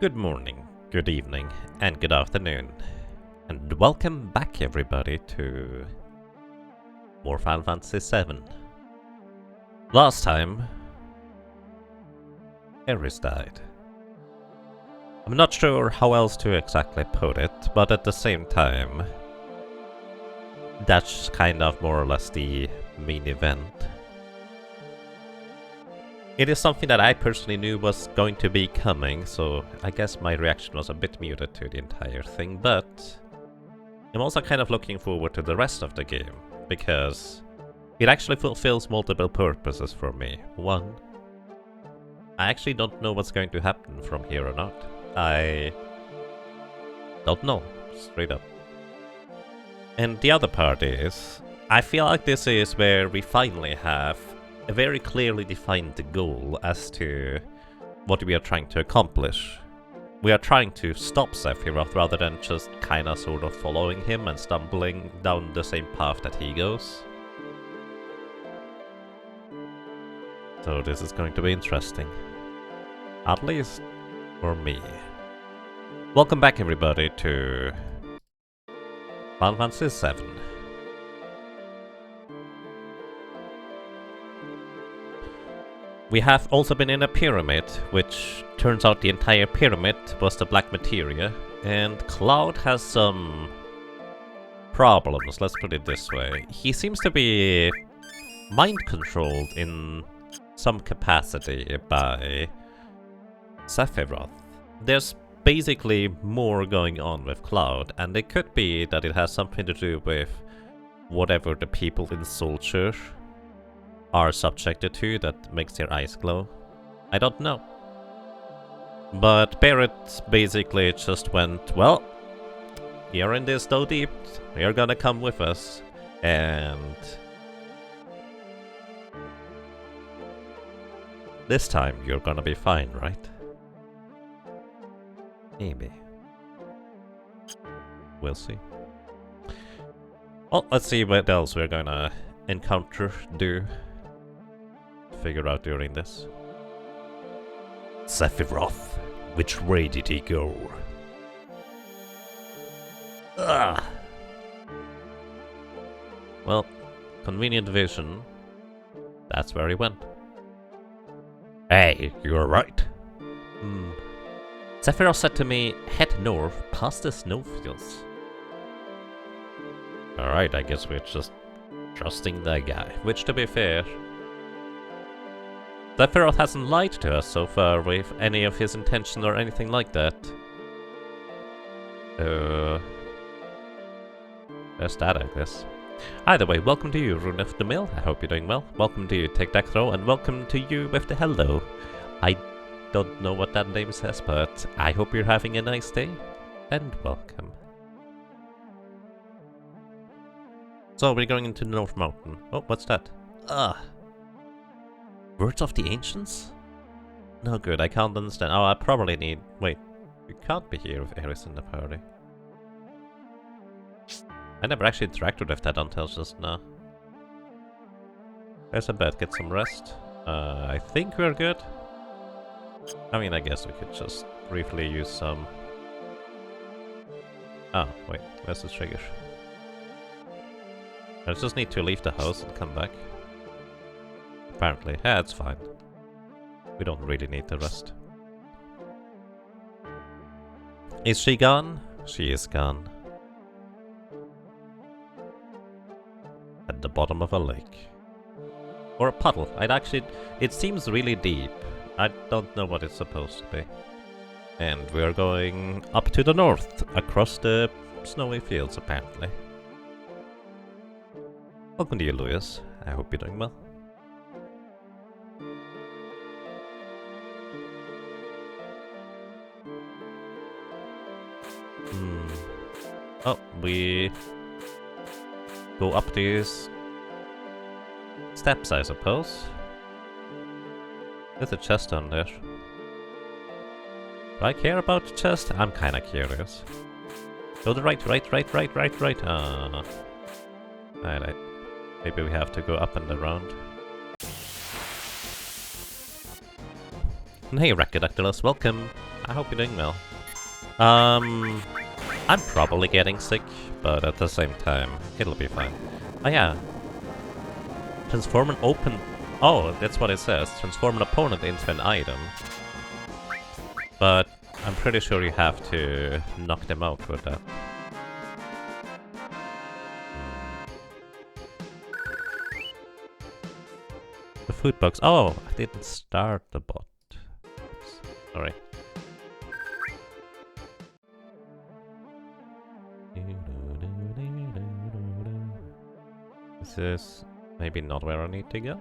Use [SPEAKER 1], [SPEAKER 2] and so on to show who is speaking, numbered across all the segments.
[SPEAKER 1] Good morning, good evening, and good afternoon. And welcome back everybody to more Final Fantasy VII. Last time, Ares died. I'm not sure how else to exactly put it, but at the same time, that's kind of more or less the main event. It is something that I personally knew was going to be coming, so I guess my reaction was a bit muted to the entire thing, but I'm also kind of looking forward to the rest of the game, because it actually fulfills multiple purposes for me. One, I actually don't know what's going to happen from here on out. I don't know, straight up. And the other part is, I feel like this is where we finally have a very clearly defined goal as to what we are trying to accomplish. We are trying to stop Sephiroth rather than just kinda sort of following him and stumbling down the same path that he goes. So this is going to be interesting. At least for me. Welcome back everybody to Final Fantasy VII. We have also been in a pyramid, which turns out the entire pyramid was the black materia, and Cloud has some problems, let's put it this way. He seems to be mind-controlled in some capacity by Sephiroth. There's basically more going on with Cloud, and it could be that it has something to do with whatever the people in Soldier are subjected to that makes their eyes glow. I don't know. But Barret basically just went, well, you're in this so deep, you're gonna come with us, and this time you're gonna be fine, right? Maybe. We'll see. Well, let's see what else we're gonna figure out during this. Sephiroth, which way did he go? Ugh. Well, convenient vision. That's where he went. Hey, you're right. Sephiroth said to me, head north past the snowfields. Alright, I guess we're just trusting that guy. Which, to be fair, Sephiroth hasn't lied to us so far with any of his intention or anything like that. There's that, I guess. Either way, welcome to you, Rune of the Mill. I hope you're doing well. Welcome to you, Take That Throw, and welcome to you with the hello. I don't know what that name says, but I hope you're having a nice day, and welcome. So, we're going into North Mountain. Oh, what's that? Words of the Ancients? No good, I can't understand. Oh, I probably need... Wait, you can't be here with Ares in the party. I never actually interacted with that until just now. There's a bed, get some rest. I think we're good. I mean, I guess we could just briefly use some... Oh, wait, where's the trigger? I just need to leave the house and come back. Apparently. Yeah, it's fine. We don't really need the rest. Is she gone? She is gone. At the bottom of a lake. Or a puddle. It seems really deep. I don't know what it's supposed to be. And we're going up to the north, across the snowy fields, apparently. Welcome to you, Louis. I hope you're doing well. Oh, we go up these steps, I suppose. There's a chest down there. Do I care about the chest? I'm kinda curious. Go the right. Alright. Maybe we have to go up and around. And hey, Racodactylus, welcome! I hope you're doing well. I'm probably getting sick, but at the same time, it'll be fine. Oh yeah. Transform an open... Oh, that's what it says. Transform an opponent into an item. But I'm pretty sure you have to knock them out with that. The food box. Oh, I didn't start the bot. Oops. Sorry. This is maybe not where I need to go.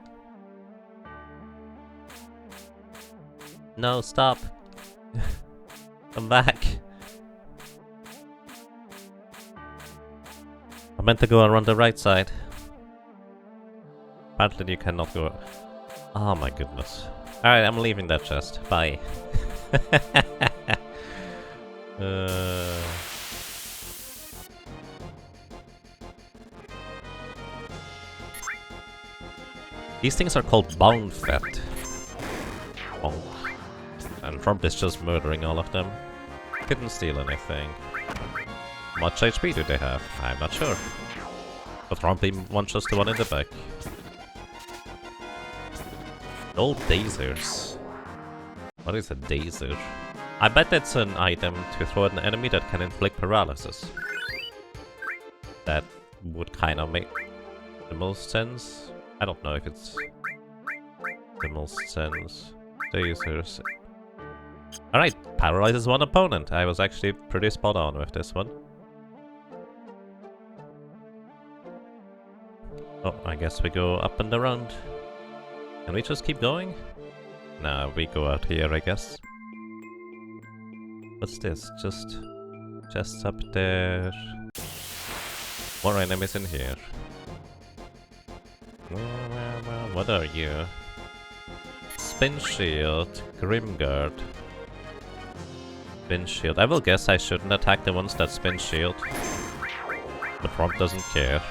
[SPEAKER 1] No, stop. Come back. I meant to go around the right side. Apparently you cannot go... Oh my goodness. Alright, I'm leaving that chest. Bye. These things are called bound fat. Oh. And Trump is just murdering all of them. Couldn't steal anything. How much HP do they have? I'm not sure. But Trump even wants just the one in the back. Old dasers. What is a dazer? I bet that's an item to throw at an enemy that can inflict paralysis. That would kind of make the most sense. I don't know if it's the most sense. Dasers. Alright, paralyzes one opponent. I was actually pretty spot on with this one. Oh, I guess we go up and around. Can we just keep going? Nah, we go out here, I guess. What's this? Just up there. More enemies in here. Well, what are you? Spin Shield, Grimguard. Spin Shield. I will guess I shouldn't attack the ones that spin Shield. The front doesn't care.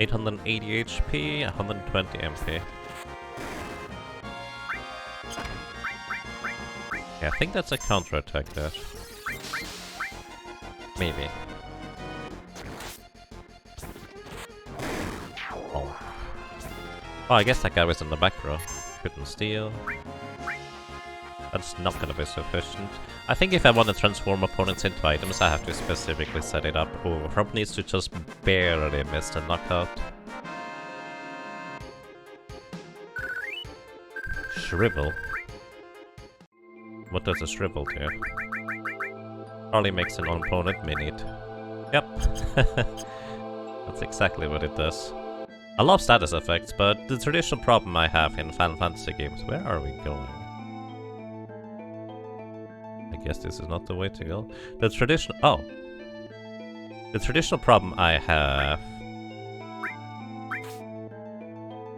[SPEAKER 1] $880 HP, 120 MP. Yeah, I think that's a counter-attack there. Maybe. Oh. Oh, I guess that guy was in the back row. Couldn't steal. That's not gonna be sufficient. I think if I want to transform opponents into items, I have to specifically set it up. Oh, Trump needs to just barely miss the knockout. Shrivel. What does a shrivel do? Probably makes an opponent minute. Yep. That's exactly what it does. I love status effects, but the traditional problem I have in Final Fantasy games... Where are we going? I guess this is not the way to go. The traditional... Oh! The traditional problem I have...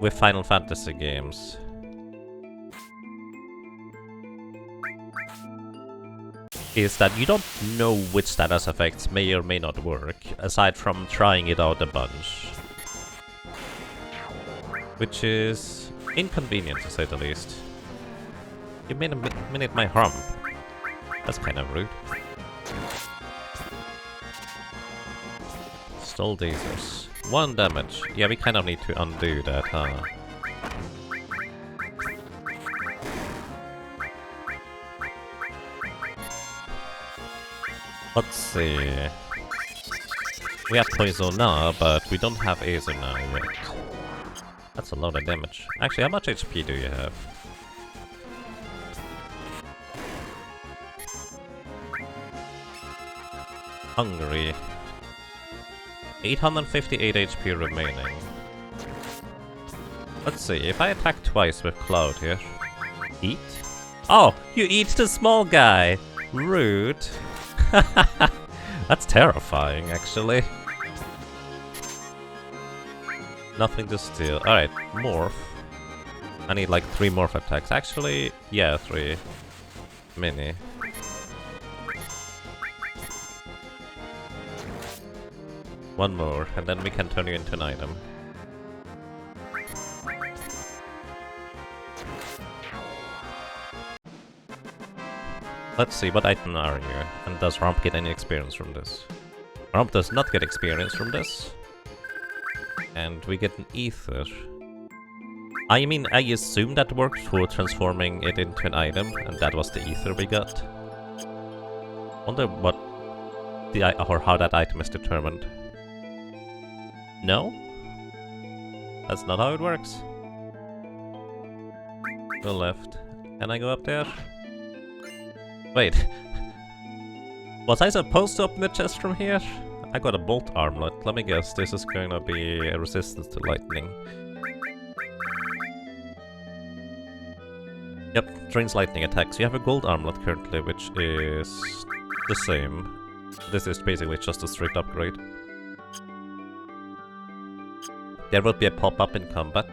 [SPEAKER 1] with Final Fantasy games... is that you don't know which status effects may or may not work, aside from trying it out a bunch. Which is inconvenient, to say the least. You made a minute my hump. That's kind of rude. Stole Dasers. 1 damage. Yeah, we kind of need to undo that, huh? Let's see. We have Poisona, but we don't have Azuna yet. That's a lot of damage. Actually, how much HP do you have? Hungry. 858 HP remaining. Let's see, if I attack twice with Cloud here... Eat? Oh! You eat the small guy! Rude! That's terrifying, actually. Nothing to steal. Alright, morph. I need like 3 morph attacks. Actually, yeah, 3. Mini. One more, and then we can turn you into an item. Let's see, what item are you? And does Romp get any experience from this? Romp does not get experience from this. And we get an ether. I mean, I assume that worked for transforming it into an item, and that was the ether we got. Wonder what or how that item is determined. No? That's not how it works. Go left. Can I go up there? Wait. Was I supposed to open the chest from here? I got a bolt armlet. Let me guess, this is going to be a resistance to lightning. Yep, drains lightning attacks. You have a gold armlet currently, which is the same. This is basically just a straight upgrade. There will be a pop-up in combat.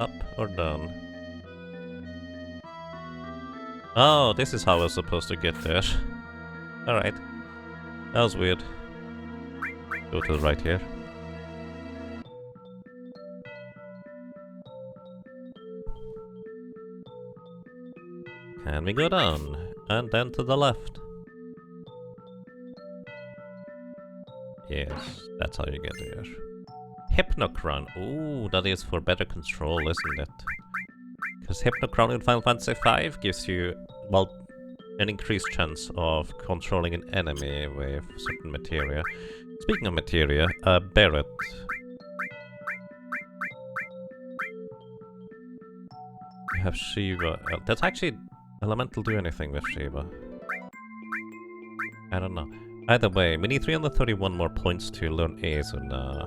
[SPEAKER 1] Up or down? Oh, this is how I was supposed to get there. Alright. That was weird. Go to the right here. Can we go down? And then to the left. Yes, that's how you get there. Hypnocron. Ooh, that is for better control, isn't it? Because Hypnocron in Final Fantasy V gives you, well, an increased chance of controlling an enemy with certain materia. Speaking of materia, Barret. You have Shiva. Does actually Elemental do anything with Shiva? I don't know. Either way, we need 331 more points to learn Azuna.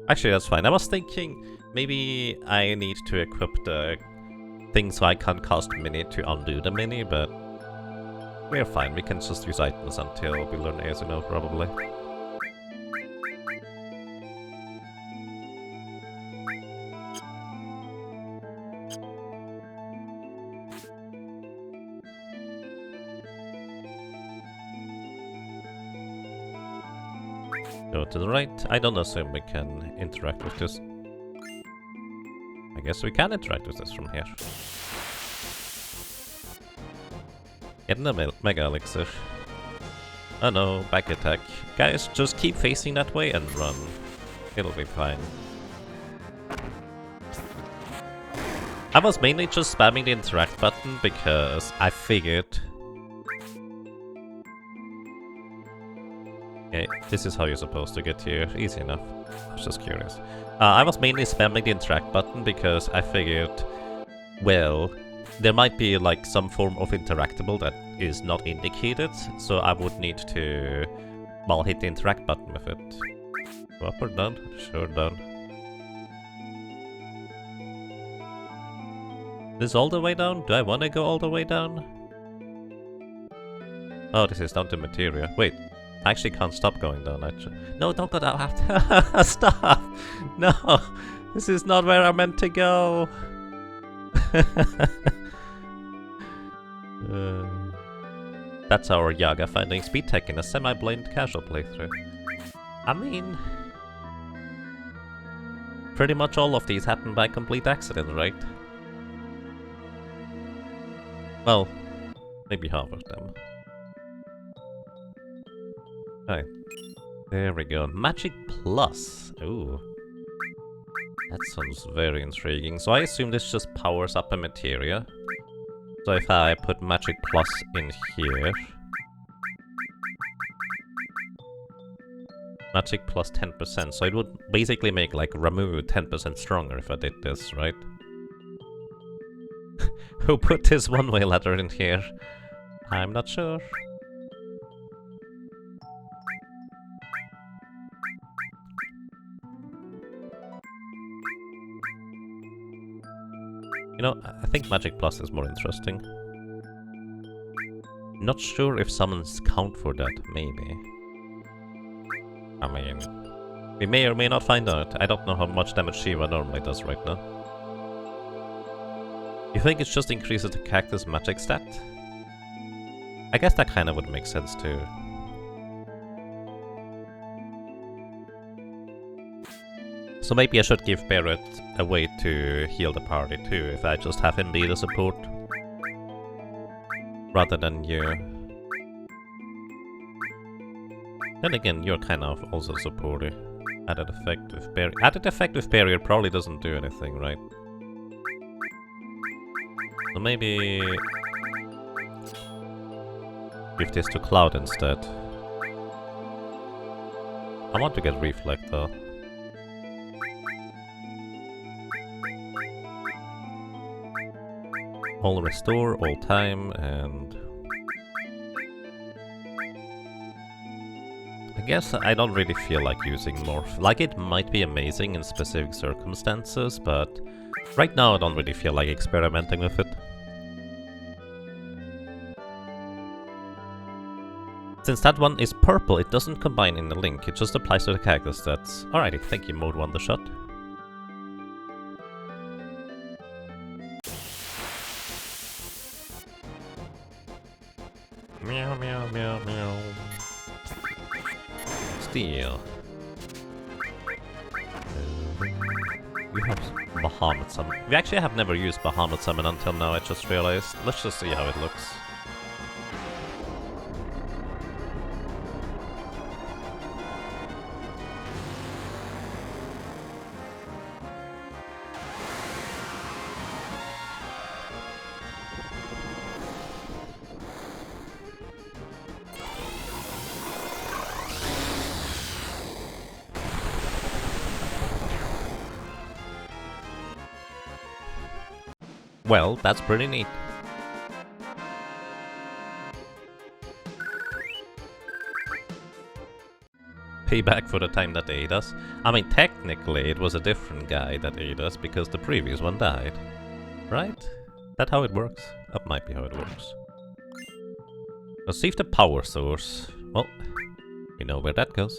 [SPEAKER 1] Actually, that's fine. I was thinking maybe I need to equip the thing so I can't cast Mini to undo the Mini, but we're fine. We can just use items until we learn Azuna, probably. Go to the right. I don't assume we can interact with this. I guess we can interact with this from here. Get the Mega Elixir. Oh no, back attack. Guys, just keep facing that way and run. It'll be fine. I was mainly just spamming the interact button because I figured... Okay, this is how you're supposed to get here. Easy enough. I was just curious. I was mainly spamming the interact button because I figured, well, there might be like some form of interactable that is not indicated, so I would need to, well, hit the interact button with it. Go up or down? Sure, down. This is all the way down? Do I want to go all the way down? Oh, this is down to materia. Wait. I actually can't stop going down, actually. No, don't go down. Stop! No! This is not where I'm meant to go! That's our Yaga finding speed tech in a semi-blind casual playthrough. I mean... pretty much all of these happen by complete accident, right? Well, maybe half of them. Alright. There we go. Magic Plus. Ooh. That sounds very intriguing. So I assume this just powers up a materia. So if I put Magic Plus in here... Magic Plus 10%. So it would basically make like Ramuh 10% stronger if I did this, right? Who put this one-way ladder in here? I'm not sure. You know, I think Magic Plus is more interesting. Not sure if summons count for that, maybe. I mean, we may or may not find out. I don't know how much damage Shiva normally does right now. You think it just increases the Cactus magic stat? I guess that kind of would make sense too. So maybe I should give Barret a way to heal the party too, if I just have him be the support. rather than you. Then again, you're kind of also supportive. Added effective barrier. Added effective barrier probably doesn't do anything, right? So maybe give this to Cloud instead. I want to get Reflect though. All restore, all time, and I guess I don't really feel like using Morph. Like, it might be amazing in specific circumstances, but right now I don't really feel like experimenting with it. Since that one is purple, it doesn't combine in the link, it just applies to the character stats. Alrighty, thank you, Mode Wondershot. Meow, meow, meow, meow. Steel. We have Bahamut Summon. We actually have never used Bahamut Summon until now, I just realized. Let's just see how it looks. Well, that's pretty neat. Payback for the time that ate us. I mean, technically it was a different guy that ate us because the previous one died. Right? That how it works? That might be how it works. Receive the power source. Well, you know where that goes.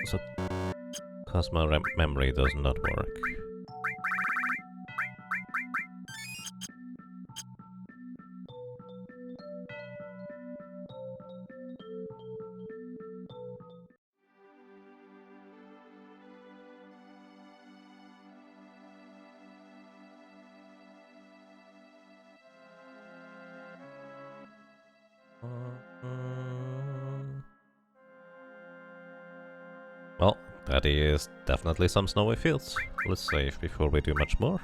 [SPEAKER 1] So, Cosmo memory does not work. Well, that is definitely some snowy fields. Let's save before we do much more.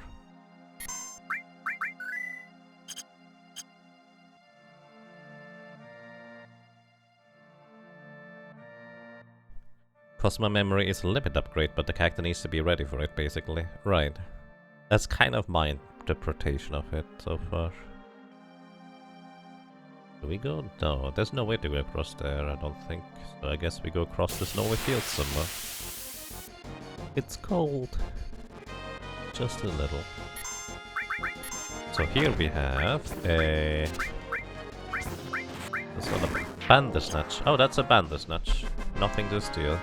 [SPEAKER 1] Cosmo memory is a limit upgrade, but the character needs to be ready for it, basically. Right. That's kind of my interpretation of it so far. Do we go? No, there's no way to go across there, I don't think. So I guess we go across the snowy fields somewhere. It's cold. Just a little. So here we have a... That's not a Bandersnatch. Oh, that's a Bandersnatch. Nothing to steal.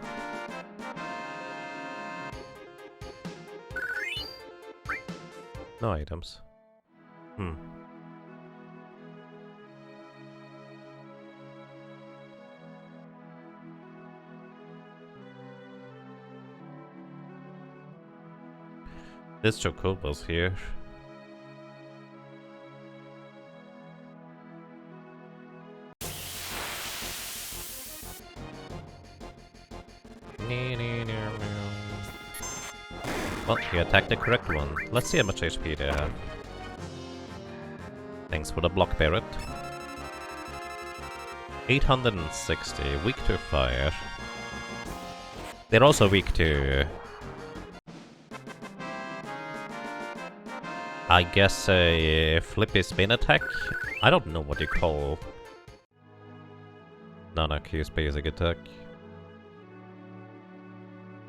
[SPEAKER 1] No items. This Chocobo's here. Well, you attacked the correct one. Let's see how much HP they have. Thanks for the block, Barret. 860, weak to fire. They're also weak to... I guess a flippy spin attack? I don't know what you call non-accused basic attack.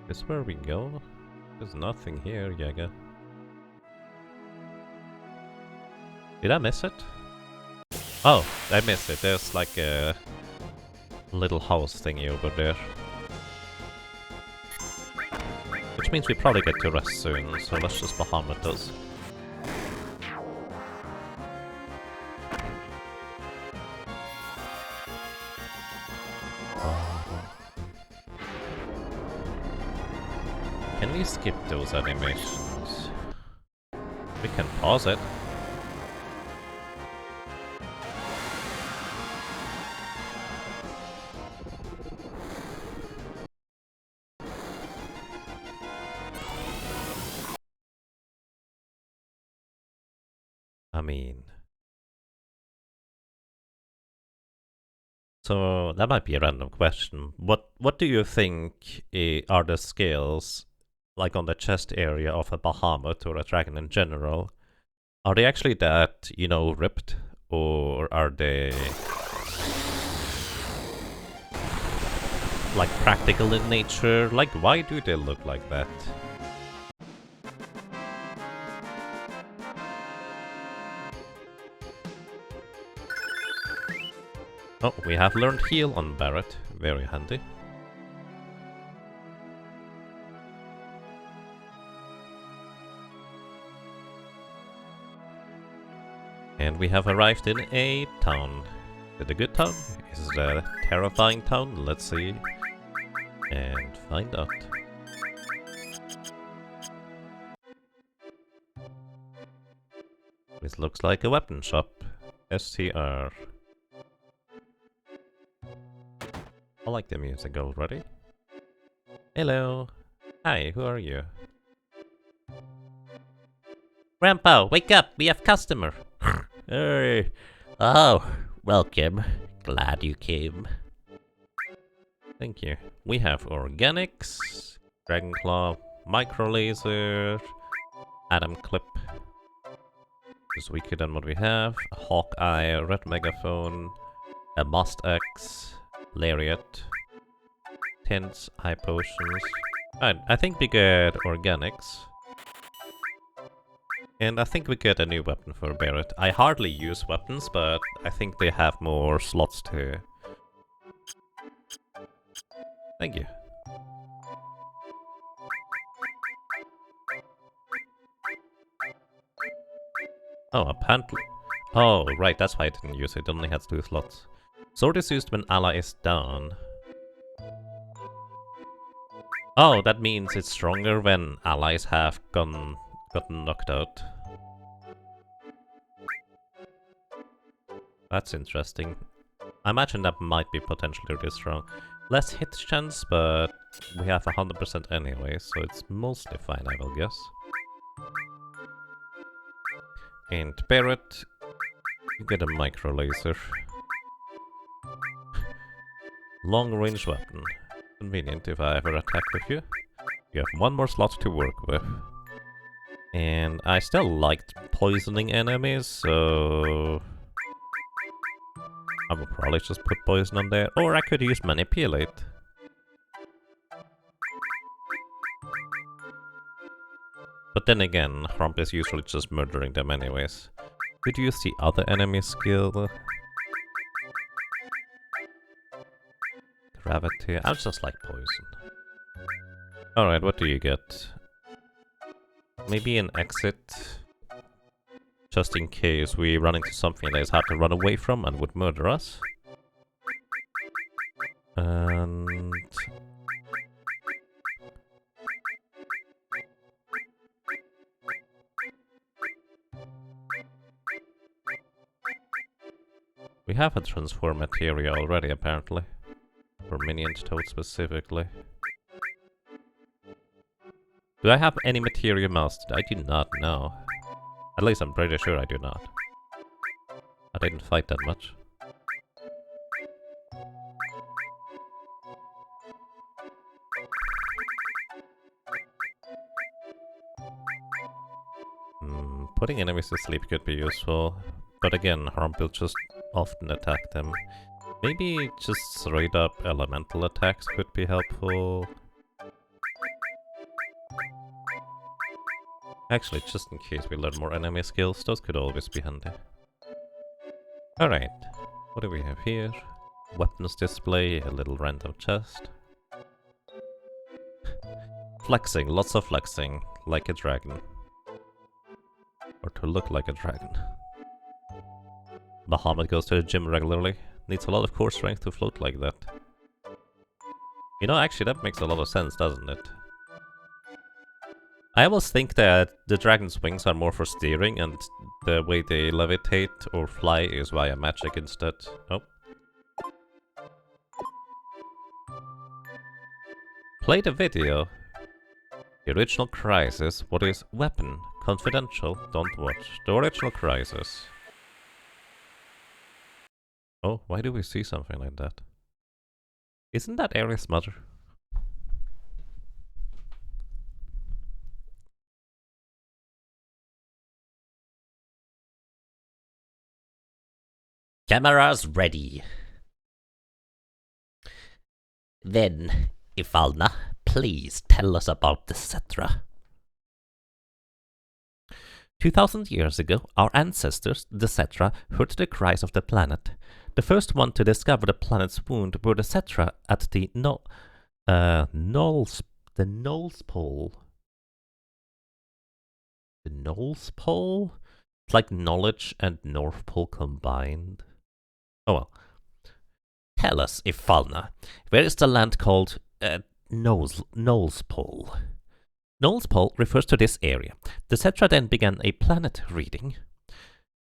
[SPEAKER 1] Is where we go? There's nothing here, Yaga. Did I miss it? Oh, I missed it. There's like a little house thingy over there. Which means we probably get to rest soon, so let's just Bahamut us. Can we skip those animations? We can pause it. I mean... So, that might be a random question. What do you think are the scales, like on the chest area of a Bahamut or a dragon in general? Are they actually that, you know, ripped? Or are they... like practical in nature? Like, why do they look like that? Oh, we have learned heal on Barret. Very handy. And we have arrived in a town. Is it a good town? Is it a terrifying town? Let's see. And find out. This looks like a weapon shop. STR. I like the music already. Hello. Hi, who are you? Grandpa, wake up! We have customer! Hey. Oh, welcome. Glad you came. Thank you. We have organics, Dragon Claw, Micro Laser, Atom Clip. Is weaker than what we have. A Hawkeye, Red Megaphone, a Must X, Lariat, Tints, High Potions. I think we get organics. And I think we get a new weapon for Barret. I hardly use weapons, but I think they have more slots too. Thank you. Oh, a pantler. Oh, right, that's why I didn't use it. It only has 2 slots. Sword is used when ally is down. Oh, that means it's stronger when allies have gotten knocked out. That's interesting. I imagine that might be potentially really strong. Less hit chance, but we have 100% anyway, so it's mostly fine, I will guess. And Barret, you get a Micro Laser. Long range weapon. Convenient if I ever attack with you. You have 1 more slot to work with. And I still liked poisoning enemies, so... I will probably just put poison on there, or I could use manipulate. But then again, Hromp is usually just murdering them anyways. Could use the other enemy skill. Gravity. I just like poison. Alright, what do you get? Maybe an exit. Just in case we run into something that is hard to run away from and would murder us. And... we have a transform materia already, apparently. For Minion Toad specifically. Do I have any materia mastered? I do not know. At least I'm pretty sure I do not. I didn't fight that much. Putting enemies to sleep could be useful. But again, Hromp will just often attack them. Maybe just straight up elemental attacks could be helpful. Actually, just in case we learn more enemy skills, those could always be handy. Alright, what do we have here? Weapons display, a little random chest. Flexing, lots of flexing, like a dragon. Or to look like a dragon. Bahamut goes to the gym regularly. Needs a lot of core strength to float like that. You know, actually that makes a lot of sense, doesn't it? I always think that the dragon's wings are more for steering, and the way they levitate or fly is via magic instead. Oh. Play the video. The original Crisis, what is weapon? Confidential, don't watch. The original Crisis. Oh, why do we see something like that? Isn't that Ares' mother? Cameras ready. Then, Ifalna, please tell us about the Cetra. 2000 years ago, our ancestors, the Cetra, heard the cries of the planet. The first one to discover the planet's wound were the Cetra at the Knowles Pole. The Knowles Pole? It's like knowledge and North Pole combined. Oh well. Tell us, Ifalna, where is the land called Knowles Pole? Knowles Pole refers to this area. The Cetra then began a planet reading.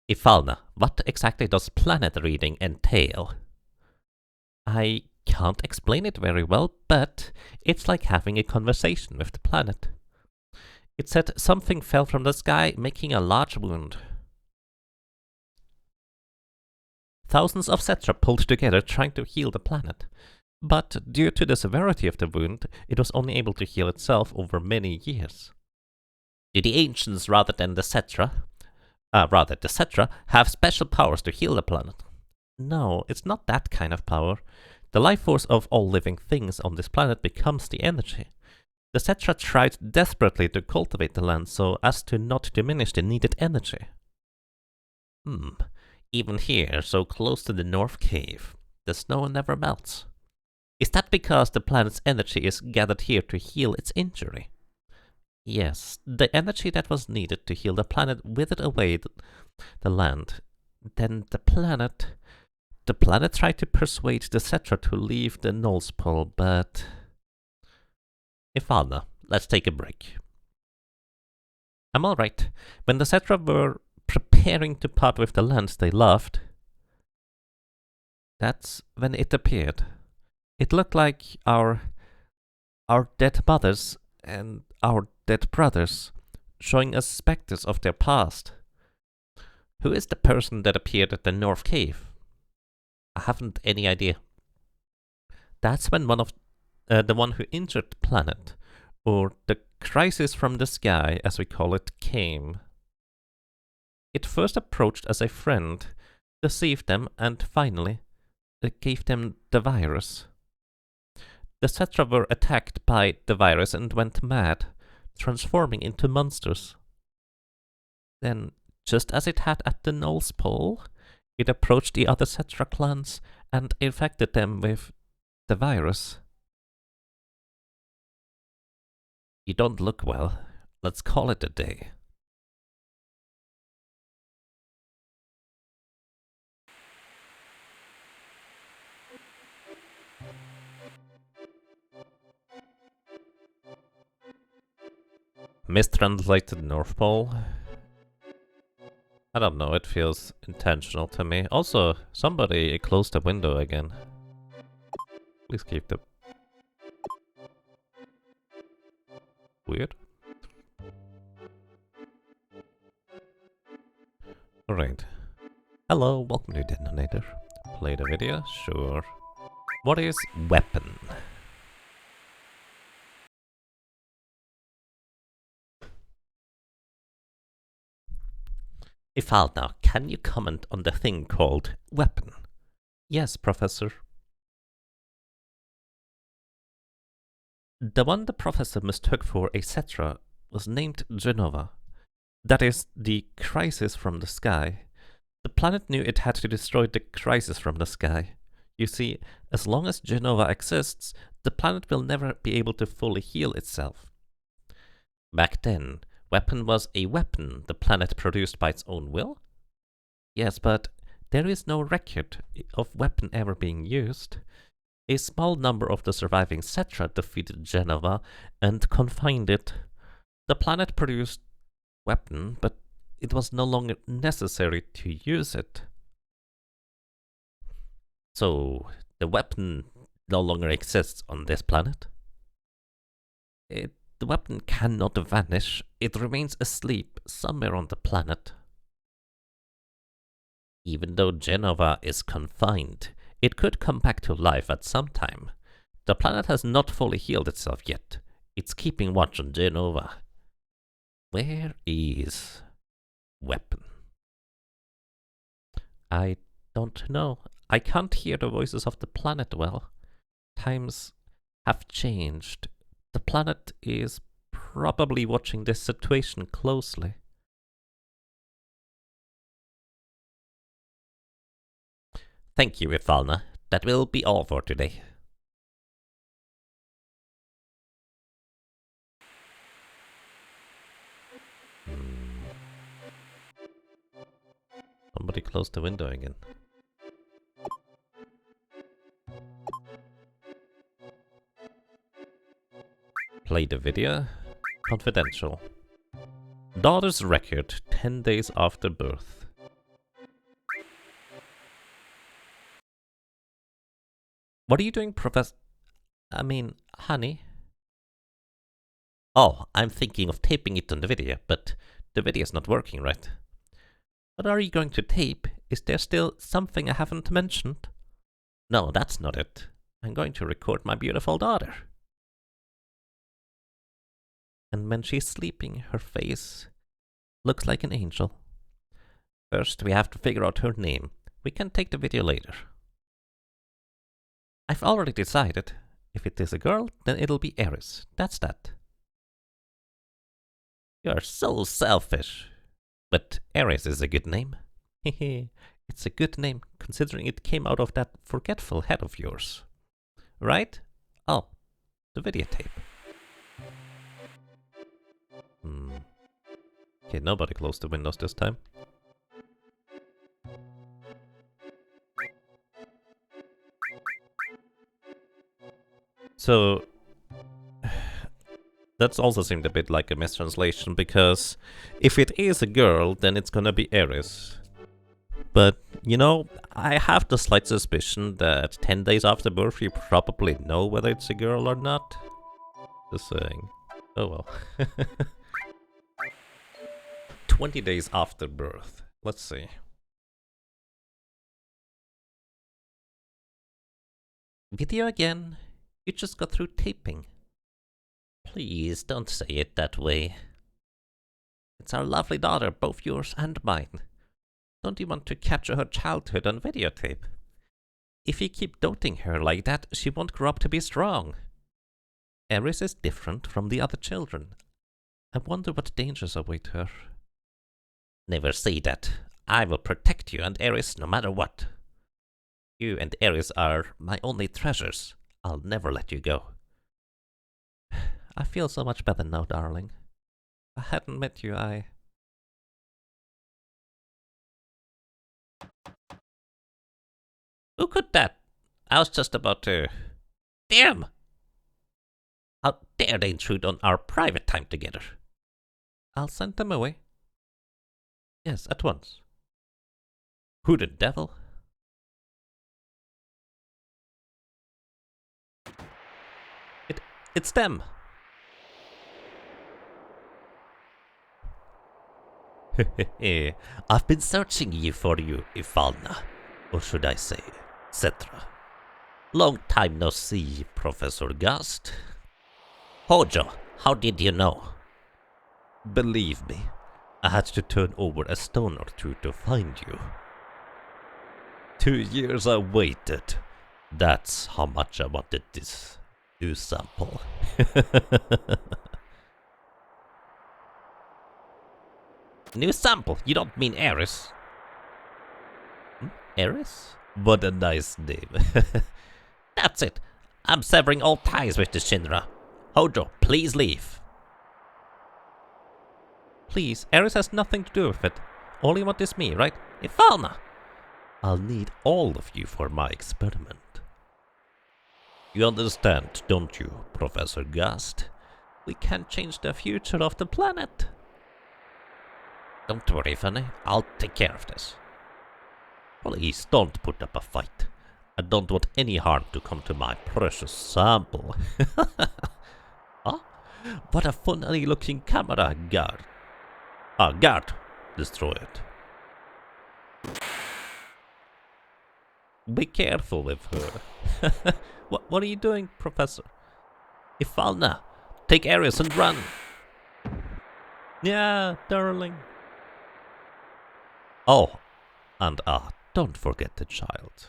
[SPEAKER 1] Ifalna, what exactly does planet reading entail? I can't explain it very well, but it's like having a conversation with the planet. It said something fell from the sky, making a large wound. Thousands of Cetra pulled together trying to heal the planet. But due to the severity of the wound, it was only able to heal itself over many years. Do the ancients rather than the Cetra, have special powers to heal the planet? No, it's not that kind of power. The life force of all living things on this planet becomes the energy. The Cetra tried desperately to cultivate the land so as to not diminish the needed energy. Even here, so close to the North Cave, the snow never melts. Is that because the planet's energy is gathered here to heal its injury? Yes, the energy that was needed to heal the planet withered away the land. Then the planet tried to persuade the Cetra to leave the Knowles Pole, but... Ifalna, let's take a break. I'm alright. When the Cetra were preparing to part with the lands they loved, that's when it appeared. It looked like our dead mothers and our dead brothers, showing us specters of their past. Who is the person that appeared at the North Cave? I haven't any idea. That's when the one who injured the planet, or the crisis from the sky, as we call it, came. It first approached as a friend, deceived them, and finally, it gave them the virus. The Cetra were attacked by the virus and went mad, transforming into monsters. Then, just as it had at the Knowles Pole, it approached the other Cetra clans and infected them with the virus. You don't look well. Let's call it a day. Mistranslated North Pole. I don't know, it feels intentional to me. Also, somebody closed the window again. Please keep the... Weird. Alright. Hello, welcome to Detonator. Play the video? Sure. What is weapon? Ifalna, can you comment on the thing called weapon? Yes, Professor. The one the Professor mistook for a Cetra was named Genova. That is, the crisis from the sky. The planet knew it had to destroy the crisis from the sky. You see, as long as Genova exists, the planet will never be able to fully heal itself. Back then, weapon was a weapon the planet produced by its own will? Yes, but there is no record of weapon ever being used. A small number of the surviving Cetra defeated Genova and confined it. The planet produced weapon, but it was no longer necessary to use it. So, the weapon no longer exists on this planet? It The weapon cannot vanish. It remains asleep somewhere on the planet. Even though Genova is confined, it could come back to life at some time. The planet has not fully healed itself yet. It's keeping watch on Genova. Where is weapon? I don't know. I can't hear the voices of the planet well. Times have changed. The planet is probably watching this situation closely. Thank you, Ifalna. That will be all for today. Somebody closed the window again. Play the video. Confidential. Daughter's record 10 days after birth. What are you doing, honey? Oh, I'm thinking of taping it on the video, but the video's not working right. What are you going to tape? Is there still something I haven't mentioned? No, that's not it. I'm going to record my beautiful daughter. And when she's sleeping, her face looks like an angel. First, we have to figure out her name. We can take the video later. I've already decided. If it is a girl, then it'll be Eris. That's that. You're so selfish. But Eris is a good name. Hehe, it's a good name, considering it came out of that forgetful head of yours. Right? Oh, the videotape. Okay, nobody closed the windows this time. So, that's also seemed a bit like a mistranslation, because if it is a girl, then it's gonna be Eris. But, you know, I have the slight suspicion that 10 days after birth you probably know whether it's a girl or not. Just saying. Oh well. 20 days after birth. Let's see. Video again. You just got through taping. Please don't say it that way. It's our lovely daughter, both yours and mine. Don't you want to capture her childhood on videotape? If you keep doting her like that, she won't grow up to be strong. Eris is different from the other children. I wonder what dangers await her. Never say that. I will protect you and Eris no matter what. You and Eris are my only treasures. I'll never let you go. I feel so much better now, darling. If I hadn't met you, Who could that? I was just about to... Damn! How dare they intrude on our private time together? I'll send them away. Yes, at once. Who the devil? It's them! I've been searching for you, Ifalna. Or should I say, Cetra. Long time no see, Professor Gast. Hojo, how did you know? Believe me, I had to turn over a stone or two to find you. 2 years I waited. That's how much I wanted this new sample. New sample? You don't mean Eris? Eris? What a nice name. That's it. I'm severing all ties with the Shinra. Hojo, please leave. Please, Eris has nothing to do with it. All you want is me, right? Ifalna! I'll need all of you for my experiment. You understand, don't you, Professor Gast? We can't change the future of the planet. Don't worry, Fanny. I'll take care of this. Please don't put up a fight. I don't want any harm to come to my precious sample. Huh? What a funny looking camera, guard. Ah, guard. Destroy it. Be careful with her. What are you doing, Professor? Ifalna, take Ares and run. Yeah, darling. Oh, and don't forget the child.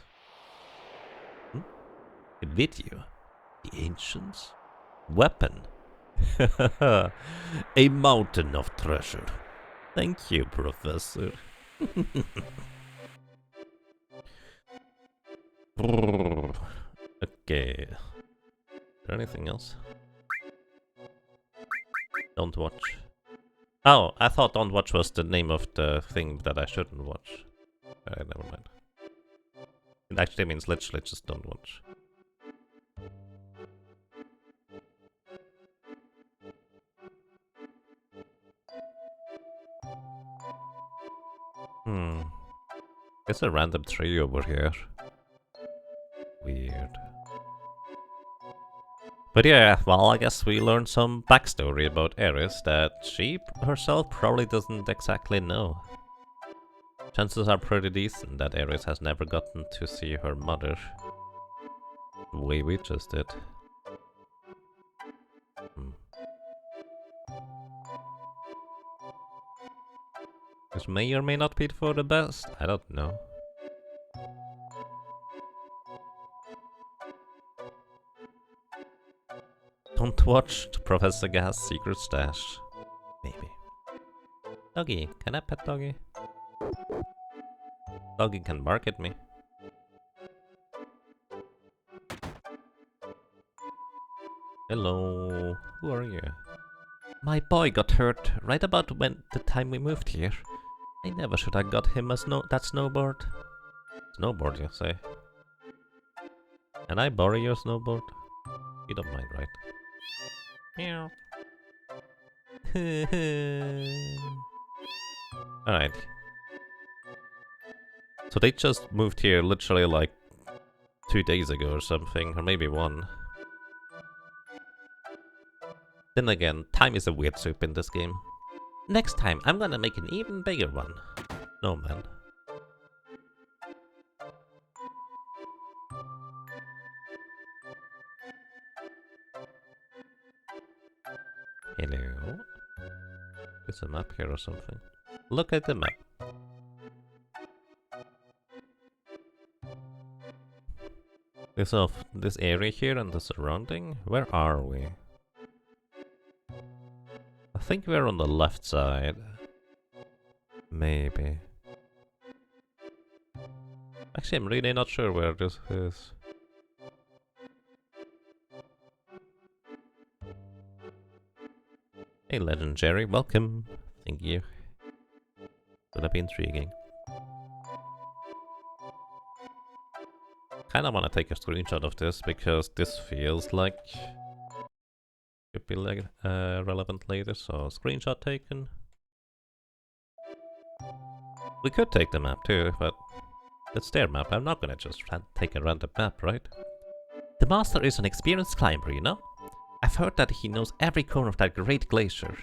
[SPEAKER 1] Video. The ancients. Weapon. A mountain of treasure. Thank you, Professor. Okay. Is there anything else? Don't watch. Oh, I thought Don't Watch was the name of the thing that I shouldn't watch. Never mind. It actually means literally just don't watch. It's a random tree over here. Weird. But yeah, well, I guess we learned some backstory about Ares that she herself probably doesn't exactly know. Chances are pretty decent that Ares has never gotten to see her mother the way we just did. This may or may not be for the best, I don't know. Don't watch Professor Gas' secret stash. Maybe. Doggy, can I pet Doggy? Doggy can bark at me. Hello, who are you? My boy got hurt right about when the time we moved here. I never should have got him that snowboard. Snowboard, you say? Can I borrow your snowboard? You don't mind, right? Meow. Alright. So they just moved here literally like 2 days ago or something, or maybe 1. Then again, time is a weird soup in this game. Next time, I'm gonna make an even bigger one. No, man. Hello? There's a map here or something. Look at the map. This area here and the surrounding? Where are we? I think we're on the left side. Maybe. Actually, I'm really not sure where this is. Hey, Legend Jerry, welcome. Thank you. Gonna be intriguing. Kinda wanna take a screenshot of this because this feels like could be like relevant later, so screenshot taken. We could take the map too, but it's their map. I'm not gonna just take a random map, right? The master is an experienced climber, you know? I've heard that he knows every corner of that great glacier.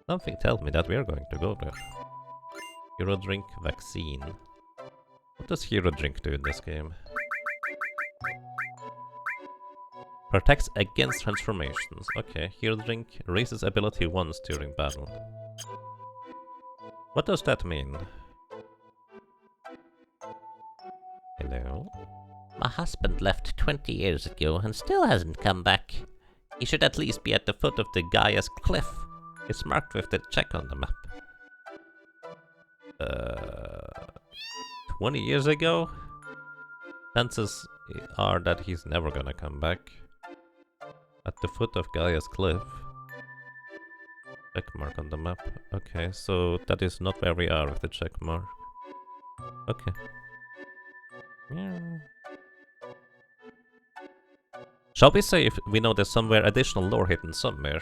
[SPEAKER 1] Something tells me that we're going to go there. Hero Drink Vaccine. What does Hero Drink do in this game? Protects against transformations. Okay, Hero Drink raises ability once during battle. What does that mean? Hello? My husband left 20 years ago and still hasn't come back. He should at least be at the foot of the Gaia's cliff. It's marked with the check on the map. 20 years ago? Chances are that he's never gonna come back. At the foot of Gaia's cliff. Check mark on the map. Okay, so that is not where we are with the check mark. Okay. Yeah. Shall we say if we know there's somewhere additional lore hidden somewhere?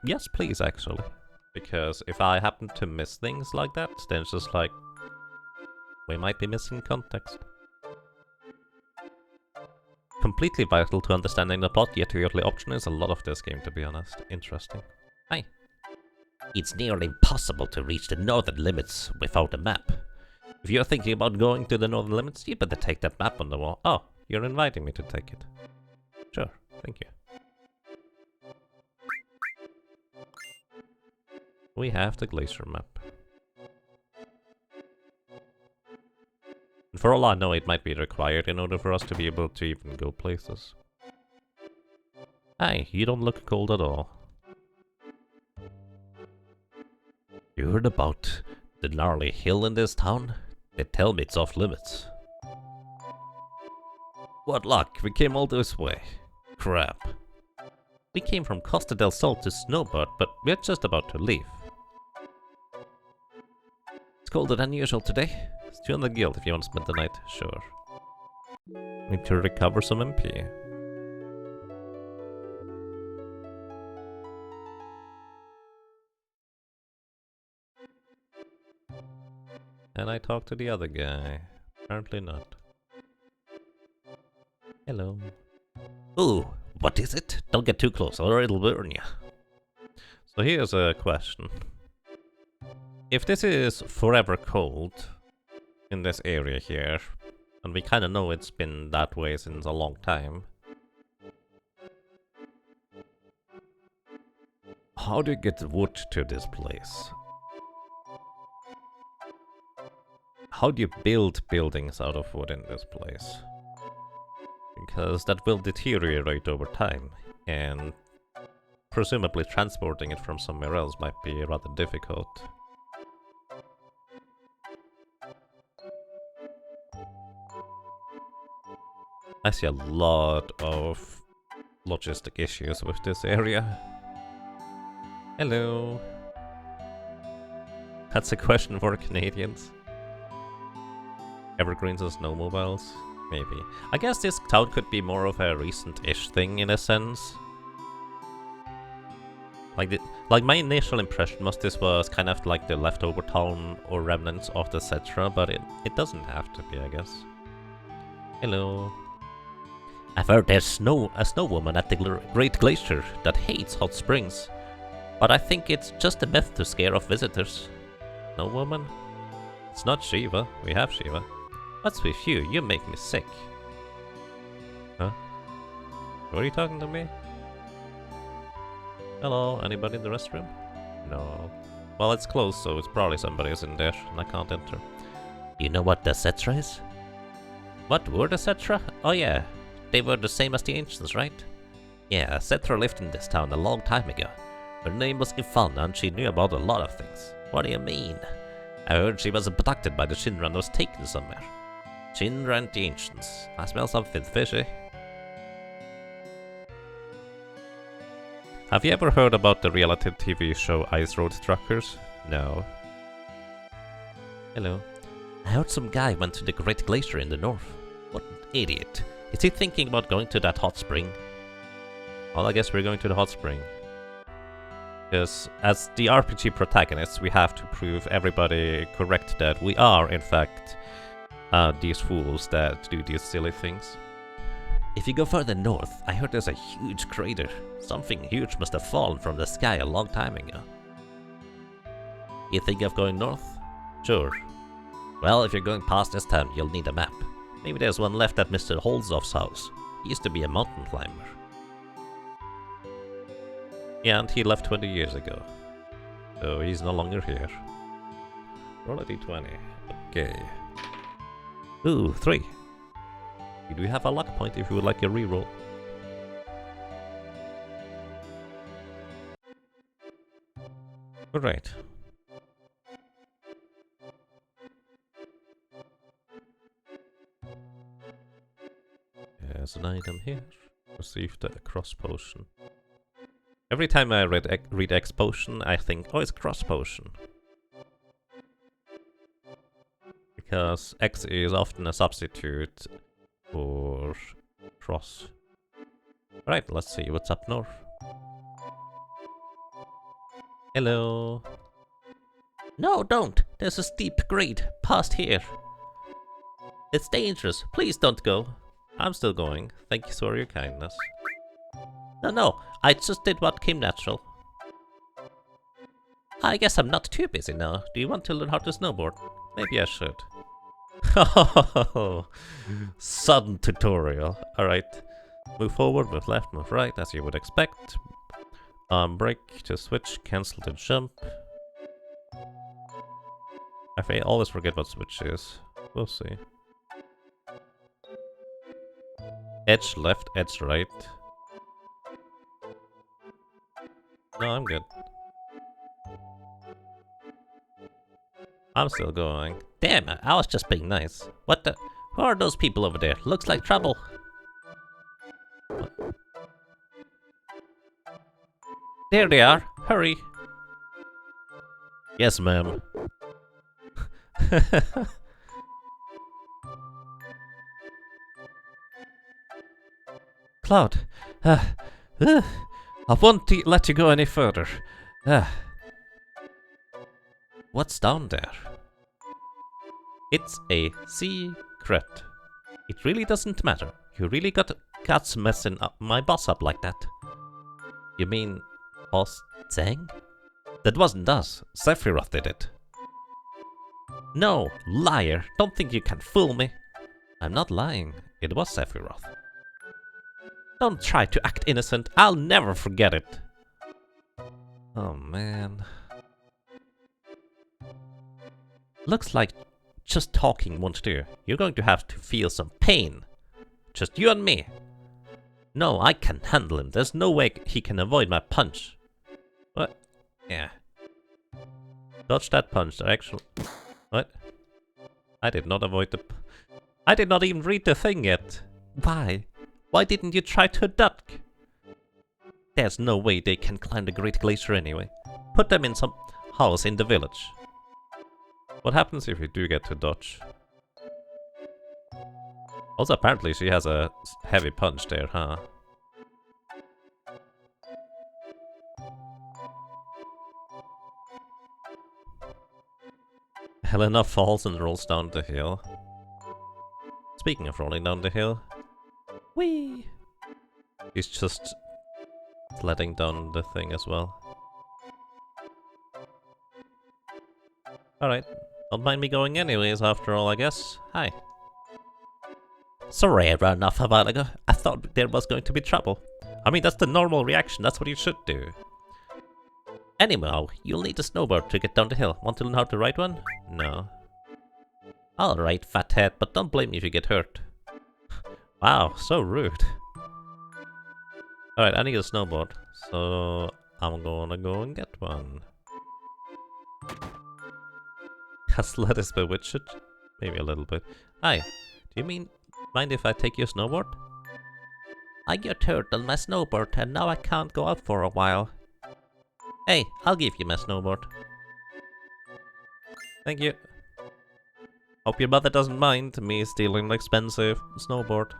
[SPEAKER 1] Yes please, actually. Because if I happen to miss things like that, then it's just like... we might be missing context. completely vital to understanding the plot, yet your only option is a lot of this game, to be honest. Interesting. Hi. It's nearly impossible to reach the northern limits without a map. If you're thinking about going to the northern limits, you better take that map on the wall. Oh, you're inviting me to take it. Sure, thank you. We have the glacier map. And for all I know, it might be required in order for us to be able to even go places. Hey, you don't look cold at all. You heard about the gnarly hill in this town? They tell me it's off limits. What luck, we came all this way. Crap. We came from Costa del Sol to Snowbird, but we're just about to leave. It's colder than usual today. It's 200 guild if you want to spend the night, sure. Need to recover some MP. And I talked to the other guy. Apparently not. Hello. Ooh, what is it? Don't get too close or it'll burn you. So here's a question. If this is forever cold in this area here, and we kind of know it's been that way since a long time, how do you get wood to this place? How do you build buildings out of wood in this place? Because that will deteriorate over time, and presumably transporting it from somewhere else might be rather difficult. I see a lot of logistic issues with this area. Hello. That's a question for Canadians. Evergreens and snowmobiles? Maybe. I guess this town could be more of a recent-ish thing in a sense. Like my initial impression was this was kind of like the leftover town or remnants of the Cetra, but it doesn't have to be, I guess. Hello. I've heard there's a snow woman at the Great Glacier that hates hot springs. But I think it's just a myth to scare off visitors. Snow woman? It's not Shiva. We have Shiva. What's with you? You make me sick. Huh? Were you talking to me? Hello? Anybody in the restroom? No. Well, it's closed, so it's probably somebody's in there, and I can't enter. You know what the Cetra is? What were the Cetra? Oh yeah. They were the same as the ancients, right? Yeah, Cetra lived in this town a long time ago. Her name was Ifalna and she knew about a lot of things. What do you mean? I heard she was abducted by the Shinra and was taken somewhere. Shinra and the ancients. I smell something fishy. Have you ever heard about the reality TV show Ice Road Truckers? No. Hello. I heard some guy went to the Great Glacier in the north. What an idiot. Is he thinking about going to that hot spring? Well, I guess we're going to the hot spring. Because as the RPG protagonists, we have to prove everybody correct that we are, in fact, these fools that do these silly things. If you go further north, I heard there's a huge crater. Something huge must have fallen from the sky a long time ago. You think of going north? Sure. Well, if you're going past this town, you'll need a map. Maybe there's one left at Mr. Holzoff's house. He used to be a mountain climber. Yeah, and he left 20 years ago. So he's no longer here. Roll a d20. Okay. Ooh, 3. We do have a luck point if you would like a reroll. Alright. There's an item here. Received a cross potion. Every time I read X potion, I think, oh, it's cross potion. Because X is often a substitute for cross. Alright, let's see what's up north. Hello. No, don't! There's a steep grade past here. It's dangerous. Please don't go. I'm still going. Thank you for your kindness. No, I just did what came natural. I guess I'm not too busy now. Do you want to learn how to snowboard? Maybe I should. Sudden tutorial. Alright. Move forward, move left, move right, as you would expect. Brake to switch, cancel to jump. I always forget what switch is. We'll see. Edge left, edge right. No, I'm good. I'm still going. Damn, I was just being nice. What the? Who are those people over there? Looks like trouble. What? There they are. Hurry. Yes, ma'am. Cloud, I won't let you go any further. What's down there? It's a secret. It really doesn't matter. You really got guts messing up my boss up like that. You mean Boss Zhang? That wasn't us. Sephiroth did it. No, liar. Don't think you can fool me. I'm not lying. It was Sephiroth. Don't try to act innocent. I'll never forget it. Oh, man. Looks like just talking won't do. You're going to have to feel some pain. Just you and me. No, I can handle him. There's no way he can avoid my punch. What? Yeah. Dodge that punch. Actually. What? I did not avoid the... I did not even read the thing yet. Why? Why didn't you try to duck? There's no way they can climb the Great Glacier anyway. Put them in some house in the village. What happens if you do get to dodge? Also, apparently she has a heavy punch there, huh? Helena falls and rolls down the hill. Speaking of rolling down the hill... Whee! He's just letting down the thing as well. Alright. Don't mind me going anyways, after all, I guess. Hi. Sorry I ran off a while ago. I thought there was going to be trouble. I mean, that's the normal reaction. That's what you should do. Anyhow, you'll need a snowboard to get down the hill. Want to learn how to ride one? No. Alright, fathead, but don't blame me if you get hurt. Wow, so rude. Alright, I need a snowboard. So, I'm gonna go and get one. Has lettuce bewitched? Maybe a little bit. Hi, do you mind if I take your snowboard? I got hurt on my snowboard and now I can't go out for a while. Hey, I'll give you my snowboard. Thank you. Hope your mother doesn't mind me stealing an expensive snowboard.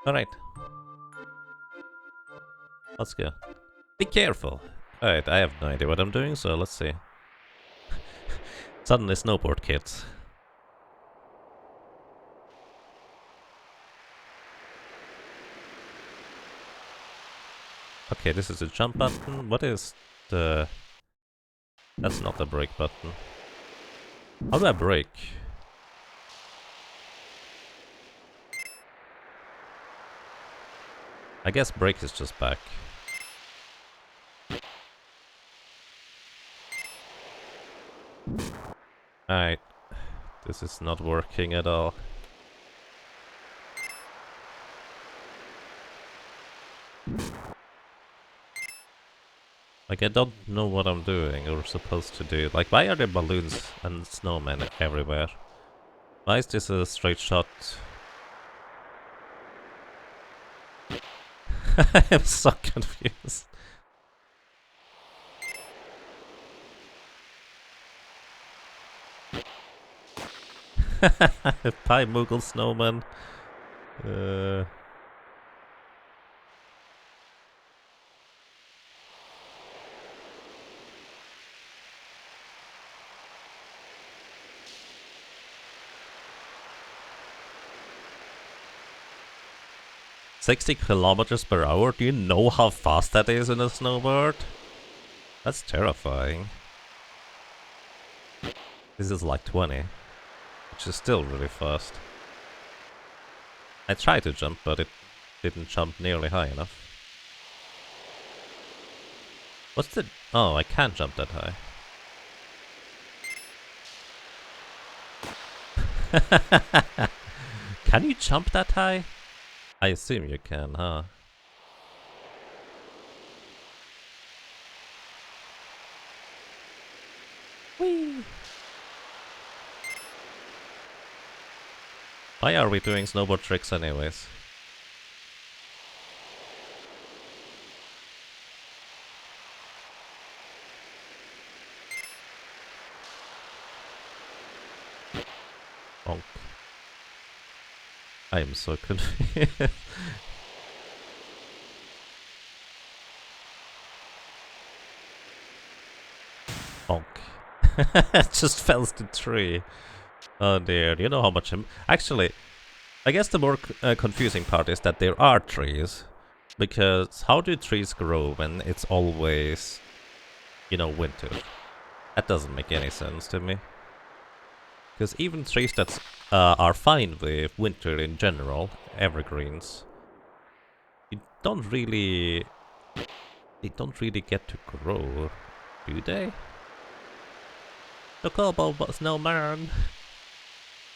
[SPEAKER 1] Alright. Let's go. Be careful. Alright, I have no idea what I'm doing, so let's see. Suddenly snowboard kids. Okay, this is the jump button. What is the... That's not the brake button. How do I brake? I guess brake is just back. Alright. This is not working at all. Like, I don't know what I'm doing or supposed to do. Like, why are there balloons and snowmen everywhere? Why is this a straight shot? I am so confused. Pie Moogle snowman. 60 kilometers per hour? Do you know how fast that is in a snowboard? That's terrifying. This is like 20, which is still really fast. I tried to jump, but it didn't jump nearly high enough. What's the... Oh, I can't jump that high. Can you jump that high? I assume you can, huh? Whee! Why are we doing snowboard tricks anyways? Bonk. I am so confused. Bonk. Just fell to the tree. Oh dear, do you know how much I'm... Actually, I guess the more confusing part is that there are trees. Because how do trees grow when it's always, you know, winter? That doesn't make any sense to me. Because even trees that are fine with winter in general, evergreens, you don't really... They don't really get to grow, do they? The Kobo Snowman!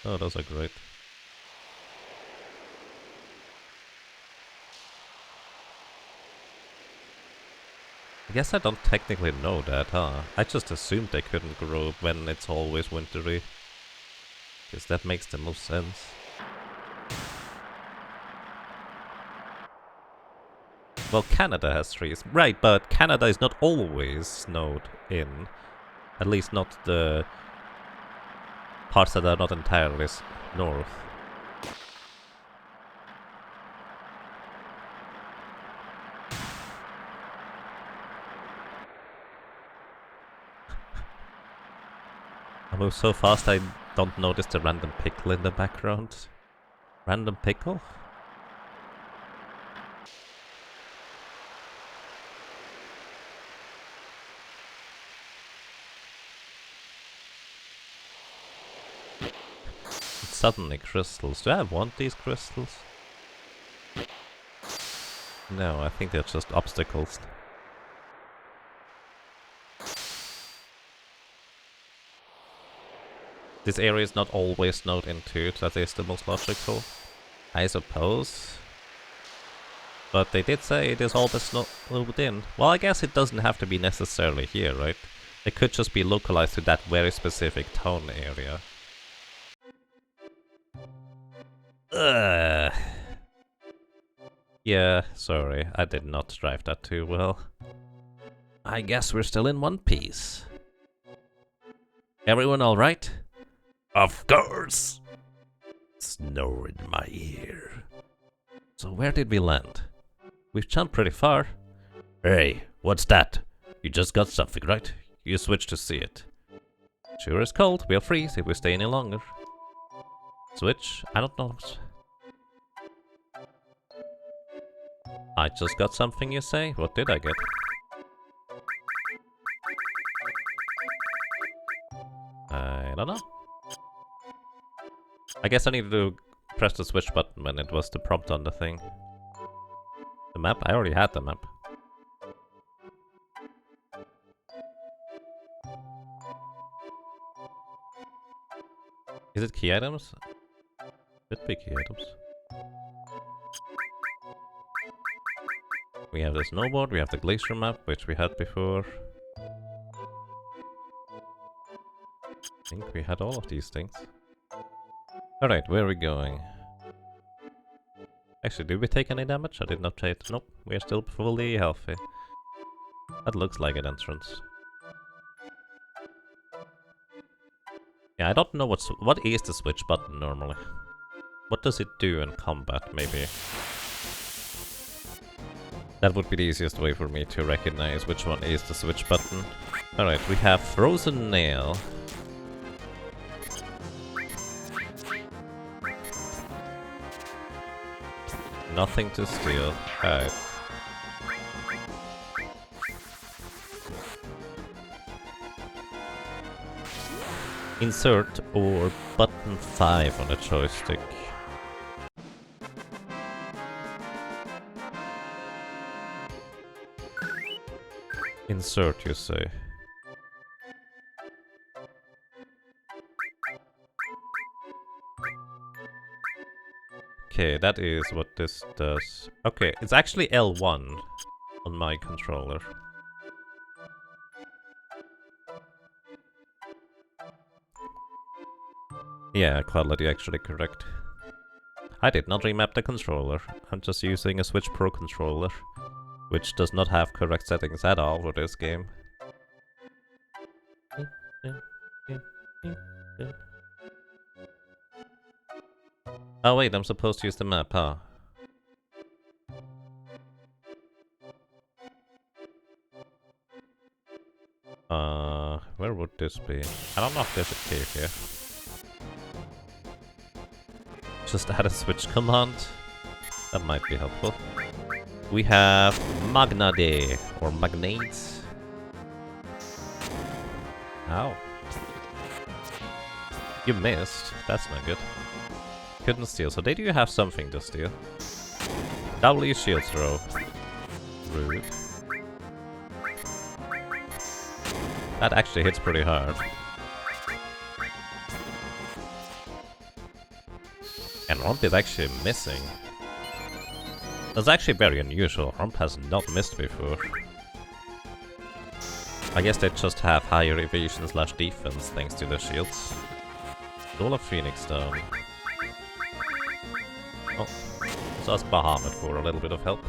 [SPEAKER 1] Oh, those are great. I guess I don't technically know that, huh? I just assumed they couldn't grow when it's always wintry. Because that makes the most sense. Well, Canada has trees. Right, but Canada is not always snowed in. At least not the parts that are not entirely north. I move so fast I don't notice the random pickle in the background. Random pickle? It's suddenly crystals. Do I want these crystals? No, I think they're just obstacles. This area is not always snowed into, that is the most logical, I suppose. But they did say it is always snowed in. Well, I guess it doesn't have to be necessarily here, right? It could just be localized to that very specific town area. Ugh. Yeah, sorry, I did not drive that too well. I guess we're still in one piece. Everyone alright? Of course! Snow in my ear. So where did we land? We've jumped pretty far. Hey, what's that? You just got something, right? You switched to see it. Sure is cold, we'll freeze if we stay any longer. Switch? I don't know. I just got something, you say? What did I get? I don't know. I guess I needed to press the switch button when it was the prompt on the thing. The map? I already had the map. Is it key items? Should be key items. We have the snowboard, we have the glacier map, which we had before. I think we had all of these things. Alright, where are we going? Actually, did we take any damage? I did not take it. Nope, we are still fully healthy. That looks like an entrance. Yeah, I don't know what is the switch button normally. What does it do in combat, maybe? That would be the easiest way for me to recognize which one is the switch button. Alright, we have Frozen Nail. Nothing to steal. Alright. Insert or button 5 on the joystick. Insert, you say. Okay, that is what this does. Okay, it's actually L1 on my controller. Yeah, quality actually correct. I did not remap the controller. I'm just using a Switch Pro controller, which does not have correct settings at all for this game. Oh wait, I'm supposed to use the map, huh? Where would this be? I don't know if there's a cave here. Just add a switch command. That might be helpful. We have Magnade, or Magnates. Ow. You missed. That's not good. Couldn't steal, so they do have something to steal. W shield throw. Rude. That actually hits pretty hard. And Rump is actually missing. That's actually very unusual. Rump has not missed before. I guess they just have higher evasion / defense thanks to the shields. Soul of Phoenix down. Oh, let's ask Bahamut for a little bit of help.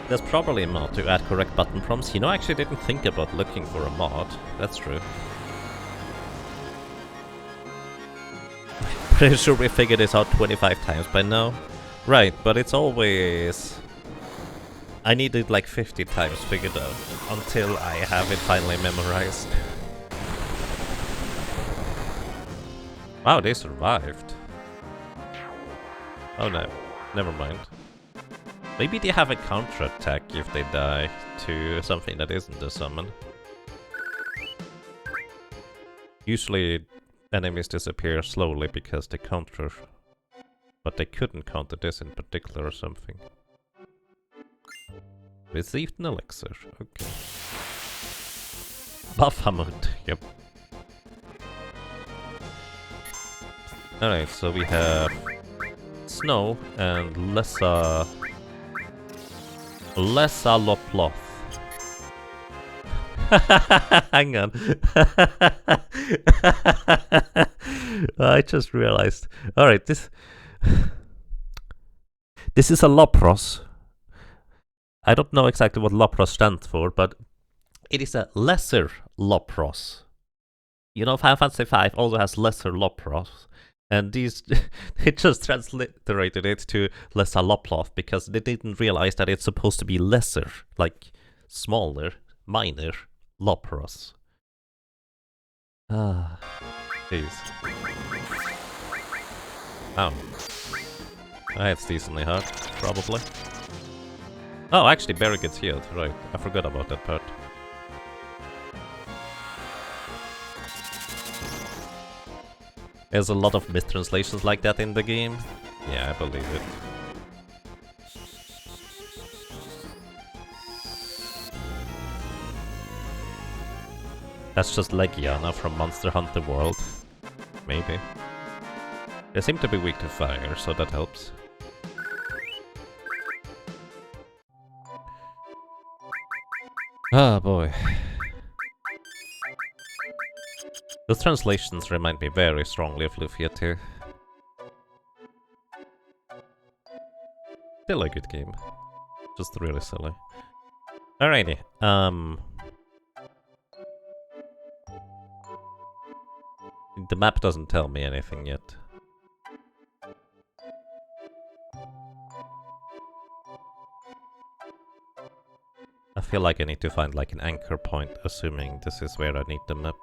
[SPEAKER 1] There's probably a mod to add correct button prompts. You know, I actually didn't think about looking for a mod. That's true. Pretty sure we figured this out 25 times by now. Right, but it's always... I need it like 50 times figured out until I have it finally memorized. Wow, they survived. Oh no, never mind. Maybe they have a counter-attack if they die to something that isn't a summon. Usually enemies disappear slowly because they counter. But they couldn't counter this in particular or something. Received an elixir, okay. Bahamut, yep. Alright, so we have Snow and Lessa Loploth. Hang on. I just realized. Alright, this is a Lopros. I don't know exactly what Lopros stands for, but it is a lesser Lopros. You know, Final Fantasy V also has lesser Lopros. And these, they just transliterated it to Lessa Loploth because they didn't realize that it's supposed to be lesser, like smaller, minor Lopros. Ah, jeez. Oh. That's decently hard, probably. Oh, actually, Barry gets healed, right. I forgot about that part. There's a lot of mistranslations like that in the game. Yeah, I believe it. That's just Legiana from Monster Hunter World. Maybe. They seem to be weak to fire, so that helps. Ah, boy. Those translations remind me very strongly of Lufia too. Still a good game. Just really silly. Alrighty, the map doesn't tell me anything yet. I feel like I need to find like an anchor point, assuming this is where I need the map.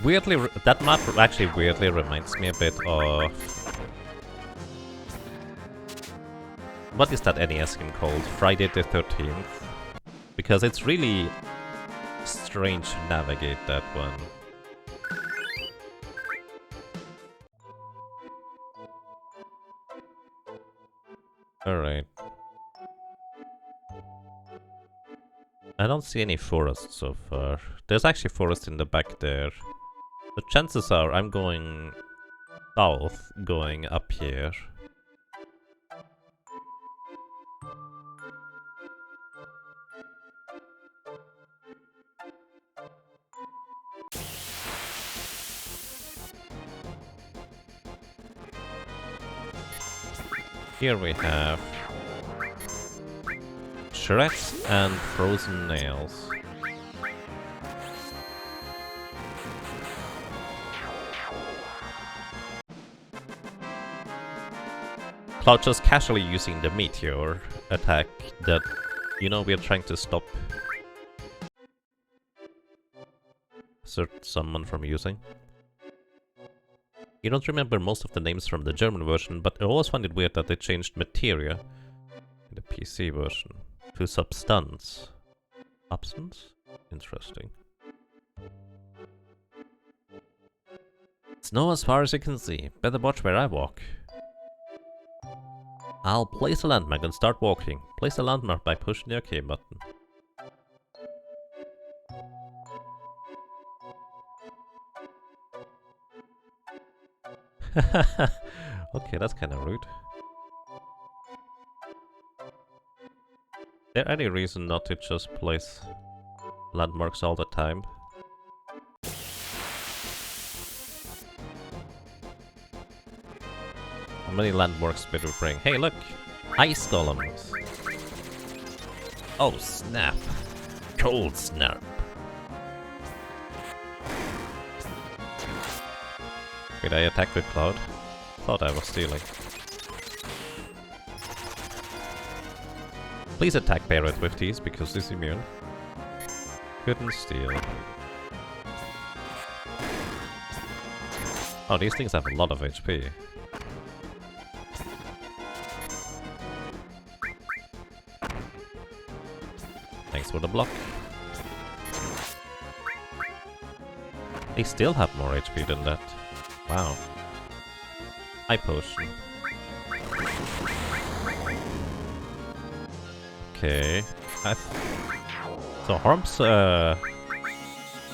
[SPEAKER 1] Weirdly, that map actually weirdly reminds me a bit of... What is that NES game called? Friday the 13th? Because it's really strange to navigate that one. Alright. I don't see any forest so far. There's actually forest in the back there. The chances are I'm going south, going up here. Here we have shreds and frozen nails. Cloud just casually using the meteor attack that, you know, we're trying to stop someone from using. You don't remember most of the names from the German version, but I always find it weird that they changed materia in the PC version to substance. Substance? Interesting. Snow as far as you can see. Better watch where I walk. I'll place a landmark and start walking. Place a landmark by pushing the OK button. Okay, that's kind of rude. Is there any reason not to just place landmarks all the time? How many landmarks did we bring? Hey, look! Ice golems! Oh, snap! Cold snap! Wait, I attacked with Cloud? Thought I was stealing. Please attack Barret with these, because he's immune. Couldn't steal. Oh, these things have a lot of HP. Thanks for the block. They still have more HP than that. Wow. Eye potion. Okay. So Harms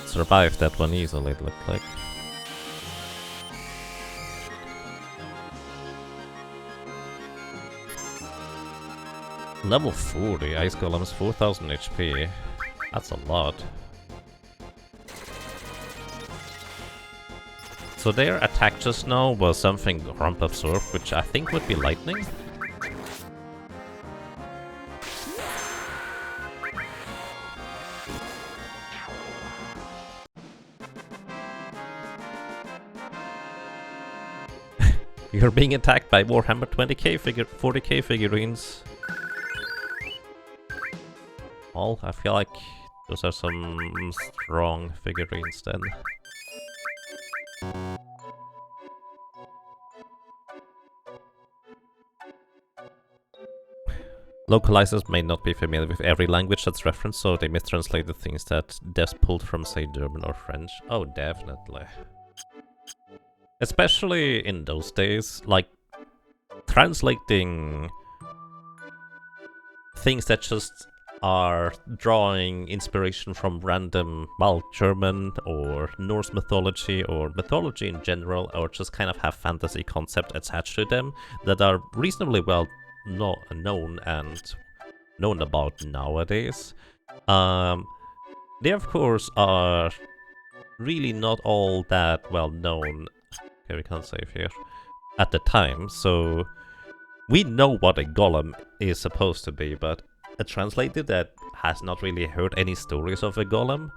[SPEAKER 1] survived that one easily, it looked like. Level 40, Ice Golem's 4000 HP. That's a lot. So their attack just now was something Grump absorbed, which I think would be lightning. You're being attacked by Warhammer 20k 40k figurines. Well, I feel like those are some strong figurines then. Localizers may not be familiar with every language that's referenced, so they mistranslate the things that devs pulled from, say, German or French. Oh, definitely. Especially in those days, like, translating things that just are drawing inspiration from random, well, German or Norse mythology or mythology in general, or just kind of have fantasy concept attached to them that are reasonably well known and known about nowadays. They of course are really not all that well known. Okay, we can't save here. At the time, so we know what a golem is supposed to be, but a translator that has not really heard any stories of a golem,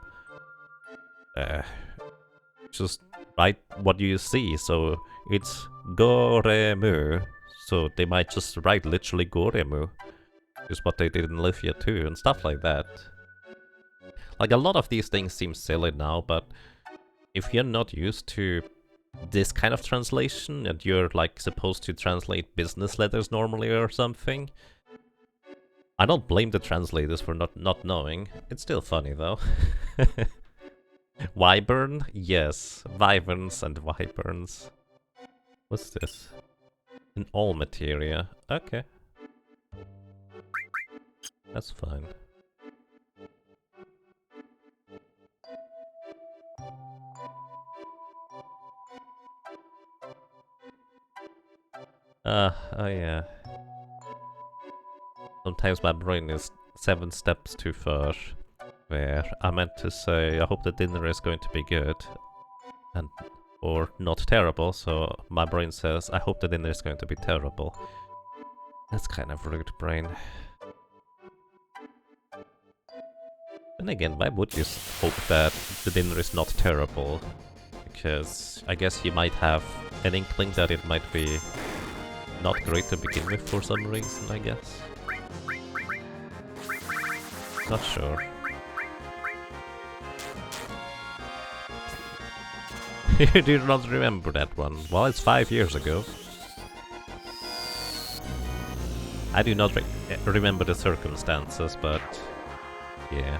[SPEAKER 1] just write what you see. So it's Goremu. So they might just write literally Goremu, is what they did in Lithia too, and stuff like that. Like, a lot of these things seem silly now, but if you're not used to this kind of translation and you're like supposed to translate business letters normally or something, I don't blame the translators for not knowing. It's still funny though. Wyvern? Yes. Wyverns and wyverns. What's this? In all materia. Okay. That's fine. Oh yeah. Sometimes my brain is 7 steps too far. Where I meant to say, I hope the dinner is going to be good. And or not terrible, so my brain says, I hope the dinner is going to be terrible. That's kind of rude, brain. And again, why would you hope that the dinner is not terrible? Because I guess you might have an inkling that it might be not great to begin with for some reason, I guess. Not sure. You do not remember that one. Well, it's 5 years ago. I do not remember the circumstances, but yeah.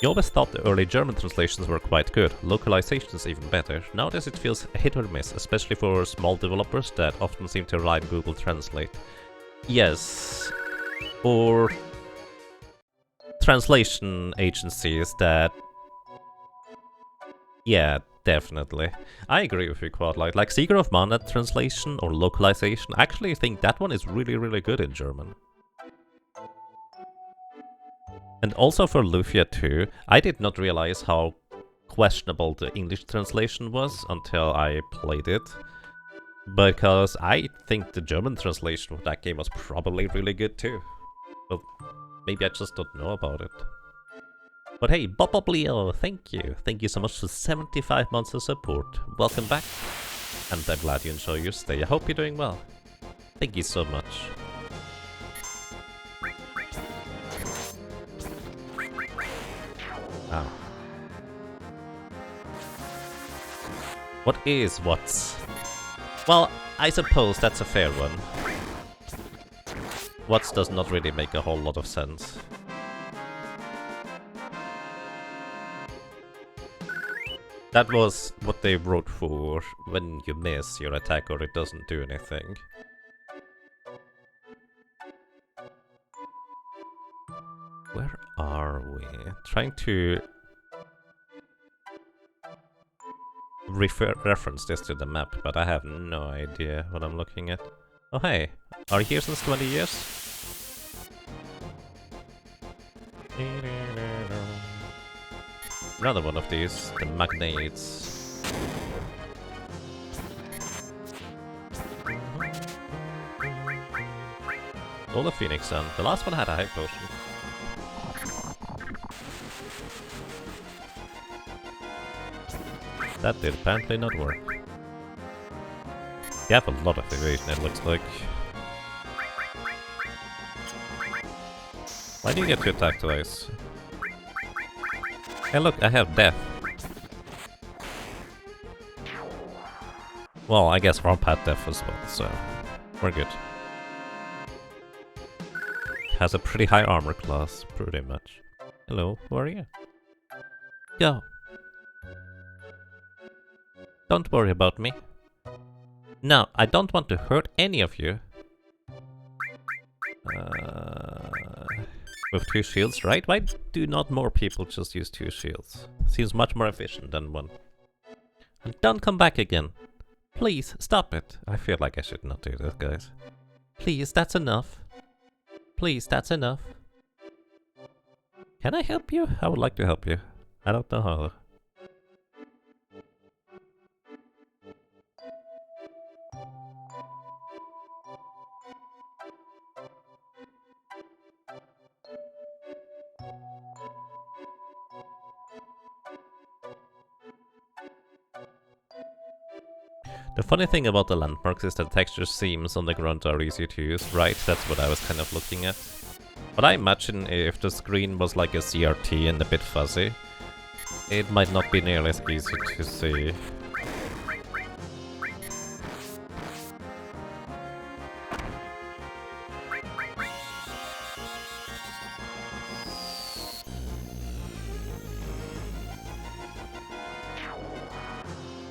[SPEAKER 1] You always thought the early German translations were quite good, localizations even better. Nowadays it feels hit or miss, especially for small developers that often seem to rely on Google Translate. Yes, or translation agencies that... Yeah, definitely. I agree with you, Quadlight. Like Seeker of Mana translation or localization, I actually think that one is really, really good in German. And also for Lufia 2, I did not realize how questionable the English translation was until I played it. Because I think the German translation of that game was probably really good too. But maybe I just don't know about it. But hey, Boboblio, thank you. Thank you so much for 75 months of support. Welcome back. And I'm glad you enjoy your stay. I hope you're doing well. Thank you so much. Ow. What is what's? Well, I suppose that's a fair one. What's does not really make a whole lot of sense. That was what they wrote for when you miss your attack or it doesn't do anything. Where are we? Trying to reference this to the map, but I have no idea what I'm looking at. Oh hey, are you here since 20 years? Another one of these, the magnates. All the Phoenix Sun. The last one had a high potion. That did apparently not work. You have a lot of evasion, it looks like. Why do you get to attack twice? Hey look, I have death. Well, I guess Romp had death as well, so we're good. Has a pretty high armor class, pretty much. Hello, who are you? Go. Don't worry about me. No, I don't want to hurt any of you. With 2 shields, right? Why do not more people just use 2 shields? Seems much more efficient than 1. And don't come back again. Please, stop it. I feel like I should not do this, guys. Please, that's enough. Please, that's enough. Can I help you? I would like to help you. I don't know how. The funny thing about the landmarks is that texture seams on the ground are easy to use, right? That's what I was kind of looking at. But I imagine if the screen was like a CRT and a bit fuzzy, it might not be nearly as easy to see.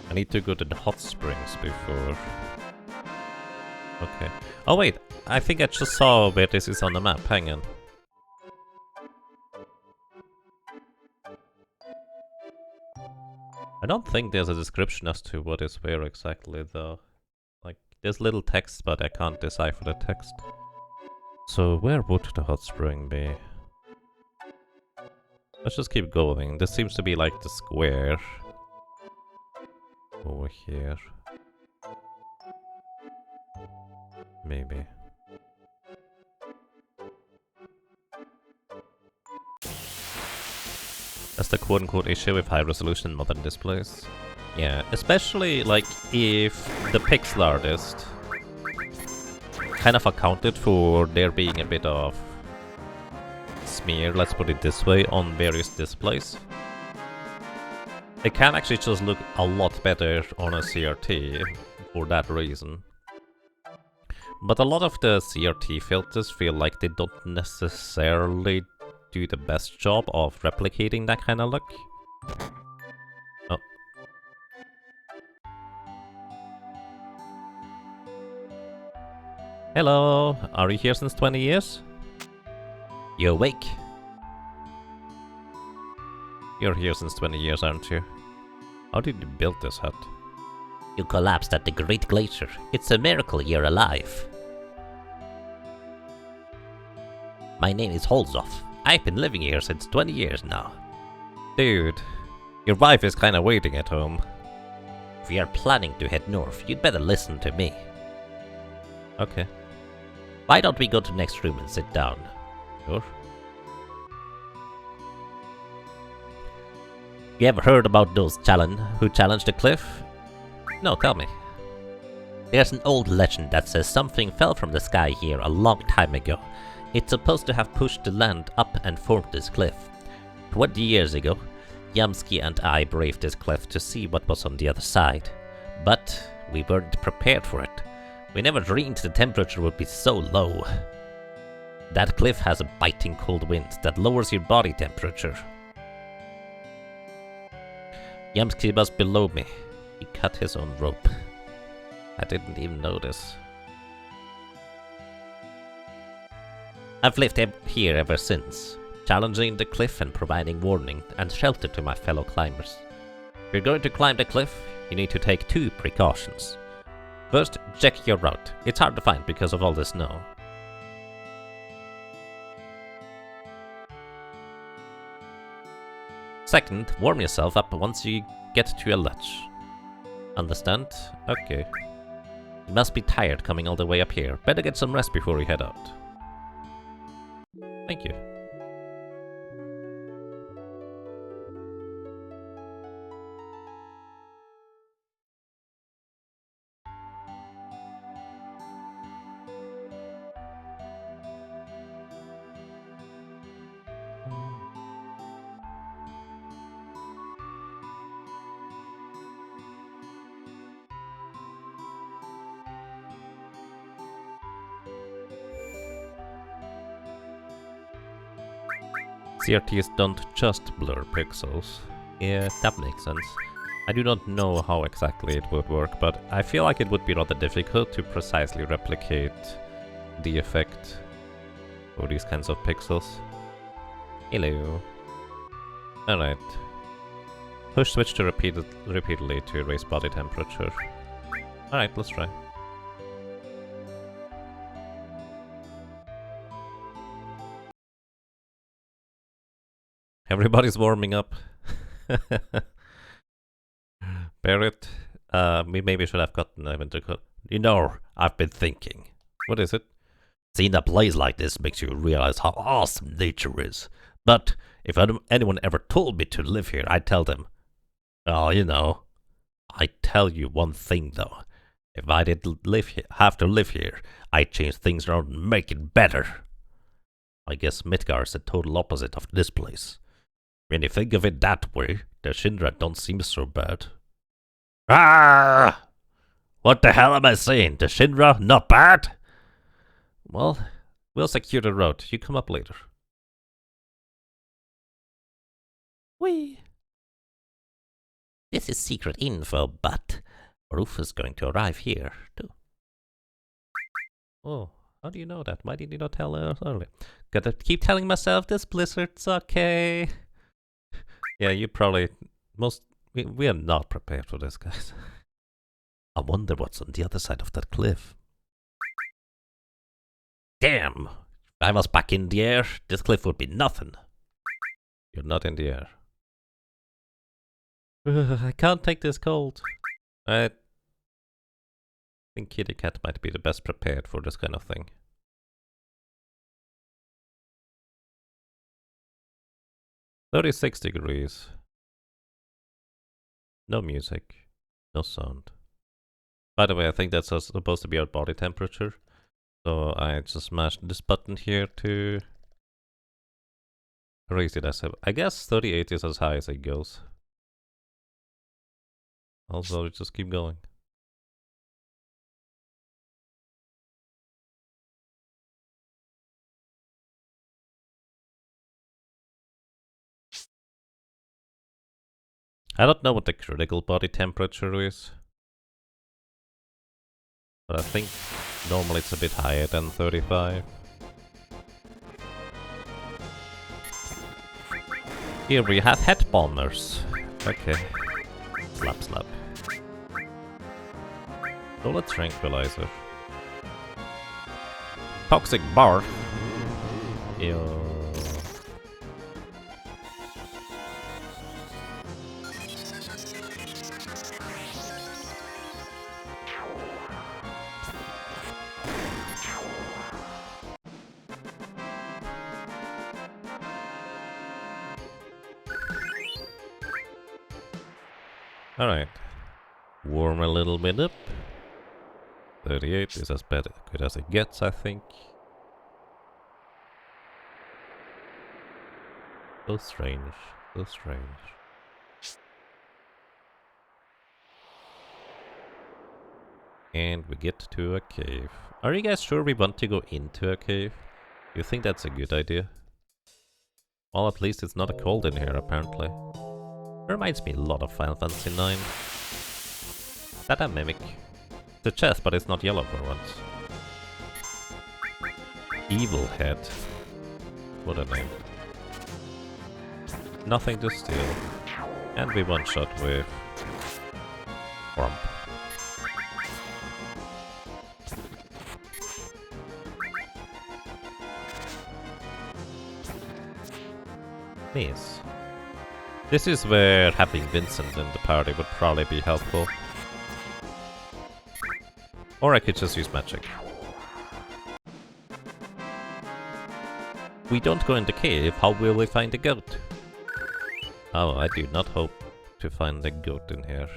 [SPEAKER 1] I need to go to the hot springs before... Okay. Oh wait, I think I just saw where this is on the map, hang on. I don't think there's a description as to what is where exactly though. Like, there's little text, but I can't decipher the text. So where would the hot spring be? Let's just keep going. This seems to be like the square. Over here. Maybe. That's the quote-unquote issue with high-resolution modern displays. Yeah, especially like if the pixel artist kind of accounted for there being a bit of smear, let's put it this way, on various displays. It can actually just look a lot better on a CRT for that reason. But a lot of the CRT filters feel like they don't necessarily do the best job of replicating that kind of look. Oh. Hello, are you here since 20 years? You awake? You're here since 20 years, aren't you? How did you build this hut? You collapsed at the Great Glacier. It's a miracle you're alive. My name is Holzoff. I've been living here since 20 years now. Dude, your wife is kinda waiting at home. If we are planning to head north, you'd better listen to me. Okay. Why don't we go to the next room and sit down? Sure. You ever heard about those who challenged the cliff? No, tell me. There's an old legend that says something fell from the sky here a long time ago. It's supposed to have pushed the land up and formed this cliff. 20 years ago, Yamsky and I braved this cliff to see what was on the other side. But we weren't prepared for it. We never dreamed the temperature would be so low. That cliff has a biting cold wind that lowers your body temperature. Yamsky was below me. He cut his own rope. I didn't even notice. I've lived here ever since, challenging the cliff and providing warning and shelter to my fellow climbers. If you're going to climb the cliff, you need to take 2 precautions. First, check your route. It's hard to find because of all the snow. Second, warm yourself up once you get to a ledge. Understand? Okay. You must be tired coming all the way up here. Better get some rest before you head out. Thank you. CRTs don't just blur pixels. Yeah, that makes sense. I do not know how exactly it would work, but I feel like it would be rather difficult to precisely replicate the effect for these kinds of pixels. Hello. Alright. Push switch to repeatedly to raise body temperature. Alright, let's try. Everybody's warming up. Barrett, we maybe should have gotten them into... You know, I've been thinking. What is it? Seeing a place like this makes you realize how awesome nature is. But if anyone ever told me to live here, I'd tell them, oh, you know. I tell you one thing, though. If I didn't have to live here, I'd change things around and make it better. I guess Midgar's the total opposite of this place. When you think of it that way, the Shinra don't seem so bad. Ah! What the hell am I saying? The Shinra not bad? Well, we'll secure the road. You come up later. Whee! This is secret info, but Rufus is going to arrive here, too. Oh, how do you know that? Why did you not tell us earlier? Gotta keep telling myself this blizzard's okay. Yeah, you probably... We are not prepared for this, guys. I wonder what's on the other side of that cliff. Damn! If I was back in the air, this cliff would be nothing. You're not in the air. I can't take this cold. I think Kitty Cat might be the best prepared for this kind of thing. $36 degrees. No music. No sound. By the way, I think that's supposed to be our body temperature. So I just smashed this button here to raise it as I guess 38 is as high as it goes. Also, just keep going. I don't know what the critical body temperature is, but I think normally it's a bit higher than 35. Here we have head bombers. Okay. Slap, slap. Bullet tranquilizer. Toxic bar. Ew. Alright. Warm a little bit up. 38 is as good as it gets, I think. So strange. So strange. And we get to a cave. Are you guys sure we want to go into a cave? You think that's a good idea? Well, at least it's not cold in here, apparently. Reminds me a lot of Final Fantasy IX. Is that a mimic? It's a chest, but it's not yellow for once. Evil Head. What a name. Nothing to steal. And we one-shot with... Grump. Miss. This is where having Vincent in the party would probably be helpful. Or I could just use magic. We don't go in the cave, how will we find the goat? Oh, I do not hope to find the goat in here.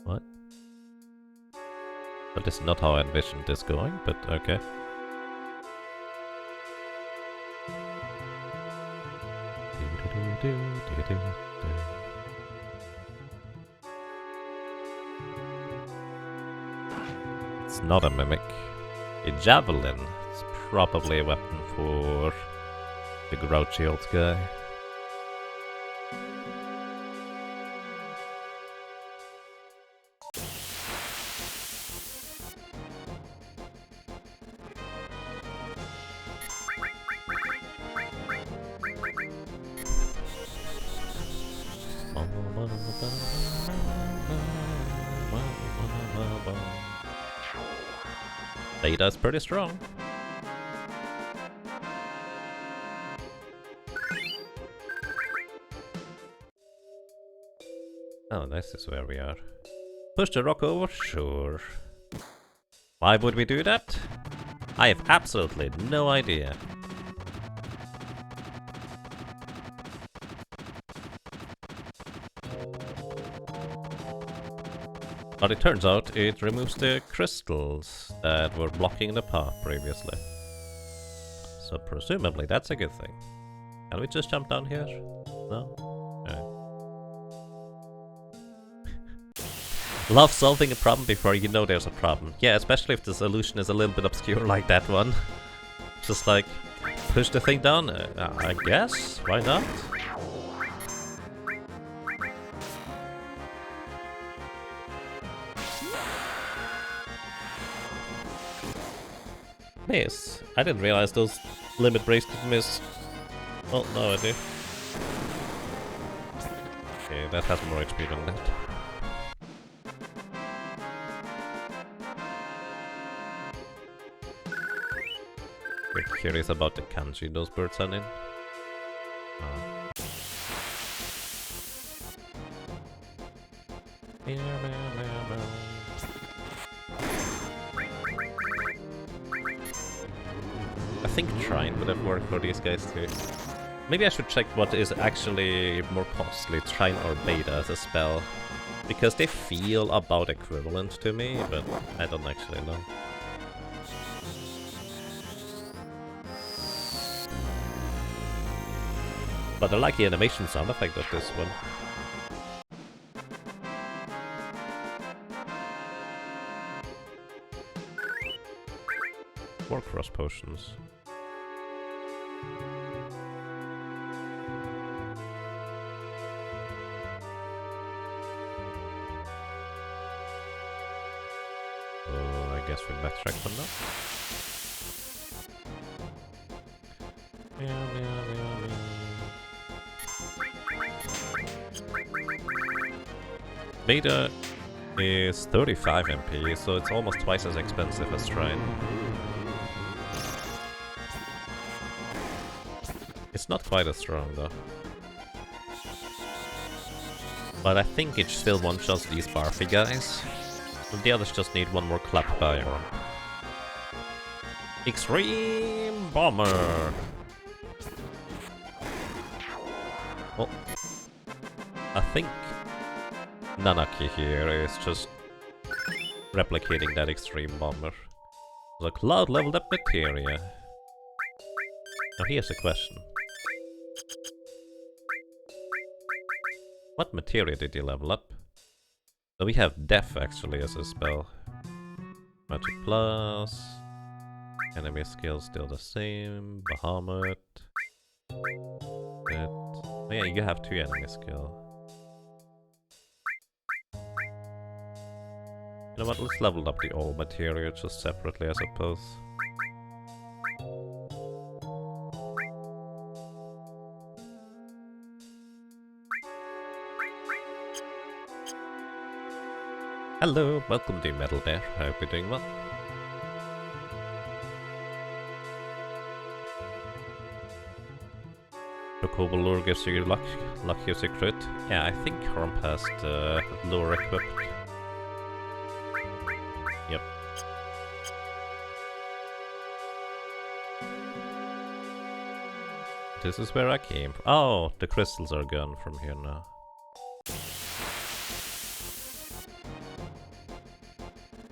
[SPEAKER 1] What? Well, this is not how I envisioned this going, but okay. It's not a mimic. A javelin. It's probably a weapon for the grouchy old guy. Data's pretty strong. Oh, this is where we are. Push the rock over? Sure. Why would we do that? I have absolutely no idea. But it turns out it removes the crystals that were blocking the path previously. So presumably that's a good thing. Can we just jump down here? No? Alright. Love solving a problem before you know there's a problem. Yeah, especially if the solution is a little bit obscure like that one. Just like, push the thing down? I guess? Why not? Miss. I didn't realize those limit breaks could miss. Well, no I do. Okay, that has more HP than that. We're curious about the kanji those birds are in. I think Trine would have worked for these guys too. Maybe I should check what is actually more costly, Trine or Beta as a spell. Because they feel about equivalent to me, but I don't actually know. But I like the animation sound effect of this one. More cross potions. I guess we backtrack from that. Beta is 35 MP, so it's almost twice as expensive as Trine. It's not quite as strong though. But I think it still one-shots these Barfy guys. And the others just need one more clap by one. Extreme Bomber! Well, I think Nanaki here is just replicating that Extreme Bomber. The Cloud leveled up Materia. Now here's a question. What materia did you level up? So we have Death actually as a spell. Magic Plus. Enemy skill still the same. Bahamut. Oh yeah, you have 2 enemy skill. You know what, let's level up the old materia just separately I suppose. Hello, welcome to Metal Bear. I hope you're doing well. Chocobo lure gives you luck gives you crit. Yeah, I think Harm has the lure equipped. Yep. This is where I came from. Oh, the crystals are gone from here now.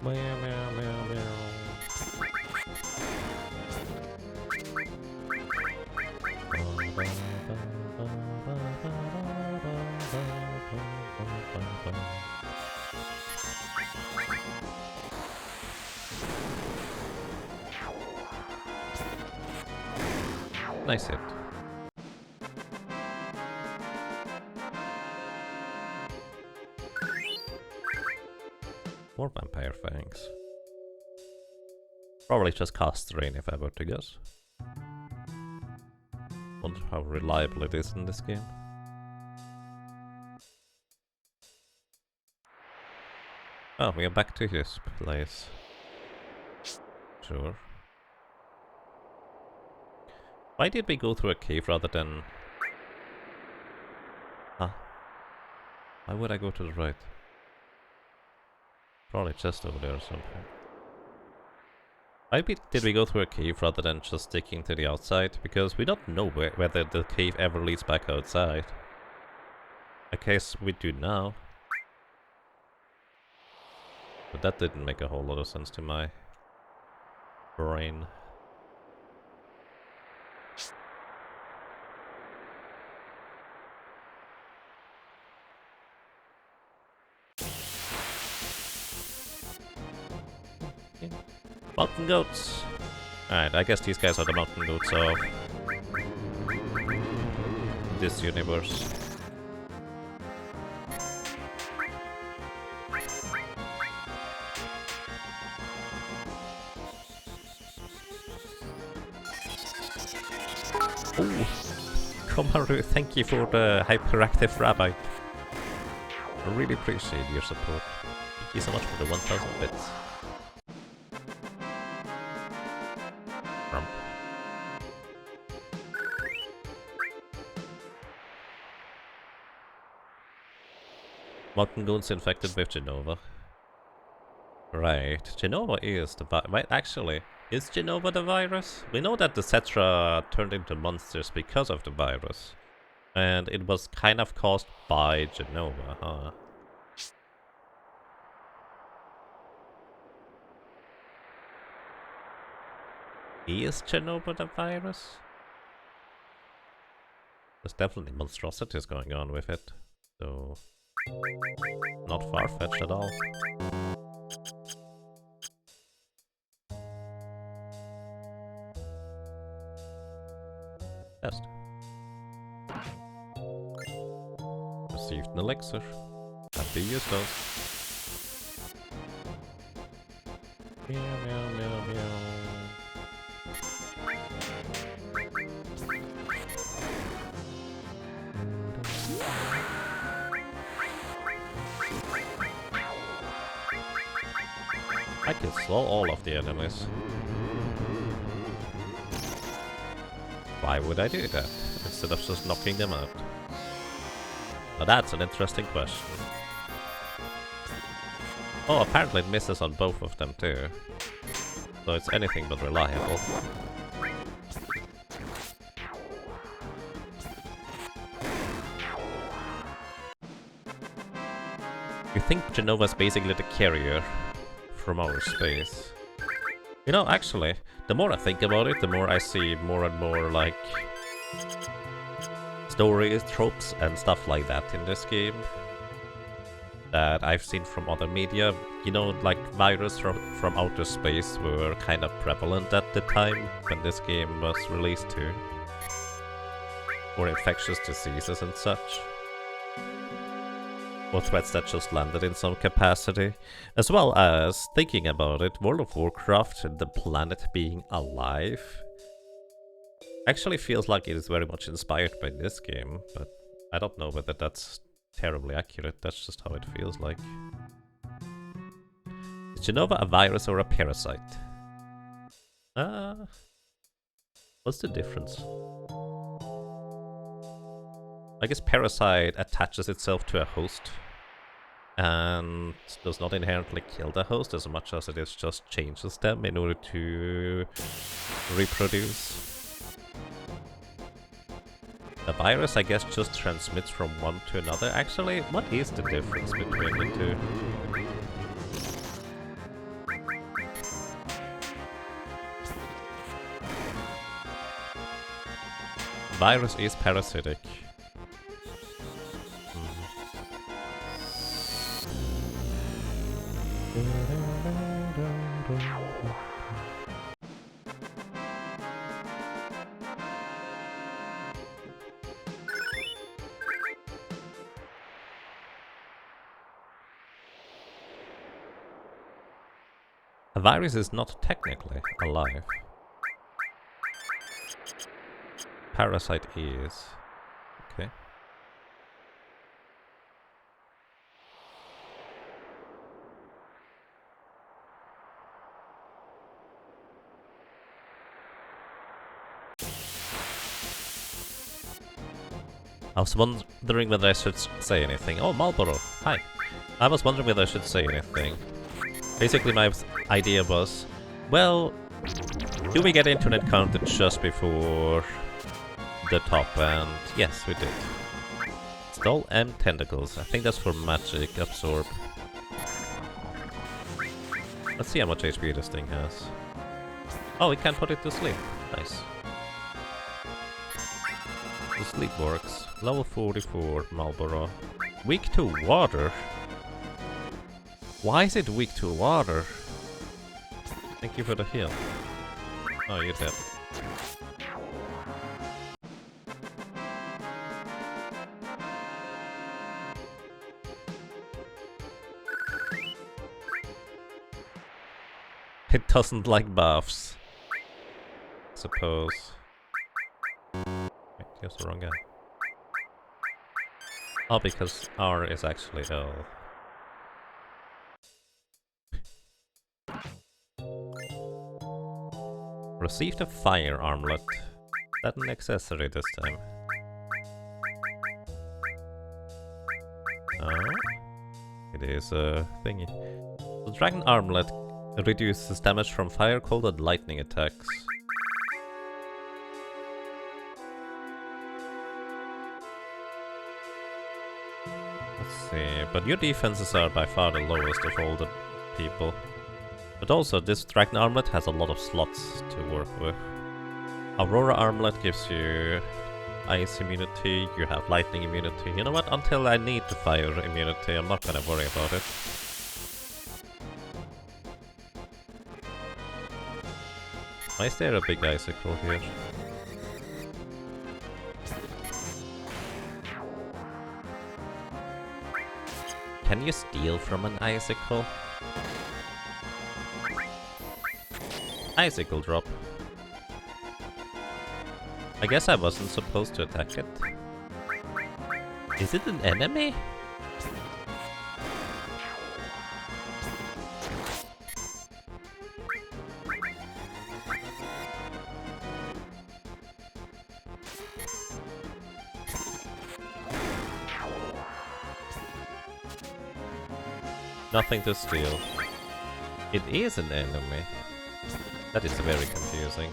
[SPEAKER 1] Meow, meow, meow, meow. Nice hit. More Vampire Fangs. Probably just cast Rain if I were to guess. Wonder how reliable it is in this game. Oh, we are back to his place. Sure. Why did we go through a cave rather than... Huh? Why would I go to the right? Probably just over there or something. Why did we go through a cave rather than just sticking to the outside? Because we don't know whether the cave ever leads back outside. I guess we do now. But that didn't make a whole lot of sense to my brain. Mountain goats! Alright, I guess these guys are the mountain goats of this universe. Oh! Komaru, thank you for the hyperactive rabbi. I really appreciate your support. Thank you so much for the 1000 bits. Mountain goats infected with Jenova. Right, Jenova is the wait, actually, is Jenova the virus? We know that the Cetra turned into monsters because of the virus. And it was kind of caused by Jenova, huh? Is Jenova the virus? There's definitely monstrosities going on with it, so not far-fetched at all. Test. Received an elixir. Have to use those. Meow meow meow meow. I can slow all of the enemies. Why would I do that, instead of just knocking them out? Now that's an interesting question. Oh, apparently it misses on both of them too. So it's anything but reliable. You think Jenova's basically the carrier from outer space? You know, actually, the more I think about it, the more I see more and more, like, stories, tropes, and stuff like that in this game that I've seen from other media. You know, like, viruses from outer space were kind of prevalent at the time when this game was released too. Or infectious diseases and such. Or threats that just landed in some capacity. As well as, thinking about it, World of Warcraft and the planet being alive actually feels like it is very much inspired by this game, but I don't know whether that's terribly accurate. That's just how it feels like. Is Jenova a virus or a parasite? What's the difference? I guess parasite attaches itself to a host and does not inherently kill the host as much as it is just changes them in order to reproduce. The virus, I guess, just transmits from one to another. Actually, what is the difference between the two? Virus is parasitic. A virus is not technically alive. Parasite is. Okay. I was wondering whether I should say anything. Oh, Marlboro, hi. I was wondering whether I should say anything. Basically, my idea was, well, do we get internet counted just before the top? And yes, we did. Stall M tentacles. I think that's for magic absorb. Let's see how much HP this thing has. Oh, we can put it to sleep. Nice. The sleep works. Level 44, Marlboro. Weak to water? Why is it weak to water? Thank you for the heal. Oh, you're dead. It doesn't like baths. Suppose. Wait, here's the wrong guy. Oh, because R is actually L. Received a fire armlet. That an accessory this time. Oh, it is a thingy. The dragon armlet reduces damage from fire, cold, and lightning attacks. Let's see, but your defenses are by far the lowest of all the people. But also, this dragon armlet has a lot of slots to work with. Aurora armlet gives you ice immunity, you have lightning immunity. You know what, until I need the fire immunity, I'm not gonna worry about it. Why is there a big icicle here? Can you steal from an icicle? Icicle drop. I guess I wasn't supposed to attack it. Is it an enemy? Nothing to steal. It is an enemy. That is very confusing.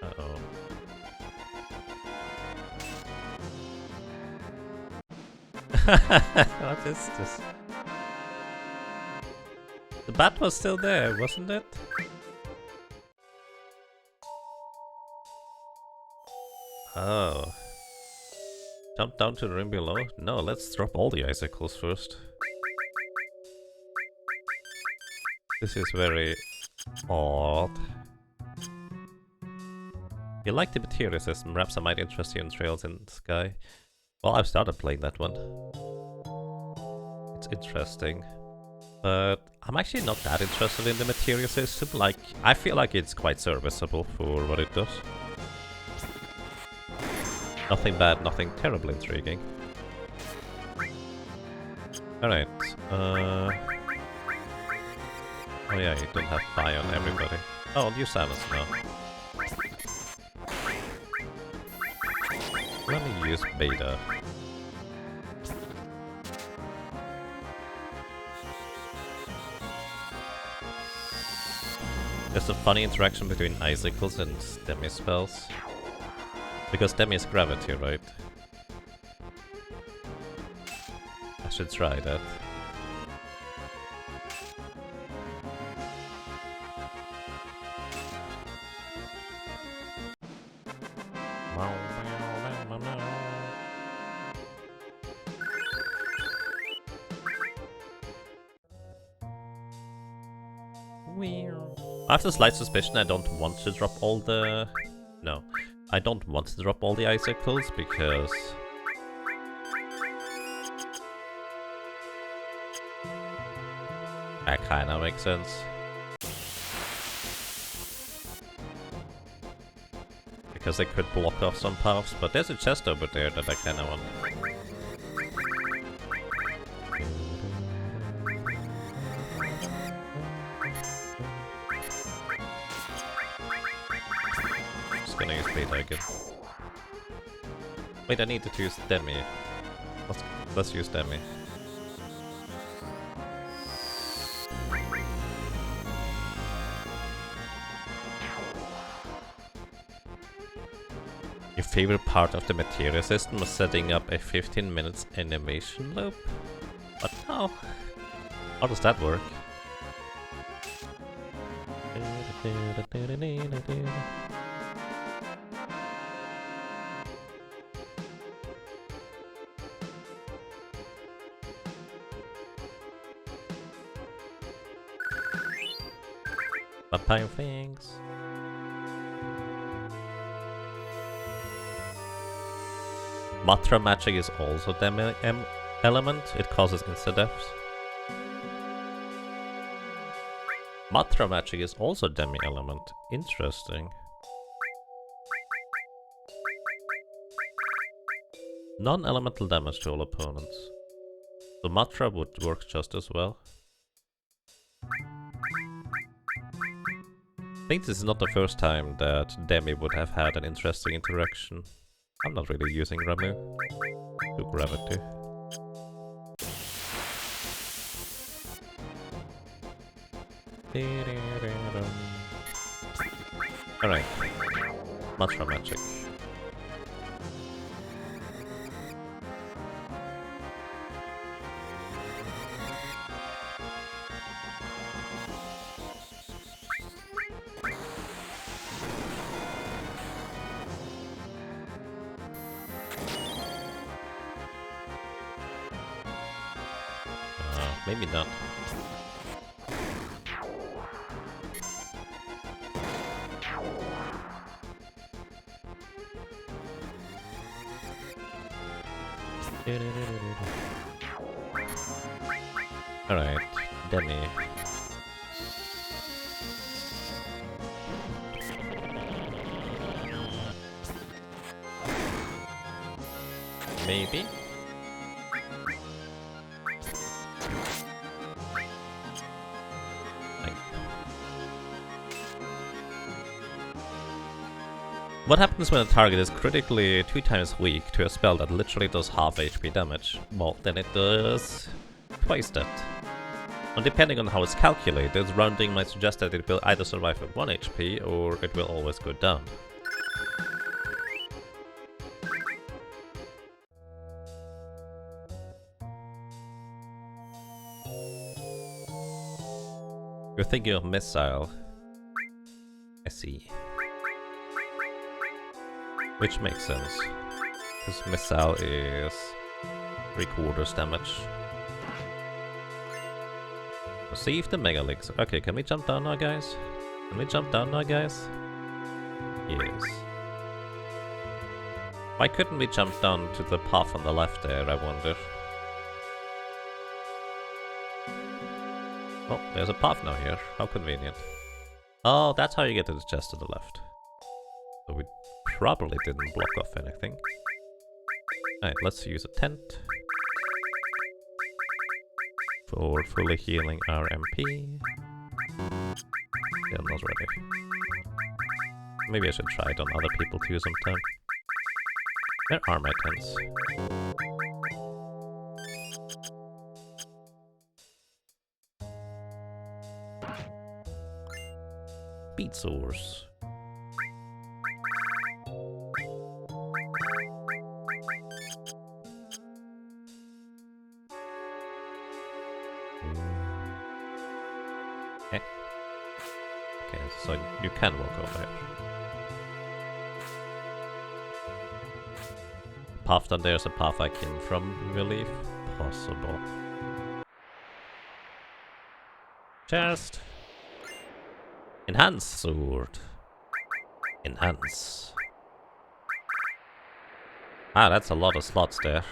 [SPEAKER 1] Uh-oh. What is this? The bat was still there, wasn't it? Oh. Jump down to the rim below? No, let's drop all the icicles first. This is very odd. You like the material system, perhaps I might interest you in Trails in the Sky. Well, I've started playing that one. It's interesting. But I'm actually not that interested in the material system. Like, I feel like it's quite serviceable for what it does. Nothing bad, nothing terribly intriguing. Alright, oh yeah, you don't have fire on everybody. Oh, I'll use silence now. Let me use beta. There's a funny interaction between icicles and demi spells. Because demi is gravity, right? I should try that. I have a slight suspicion I don't want to drop all the... No. I don't want to drop all the icicles because... That kinda makes sense. because they could block off some paths, but there's a chest over there that I kinda want. Just gonna use Blade again. Wait, I needed to use Demi. Let's use Demi. Your favorite part of the materia system was setting up a 15 minutes animation loop? But no. How does that work? Vampire things. Matra magic is also demi element. It causes insta-deaths. Matra magic is also demi element. Interesting. Non-elemental damage to all opponents. So Matra would work just as well. I think this is not the first time that Demi would have had an interesting interaction. I'm not really using Ramuh to gravity. Alright. Matra magic. Maybe not. Alright, Demi. Maybe? What happens when a target is critically 2 times weak to a spell that literally does half HP damage? Well, then it does twice that. And depending on how it's calculated, rounding might suggest that it will either survive with 1 HP or it will always go down. You're thinking of Missile. I see. Which makes sense, because Missile is 3/4 damage. Let's see if the Mega Leaks. Okay, can we jump down now, guys? Can we jump down now, guys? Yes. Why couldn't we jump down to the path on the left there, I wonder? Oh, there's a path now here. How convenient. Oh, that's how you get to the chest to the left. So we probably didn't block off anything. Alright, let's use a tent for fully healing our MP. Still not ready. Maybe I should try it on other people too sometime. Where are my tents? Beat source. Okay, so you can walk over here. Path down there's a path I came from, you believe? Possible. Chest! Enhance sword. Enhance. Ah, that's a lot of slots there.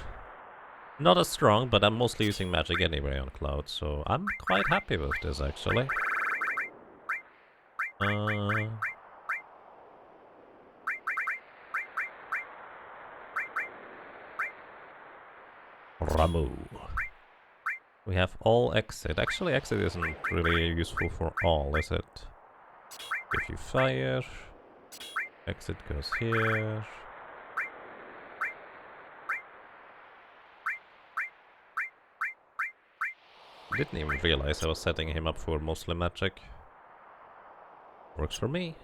[SPEAKER 1] Not as strong, but I'm mostly using magic anyway on Cloud, so I'm quite happy with this actually. Ramu. We have all exit. Actually, exit isn't really useful for all, is it? If you fire, exit goes here. Didn't even realize I was setting him up for mostly magic. Works for me.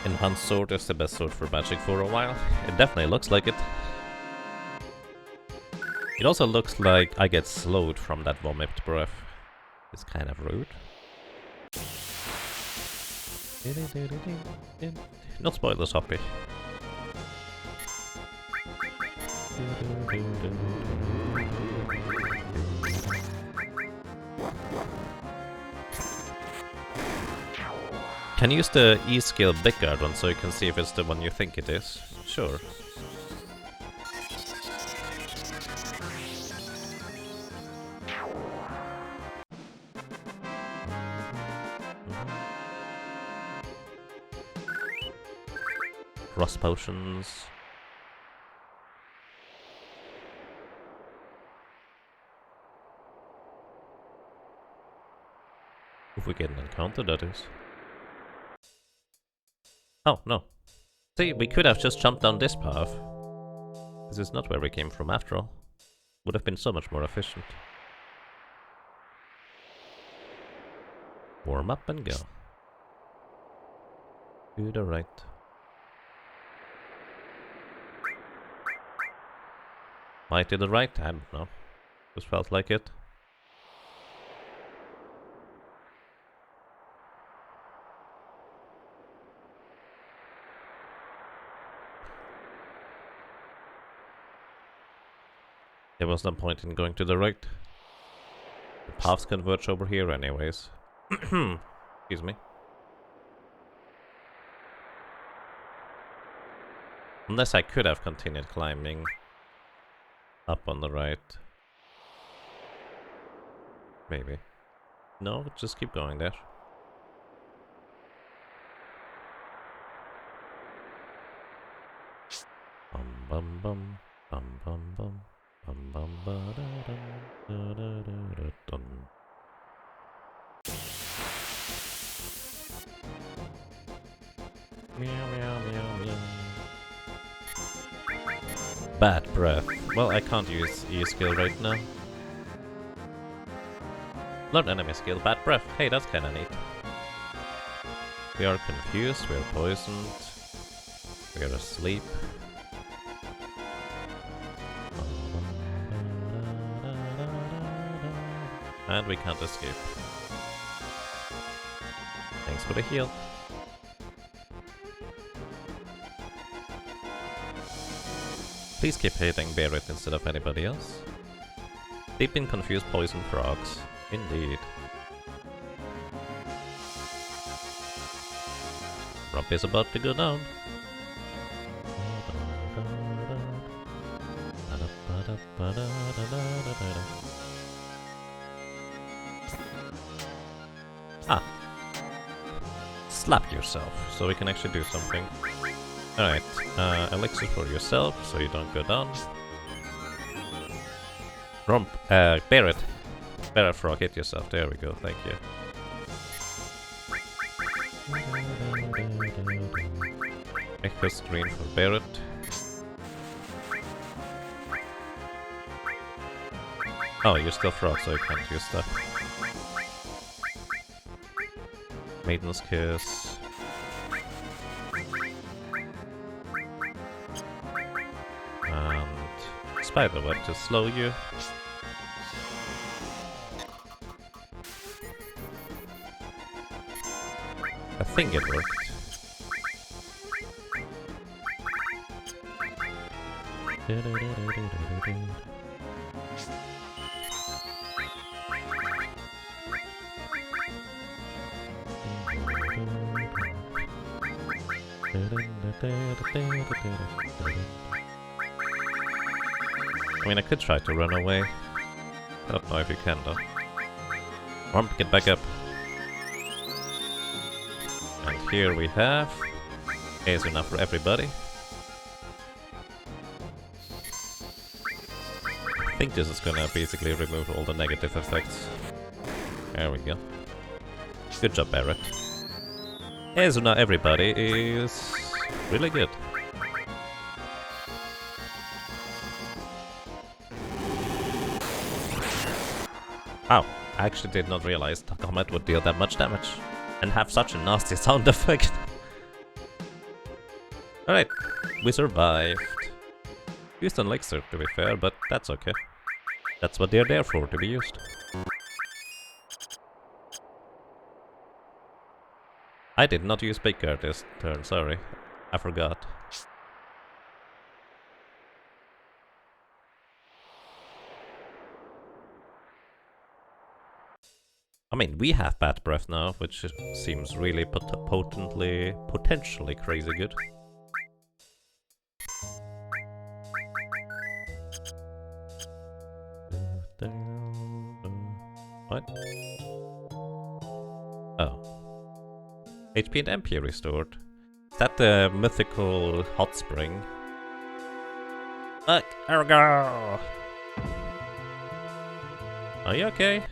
[SPEAKER 1] Enhanced sword is the best sword for magic for a while. It definitely looks like it. It also looks like I get slowed from that vomit breath. It's kind of rude. Not spoilers, Hoppy. Can you use the E-skill Big Guard one so you can see if it's the one you think it is? Sure. Rust potions. If we get an encounter, that is. Oh, no. See, we could have just jumped down this path. This is not where we came from after all. Would have been so much more efficient. Warm up and go. To the right. Why to the right? I don't know. Just felt like it. There was no point in going to the right. The paths converge over here anyways. Excuse me. Unless I could have continued climbing up on the right. Maybe. No, just keep going there. Bum bum bum bum bum bum. Bum, bum, ba, da, dum, da, da, da, da, dum. Meow, meow, meow, meow. Bad breath. Well, I can't use E-skill right now. Learn enemy skill, bad breath. Hey, that's kinda neat. We are confused, we are poisoned. We are asleep. And we can't escape. Thanks for the heal. Please keep hitting Barret instead of anybody else. They've been confused poison frogs. Indeed. Rump is about to go down. Ah. Slap yourself, so we can actually do something. Alright, elixir for yourself, so you don't go down. Rump, Barret. Barret frog, hit yourself. There we go, thank you. Echo screen for Barret. Oh, you're still frog, so you can't use that. Maiden's Kiss. And Spiderweb to slow you. I think it worked. I mean, I could try to run away. I don't know if you can, though. Or get back up. And here we have... is enough for everybody. I think this is gonna basically remove all the negative effects. There we go. Good job, Barret. So now everybody is really good. Ow, I actually did not realize the comet would deal that much damage and have such a nasty sound effect. Alright, we survived. Used an elixir to be fair, but that's okay. That's what they're there for, to be used. I did not use Big Guard this turn, sorry. I forgot. I mean, we have Bad Breath now, which seems really potentially crazy good. What? Oh. HP and MP restored. Is that the mythical hot spring? Look, there we go! Are you okay?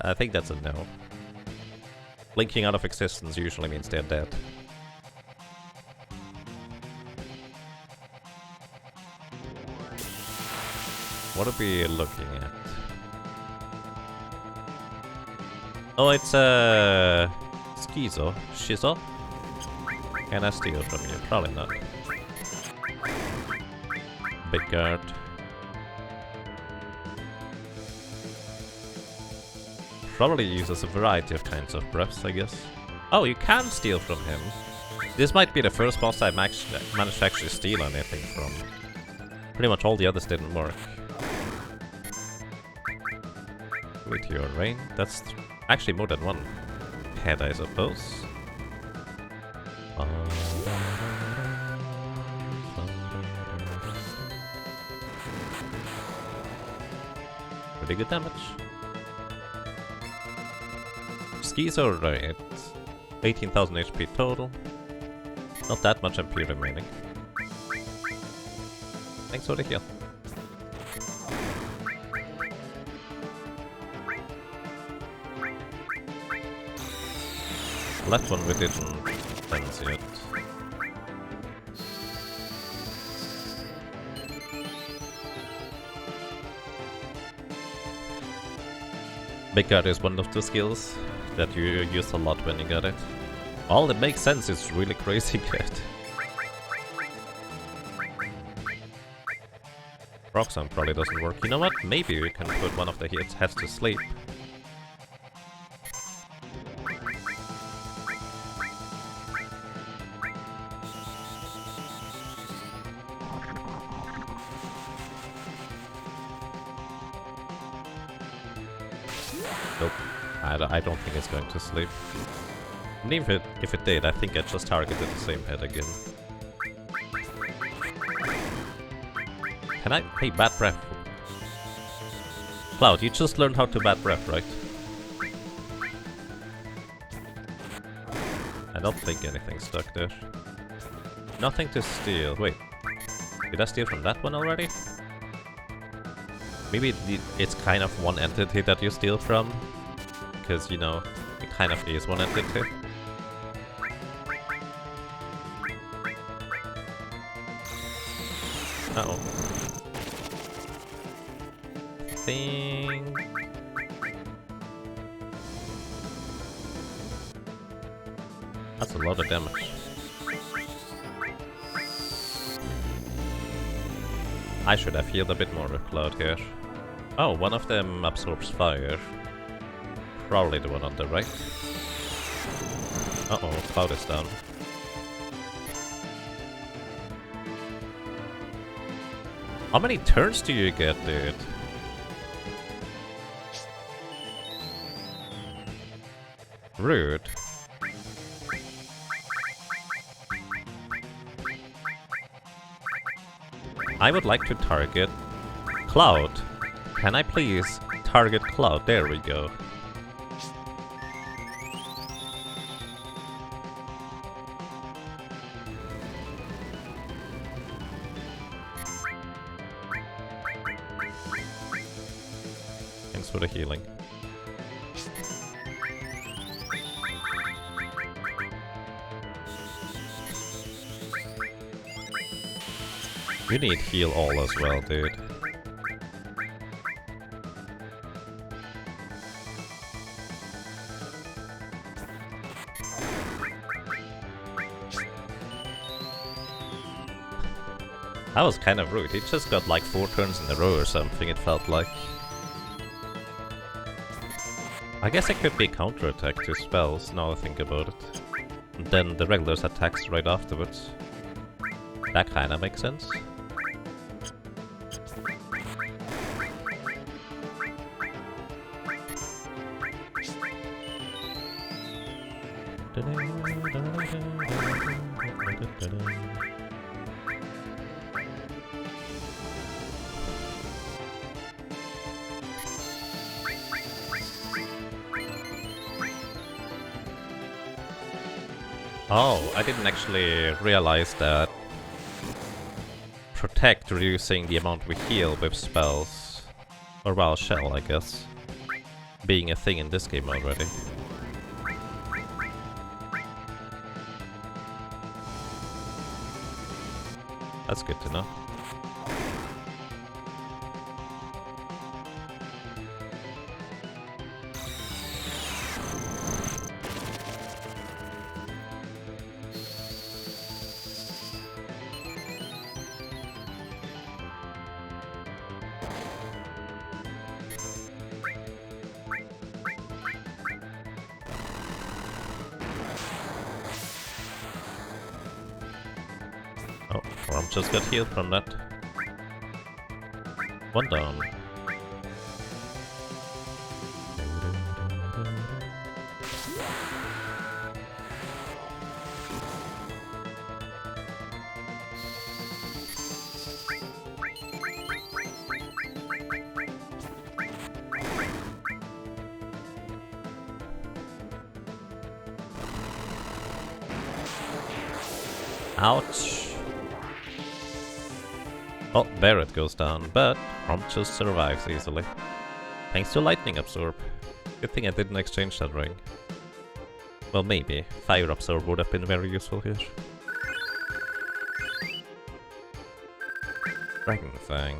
[SPEAKER 1] I think that's a no. Blinking out of existence usually means they're dead. What are we looking at? Oh, it's a Schizo. Shizo? Can I steal from you? Probably not. Big Guard. Probably uses a variety of kinds of breaths, I guess. Oh, you can steal from him. This might be the first boss I managed to actually steal anything from. Pretty much all the others didn't work. Meteor Rain. That's actually more than one head, I suppose. Pretty good damage. Schizo, right? 18,000 HP total. Not that much MP remaining. Thanks for the heal. Left one we didn't sense yet. Big Guard is one of the skills that you use a lot when you got it. All that makes sense is really crazy good. Rock Song probably doesn't work. You know what? Maybe we can put one of the heads to sleep. Nope. I don't think it's going to sleep. And even if it did, I think I just targeted the same head again. Can I? Hey, Bad Breath. Cloud, you just learned how to Bad Breath, right? I don't think anything stuck there. Nothing to steal. Wait. Did I steal from that one already? Maybe it's kind of one entity that you steal from. Because, you know, it kind of is one entity. Uh-oh. Thing. That's a lot of damage. I should have healed a bit more with Cloud here. Oh, one of them absorbs fire. Probably the one on the right. Uh-oh, Cloud is down. How many turns do you get, dude? Rude. I would like to target Cloud. Can I please target Cloud? There we go. Thanks for the healing. You need heal all as well, dude. That was kind of rude. He just got like 4 turns in a row or something, it felt like. I guess it could be counterattack to spells, now I think about it. And then the regulars attacks right afterwards. That kinda makes sense. Oh, I didn't actually realize that Protect reducing the amount we heal with spells, or well, Shell I guess, being a thing in this game already. That's good to know. Oh, Rom just got healed from that. One down. Ouch. Oh, Barret goes down, but Rom just survives easily. Thanks to Lightning Absorb. Good thing I didn't exchange that ring. Well, maybe. Fire Absorb would have been very useful here. Dragon Fang.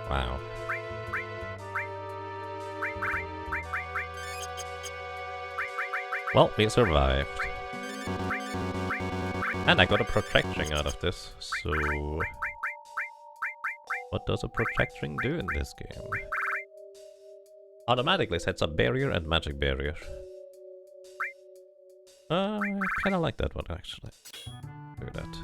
[SPEAKER 1] Wow. Well, we survived. And I got a Protect Ring out of this, so... What does a Protect Ring do in this game? Automatically sets up Barrier and Magic Barrier. I kinda like that one, actually. Do that.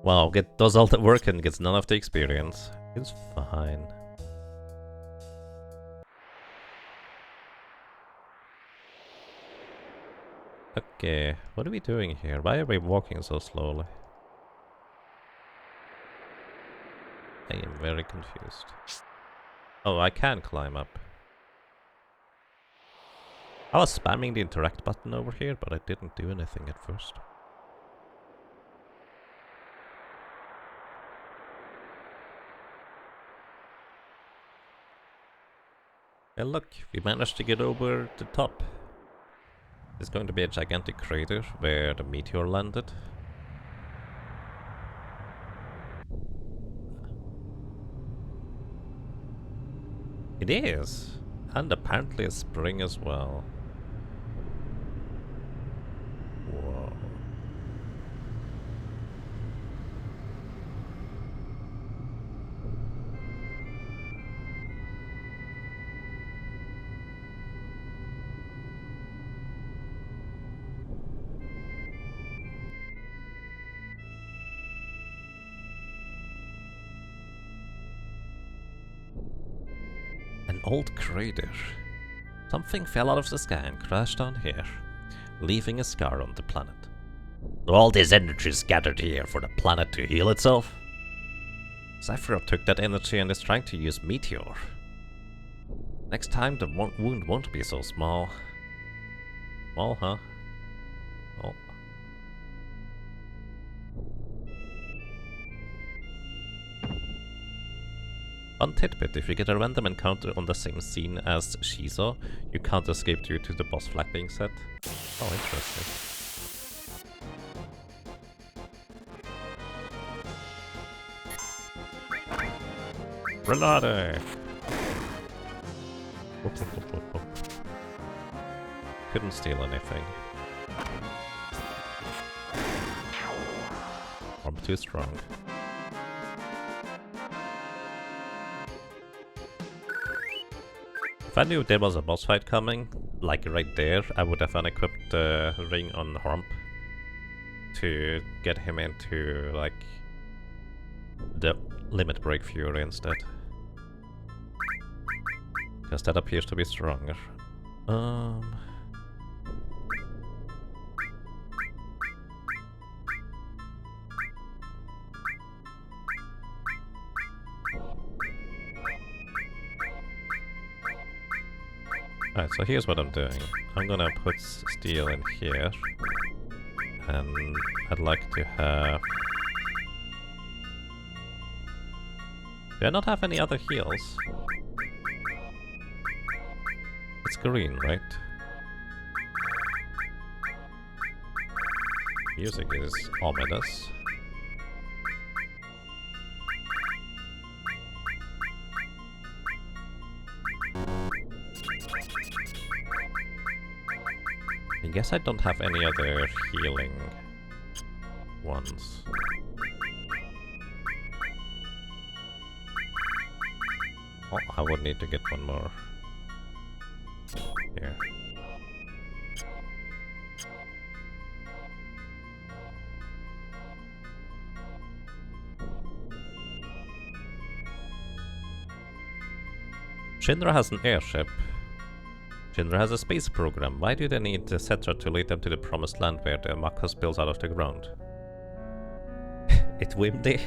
[SPEAKER 1] Wow, does all the work and gets none of the experience. It's fine. Okay, what are we doing here? Why are we walking so slowly? I am very confused. Oh, I can climb up. I was spamming the interact button over here, but I didn't do anything at first. And look, we managed to get over the top. There's going to be a gigantic crater where the meteor landed. It is! And apparently a spring as well. Whoa. An old crater. Something fell out of the sky and crashed down here, leaving a scar on the planet. So all this energy is gathered here for the planet to heal itself? Sephiroth took that energy and is trying to use Meteor. Next time the wound won't be so small. Small, huh? Oh. Fun tidbit, if you get a random encounter on the same scene as Shizo, you can't escape due to the boss flag being set. Oh, interesting. Renate! Whoop, whoop, whoop, whoop, whoop. Couldn't steal anything. I'm too strong. If I knew there was a boss fight coming, like right there, I would have unequipped the ring on Hormp to get him into, like, the Limit Break Fury instead. Because that appears to be stronger. Alright, so here's what I'm doing. I'm gonna put steel in here. And I'd like to have... Do I not have any other heals? It's green, right? Music is ominous. I guess I don't have any other healing ones. Oh, I would need to get one more. Here. Shinra has an airship. Shinra has a space program. Why do they need the Cetra to lead them to the promised land where the Makos builds out of the ground? It windy?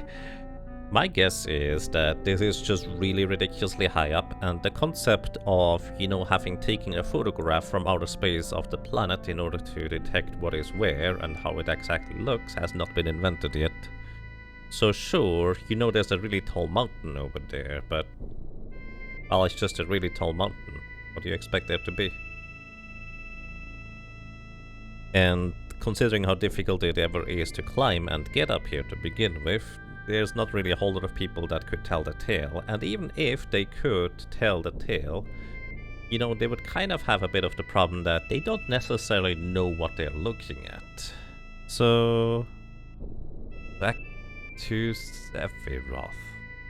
[SPEAKER 1] My guess is that this is just really ridiculously high up, and the concept of, you know, having taken a photograph from outer space of the planet in order to detect what is where and how it exactly looks has not been invented yet. So sure, you know there's a really tall mountain over there, but... well, it's just a really tall mountain. What do you expect there to be? And considering how difficult it ever is to climb and get up here to begin with, there's not really a whole lot of people that could tell the tale, and even if they could tell the tale, you know, they would kind of have a bit of the problem that they don't necessarily know what they're looking at. So... back to Sephiroth.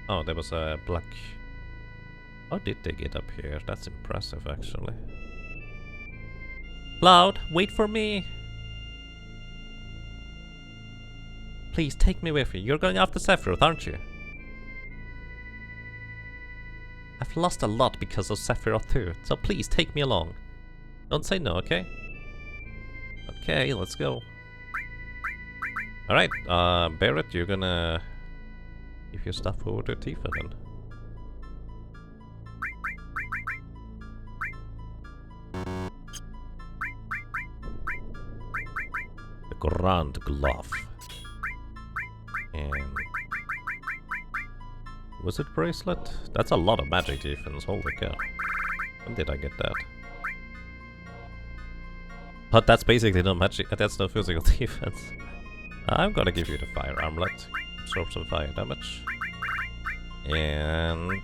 [SPEAKER 1] Oh, there was a black... How did they get up here? That's impressive, actually. Cloud, wait for me! Please, take me with you. You're going after Sephiroth, aren't you? I've lost a lot because of Sephiroth too, so please take me along. Don't say no, okay? Okay, let's go. Alright, Barret, you're gonna give your stuff over to Tifa then. The Grand Glove. And... Wizard Bracelet? That's a lot of magic defense, holy cow. When did I get that? But that's basically no magic, that's no physical defense. I'm gonna give you the Fire Armlet. Absorb some fire damage. And...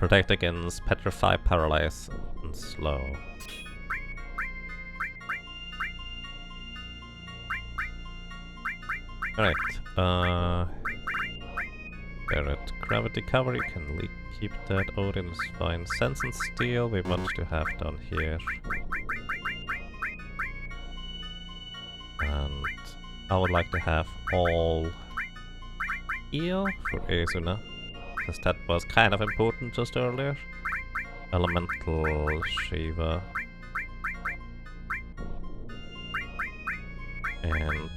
[SPEAKER 1] protect against Petrify, Paralyze, and Slow. Alright, Barret, Gravity Cover, you can keep that. Odin is fine. Sense and Steel, we want to have down here. And I would like to have all heal for Asuna, because that was kind of important just earlier. Elemental Shiva. And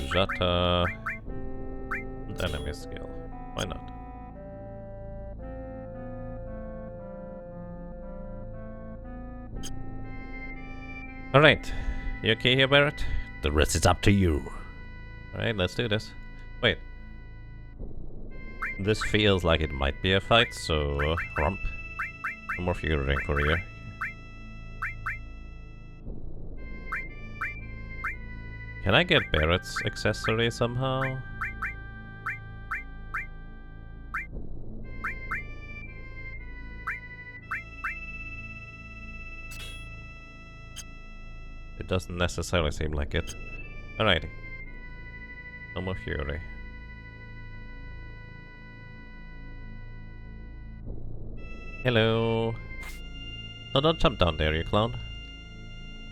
[SPEAKER 1] Jata and enemy skill. Why not? Alright. You okay here, Barret? The rest is up to you. Alright, let's do this. Wait. This feels like it might be a fight, so rump. No more figuring for you. Can I get Barret's accessory somehow? It doesn't necessarily seem like it. Alrighty. No more fury. Hello. No, don't jump down there, you clown.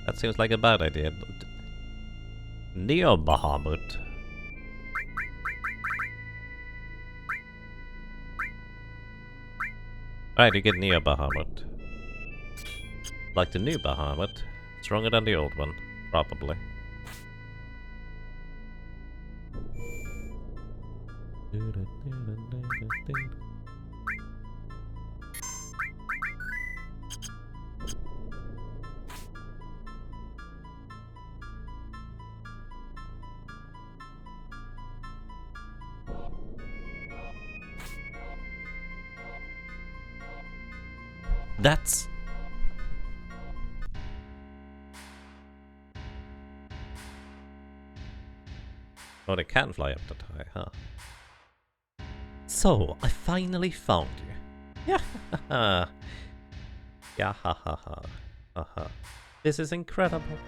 [SPEAKER 1] That seems like a bad idea. Neo Bahamut. Alright, you get Neo Bahamut. Like the new Bahamut. Stronger than the old one, probably. That's... Oh, they can fly up that high, huh? So, I finally found you. Yeah, ha yeah, ha ha ha. Ha. This is incredible.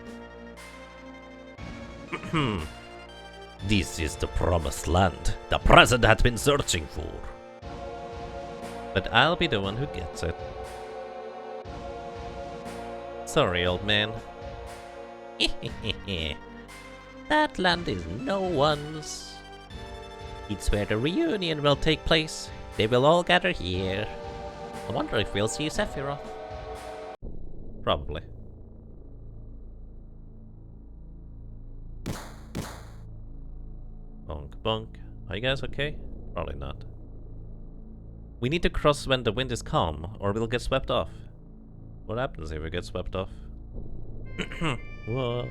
[SPEAKER 1] This is the promised land the president had been searching for. But I'll be the one who gets it. Sorry, old man. That land is no one's. It's where the reunion will take place. They will all gather here. I wonder if we'll see Sephiroth. Probably. Bonk bonk. Are you guys okay? Probably not. We need to cross when the wind is calm, or we'll get swept off. What happens if we get swept off? Whoa.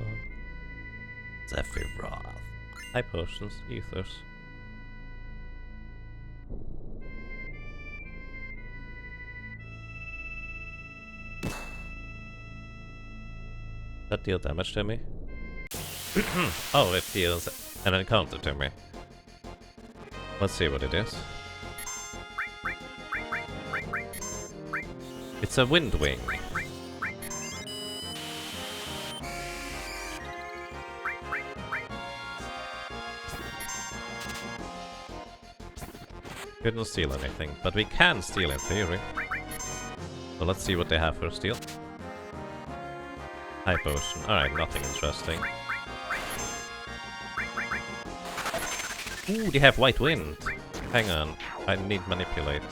[SPEAKER 1] Sephiroth. High potions, ethers. That deal damage to me? Oh, it deals an encounter to me. Let's see what it is. It's a wind wing. Couldn't steal anything, but we can steal in theory. So let's see what they have for steal. High potion. Alright, nothing interesting. Ooh, they have white wind. Hang on, I need manipulate.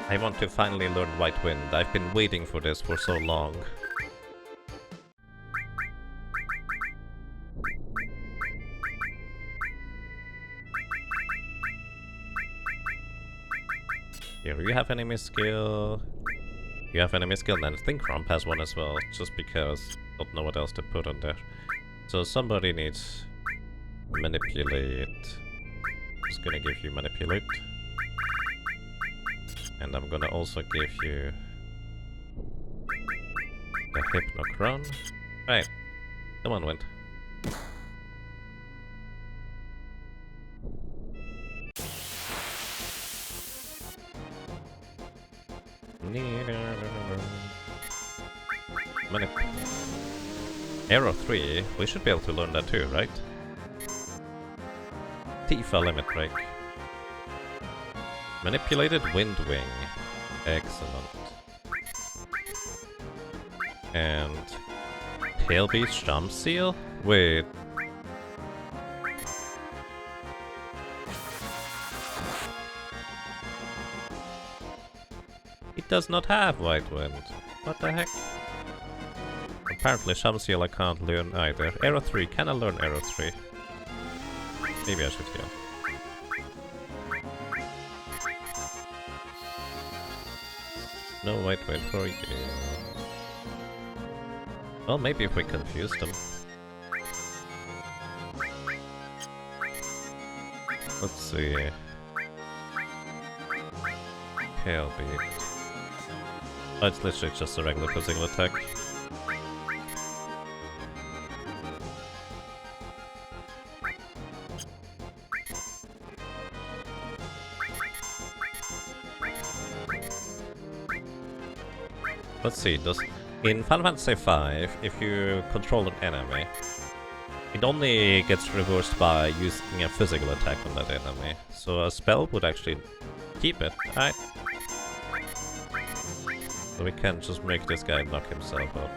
[SPEAKER 1] I want to finally learn white wind. I've been waiting for this for so long. Here, you have enemy skill. You have enemy skill, and I think Rump has one as well, just because I don't know what else to put on there. So somebody needs manipulate. Just gonna give you manipulate. And I'm gonna also give you the Hypnocron. Right. Come on, Wind. Arrow 3, we should be able to learn that too, right? Tifa Limit Break. Manipulated Wind Wing. Excellent. And Tail Beast Jump Seal? Wait. It does not have White Wind. What the heck? Apparently Shamsiel I can't learn either. Arrow 3, can I learn Arrow 3? Maybe I should heal. No White Wind for you. Well, maybe if we confuse them. Let's see. Tail Beat. Oh, it's literally just a regular physical attack. Let's see, in Final Fantasy V, if you control an enemy, it only gets reversed by using a physical attack on that enemy. So a spell would actually keep it, right? So we can just make this guy knock himself out.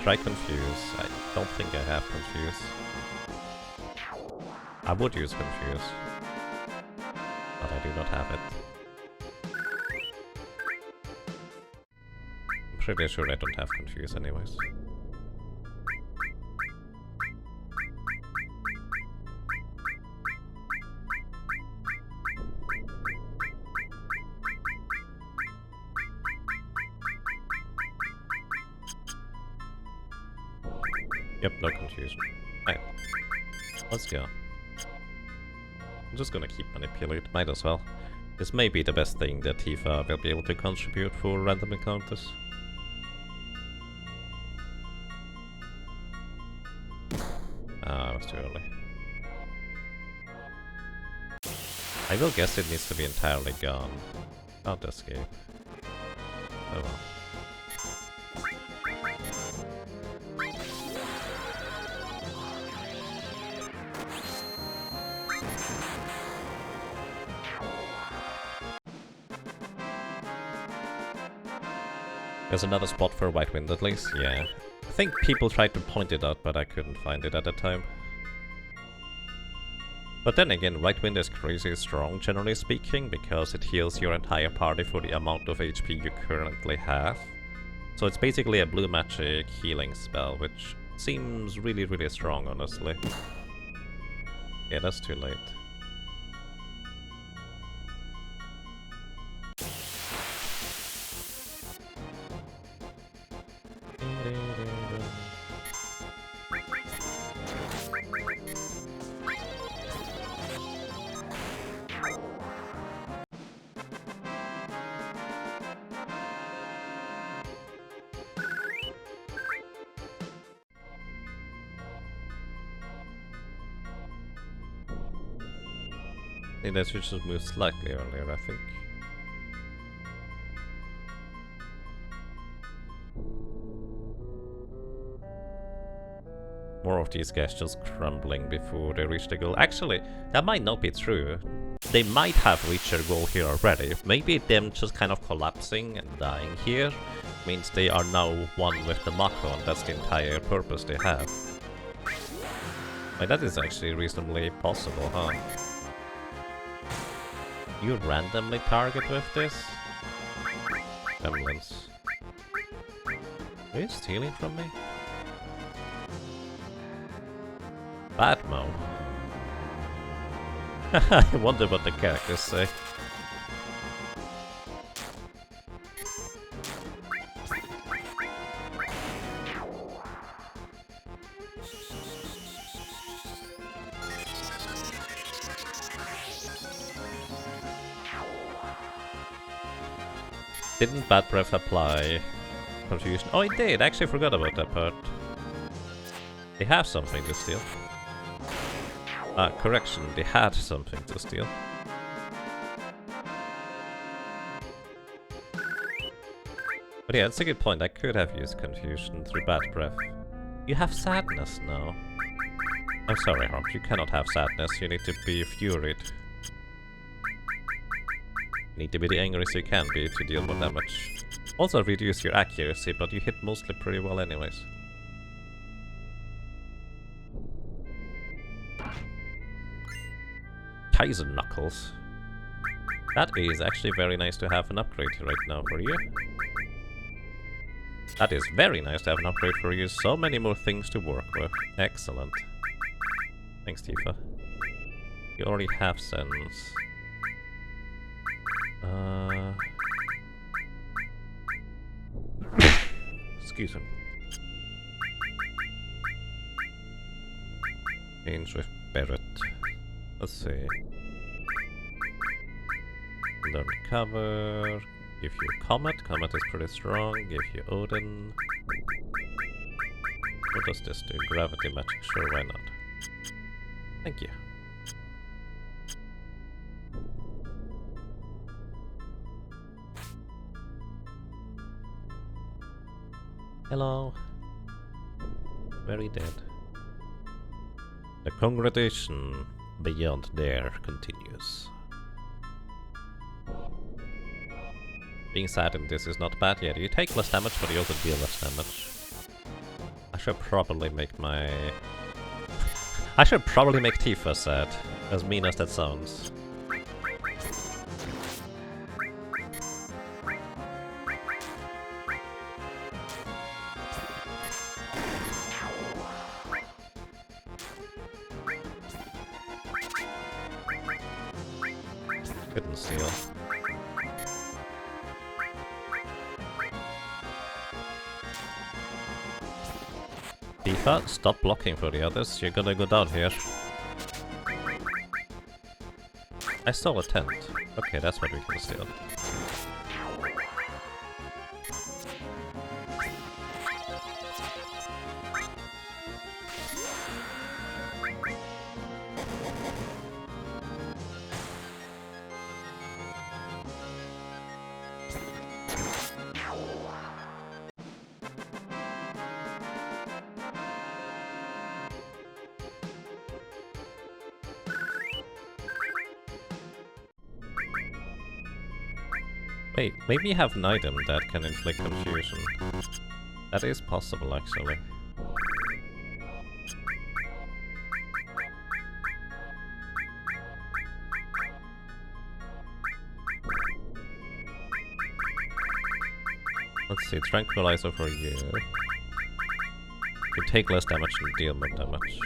[SPEAKER 1] Try Confuse. I don't think I have Confuse. I would use Confuse, but I do not have it. I'm pretty sure I don't have Confuse anyways. Yep, no confusion. Right. Let's go. I'm just gonna keep Manipulate, might as well. This may be the best thing that Tifa will be able to contribute for random encounters. Ah, I was too early. I will guess it needs to be entirely gone. Can't escape. Oh well. There's another spot for White Wind at least, yeah. I think people tried to point it out, but I couldn't find it at the time. But then again, White Wind is crazy strong, generally speaking, because it heals your entire party for the amount of HP you currently have. So it's basically a blue magic healing spell, which seems really, really strong, honestly. Yeah, that's too late. I think that should just move slightly earlier, I think. More of these guys just crumbling before they reach the goal. Actually, that might not be true. They might have reached their goal here already. Maybe them just kind of collapsing and dying here means they are now one with the Mako, and that's the entire purpose they have. Like, that is actually reasonably possible, huh? You randomly target with this? Gremlins. Are you stealing from me? Batmo. I wonder what the characters say. Didn't Bad Breath apply confusion? Oh, it did! I actually forgot about that part. They have something to steal. Correction, they had something to steal. But yeah, that's a good point. I could have used confusion through Bad Breath. You have sadness now. I'm sorry, Harp, you cannot have sadness. You need to be furied. You need to be the angriest you can be to deal with damage. Also reduce your accuracy, but you hit mostly pretty well anyways. Kaiser Knuckles. That is actually very nice to have an upgrade right now for you. That is very nice to have an upgrade for you. So many more things to work with. Excellent. Thanks, Tifa. You already have sense. Excuse me. Change with Barret. Let's see. Learn cover. Give you Comet. Comet is pretty strong. Give you Odin. What does this do? Gravity magic. Sure, why not? Thank you. Hello. Very dead. The congregation beyond there continues. Being sad in this is not bad yet. You take less damage, but you also deal less damage. I should probably make my... I should probably make Tifa sad, as mean as that sounds. Couldn't steal. Tifa, stop blocking for the others, you're gonna go down here. I stole a tent. Okay, that's what we can steal. Wait, maybe you have an item that can inflict confusion. That is possible, actually. Let's see, Tranquilizer for you. You take less damage and deal more damage.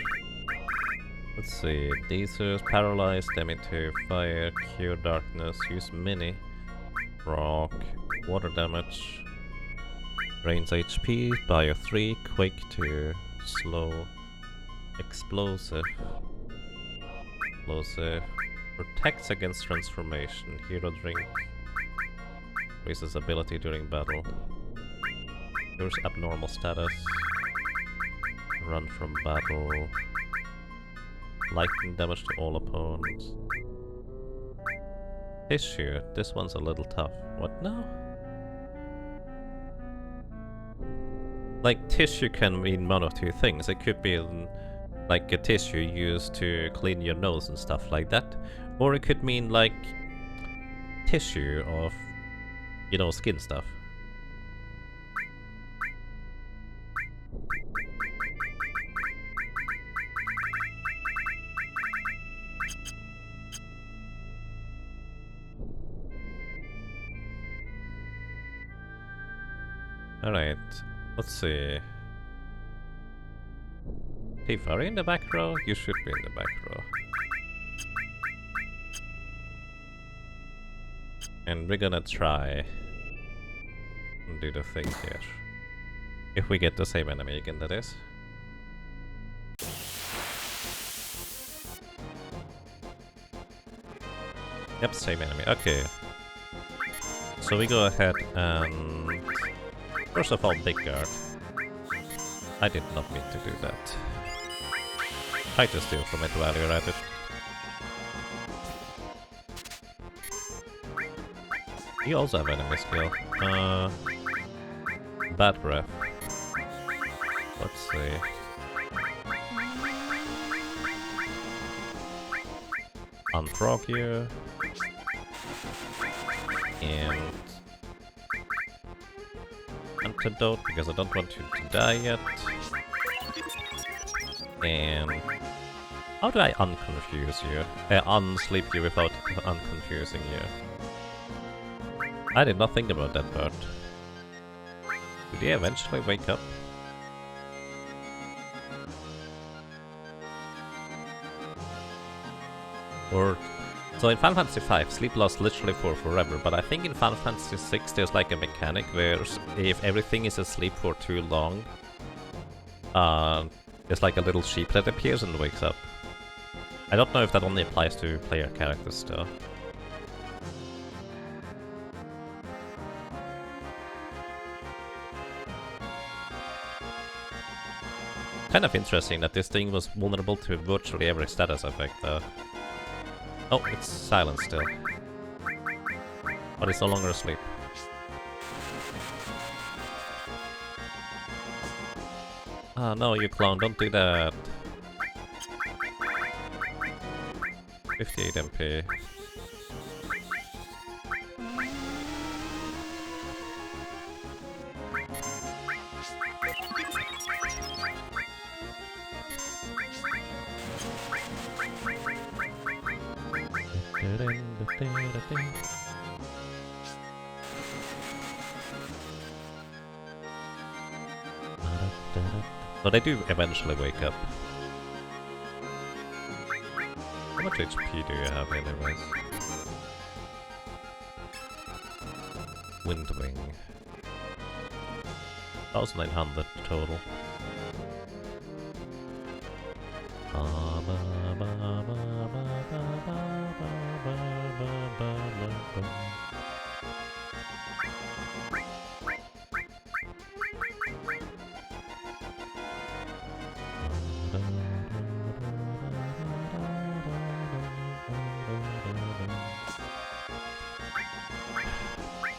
[SPEAKER 1] Let's see, Desus, Paralyze, Damage to Fire, Cure Darkness, use Mini. Rock, water damage, drains HP, Bio 3, Quick to slow, explosive, protects against transformation, hero drink, raises ability during battle, cures abnormal status, run from battle, lightning damage to all opponents. Tissue. This one's a little tough. What now? Like, tissue can mean one of two things. It could be like a tissue used to clean your nose and stuff like that. Or it could mean like tissue of, you know, skin stuff. Alright, let's see. Tifa, are you in the back row? You should be in the back row. And we're gonna try and do the thing here. If we get the same enemy again, that is. Yep, same enemy. Okay. So we go ahead and... First of all, Big Guard. I did not mean to do that. Try to steal from it while you're at it. You also have enemy skill. Bad Breath. Let's see. unfrog you. And antidote, because I don't want you to die yet. And how do I unconfuse you? Unsleep you without unconfusing you? I did not think about that part. Did he eventually wake up? Or... So in Final Fantasy V, sleep lasts literally for forever, but I think in Final Fantasy VI there's like a mechanic where if everything is asleep for too long, there's like a little sheep that appears and wakes up. I don't know if that only applies to player characters though. Kind of interesting that this thing was vulnerable to virtually every status effect though. Oh, it's silent still. But it's no longer asleep. Ah, no, you clone, don't do that. 58 MP. So they do eventually wake up. How much HP do you have anyways? Windwing. 1900 total.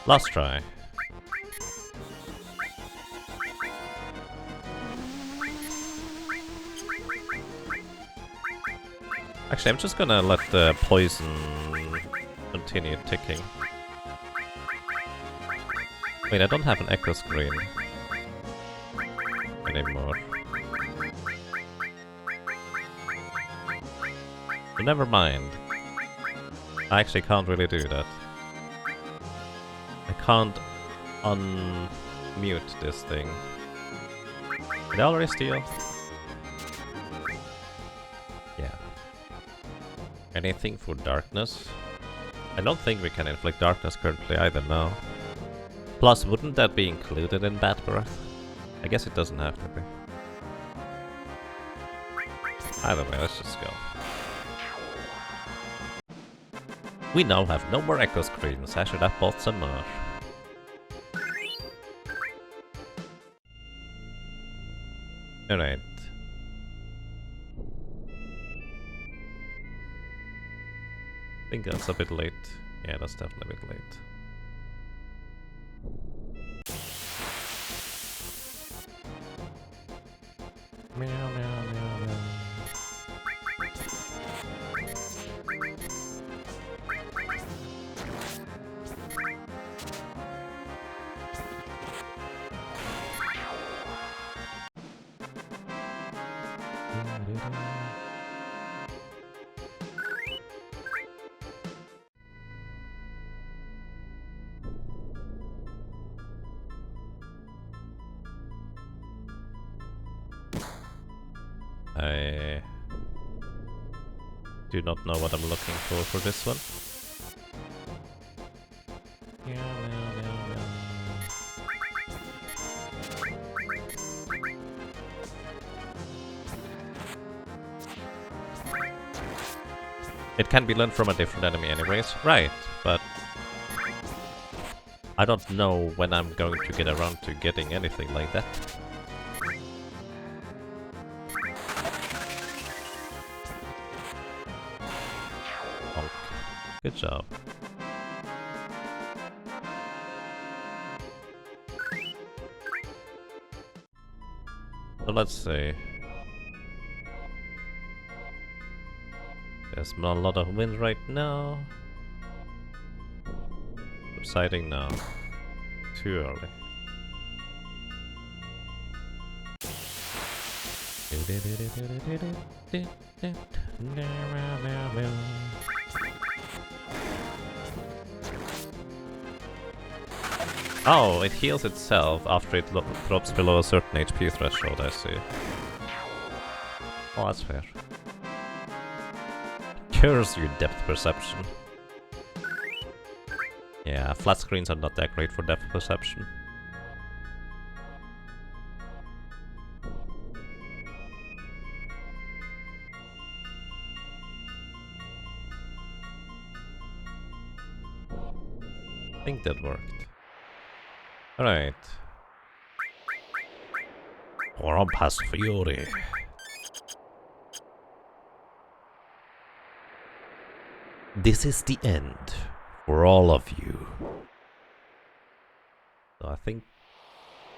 [SPEAKER 1] Last try. Actually, I'm just gonna let the poison continue ticking. Wait, I don't have an echo screen anymore. So never mind. I actually can't really do that. I can't unmute this thing. Did I already steal? Yeah. Anything for darkness? I don't think we can inflict darkness currently either now. Plus, wouldn't that be included in Bat Breath? I guess it doesn't have to be. Either way, let's just go. We now have no more echo screams. I should have bought some more. Alright. I think that's a bit late. Yeah, that's definitely a bit late. Meow, meow, meow, meow. I do not know what I'm looking for this one. It can be learned from a different enemy anyways, right, but I don't know when I'm going to get around to getting anything like that. Good job. So let's see. There's not a lot of wind right now. Subsiding now. Too early. Oh, it heals itself after it drops below a certain HP threshold, I see. Oh, that's fair. Curse your depth perception. Yeah, flat screens are not that great for depth perception. I think that worked. Alright. Gromp has fury. This is the end for all of you. So I think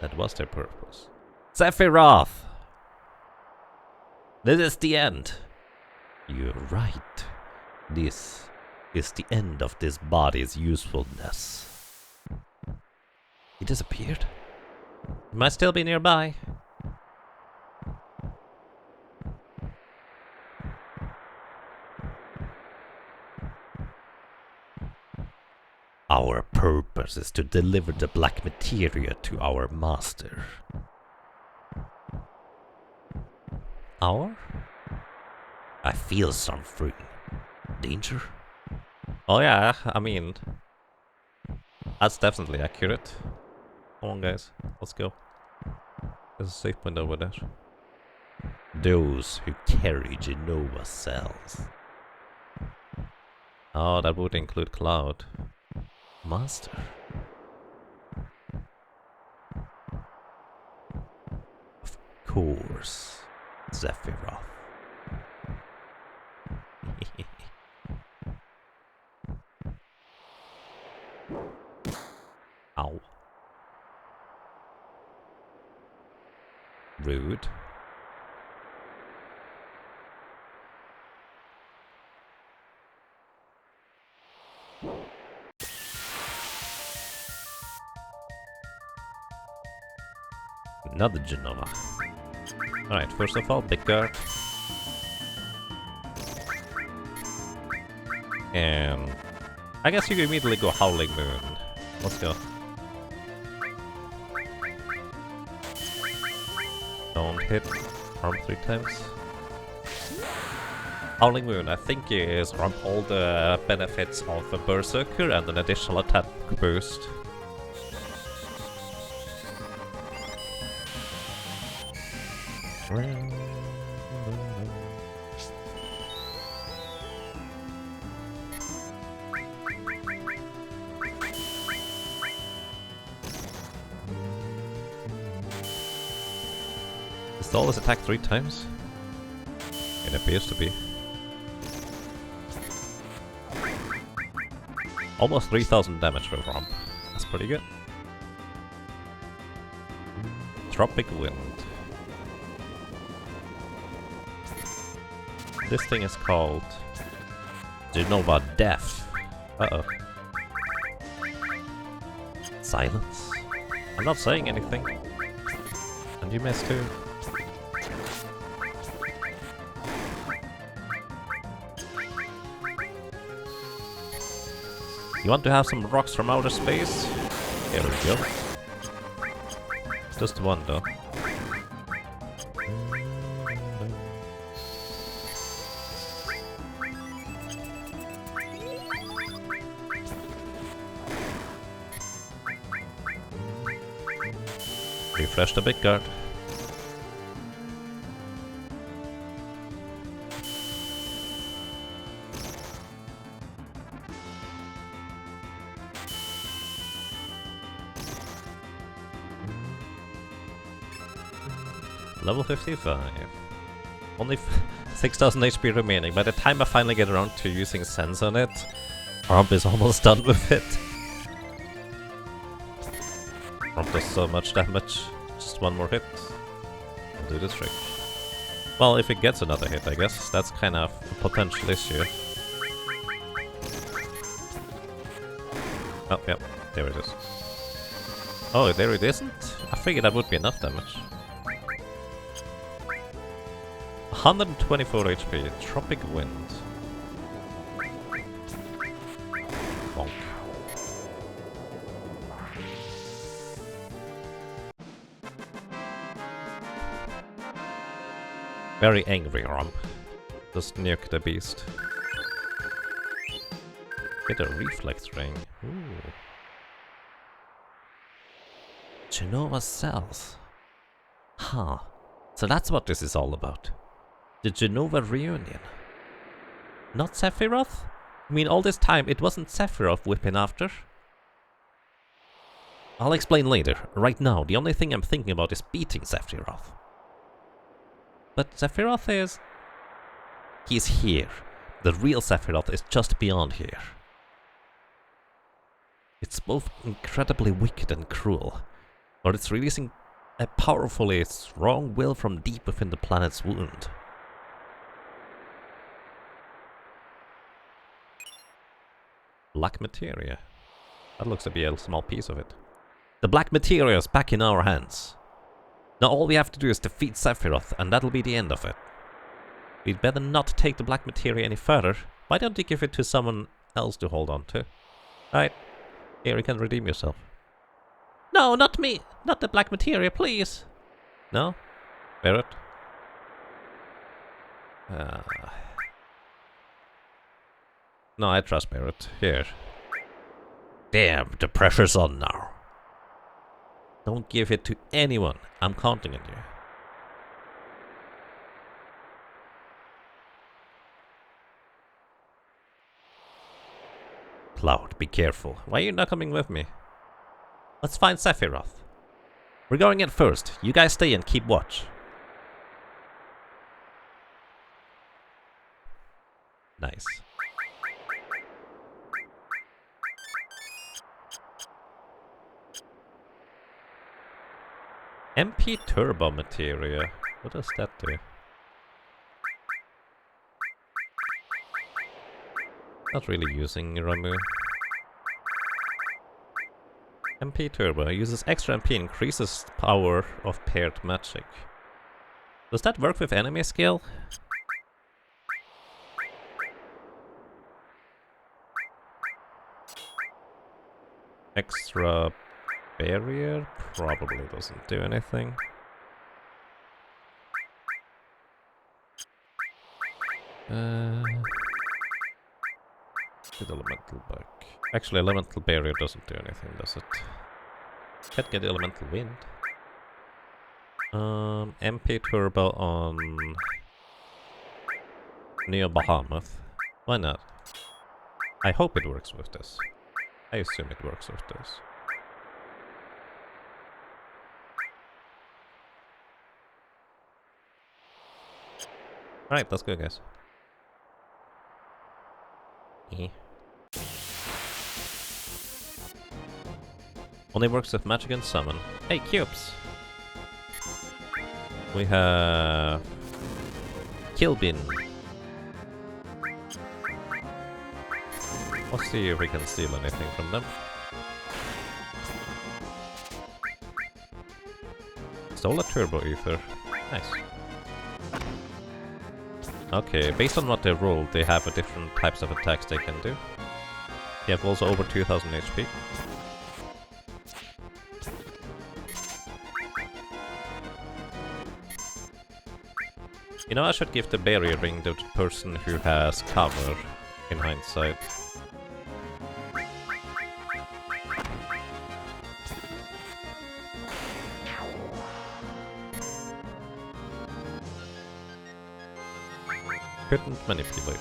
[SPEAKER 1] that was their purpose. Sephiroth! This is the end. You're right. This is the end of this body's usefulness. He disappeared? He might still be nearby. Our purpose is to deliver the black materia to our master. Our? I feel something. Danger? Oh yeah, I mean... That's definitely accurate. Come on guys, let's go. There's a safe point over there. Those who carry Jenova cells. Oh, that would include Cloud. Master. Of course, Sephiroth. Ow. Rude. Another Jenova. Alright, first of all, big guard. And I guess you can immediately go Howling Moon. Let's go. Don't hit. Harm 3 times. Howling Moon, I think, is from all the benefits of a Berserker and an additional attack boost. Does all this attack 3 times? It appears to be. Almost 3000 damage for Gromp. That's pretty good. Tropic Wind. This thing is called Jenova Death. Uh-oh. Silence? I'm not saying anything. And you missed too. You want to have some rocks from outer space? Here we go. Just one though. Refresh the big guard. Level 55. Only 6000 HP remaining. By the time I finally get around to using Sense on it, Gromp is almost done with it. Gromp does so much damage. Just one more hit. I'll do the trick. Well, if it gets another hit, I guess. That's kind of a potential issue. Oh, yep. There it is. Oh, there it isn't? I figured that would be enough damage. 124 HP. Tropic Wind. Bonk. Very angry Rump. Just nuke the beast. Get a reflex ring. Ooh. Genova cells. Huh. So that's what this is all about. The Genova reunion. Not Sephiroth? I mean, all this time it wasn't Sephiroth whipping after. I'll explain later. Right now, the only thing I'm thinking about is beating Sephiroth. But Sephiroth is... he's here. The real Sephiroth is just beyond here. It's both incredibly wicked and cruel, but it's releasing a powerfully strong will from deep within the planet's wound. Black Materia. That looks to be a small piece of it. The Black Materia is back in our hands. Now all we have to do is defeat Sephiroth, and that'll be the end of it. We'd better not take the Black Materia any further. Why don't you give it to someone else to hold on to? Right. Here, you can redeem yourself. No, not me! Not the Black Materia, please! No? Barret? No, I trust Barret. Here. Damn, the pressure's on now. Don't give it to anyone. I'm counting on you. Cloud, be careful. Why are you not coming with me? Let's find Sephiroth. We're going in first. You guys stay and keep watch. Nice. MP Turbo Materia. What does that do? Not really using Ramuh. MP Turbo uses extra MP, increases power of paired magic. Does that work with enemy skill? Extra barrier probably doesn't do anything. Get elemental back. Actually, elemental barrier doesn't do anything, does it? Can't get elemental wind. MP Turbo on Neo Bahamut. Why not? I hope it works with this. I assume it works with this. Alright, let's go, guys. Only works with magic and summon. Hey, cubes! We have... Kilbin. Let's see if we can steal anything from them. Stole a Turbo Ether. Nice. Okay, based on what they rolled, they have a different types of attacks they can do. They have also over 2000 HP. You know, I should give the barrier ring to the person who has cover, in hindsight. Couldn't manipulate.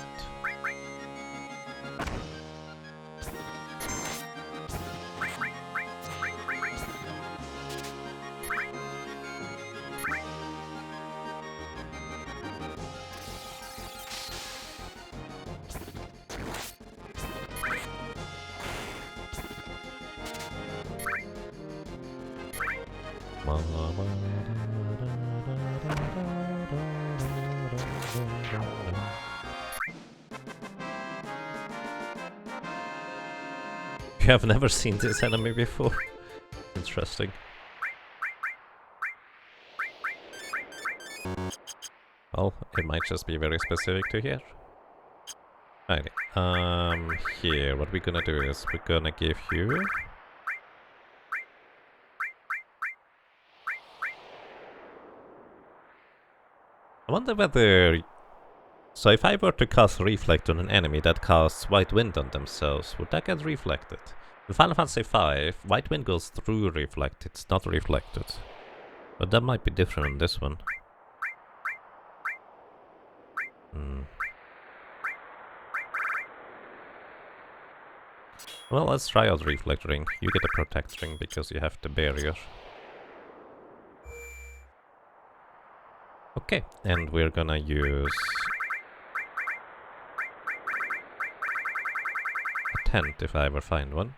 [SPEAKER 1] You have never seen this enemy before? Interesting. Well, it might just be very specific to here. Alrighty. Here, what we're gonna do is we're gonna give you... I wonder whether... So if I were to cast Reflect on an enemy that casts White Wind on themselves, would that get reflected? In Final Fantasy V, White Wind goes through Reflect, it's not reflected. But that might be different on this one. Well, let's try out Reflect Ring. You get a Protect Ring because you have the barrier. Okay, and we're gonna use... a tent if I ever find one.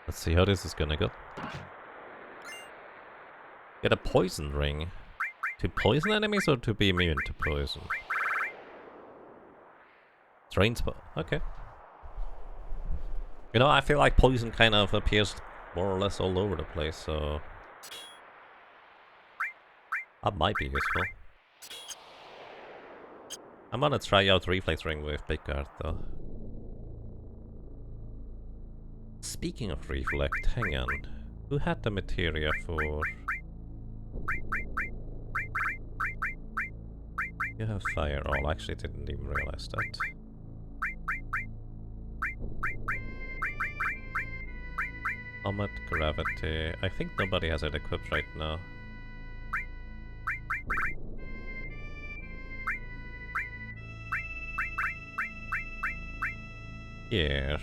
[SPEAKER 1] Let's see how this is gonna go. Get a Poison Ring. To poison enemies or to be immune to poison? Drain spell. Okay. You know, I feel like poison kind of appears more or less all over the place, so... that might be useful. I'm gonna try out Reflex Ring with Big Guard, though. Speaking of Reflect, hang on. Who had the materia for... You have fire. Oh, actually didn't even realize that. Comet, gravity. I think nobody has it equipped right now. Here.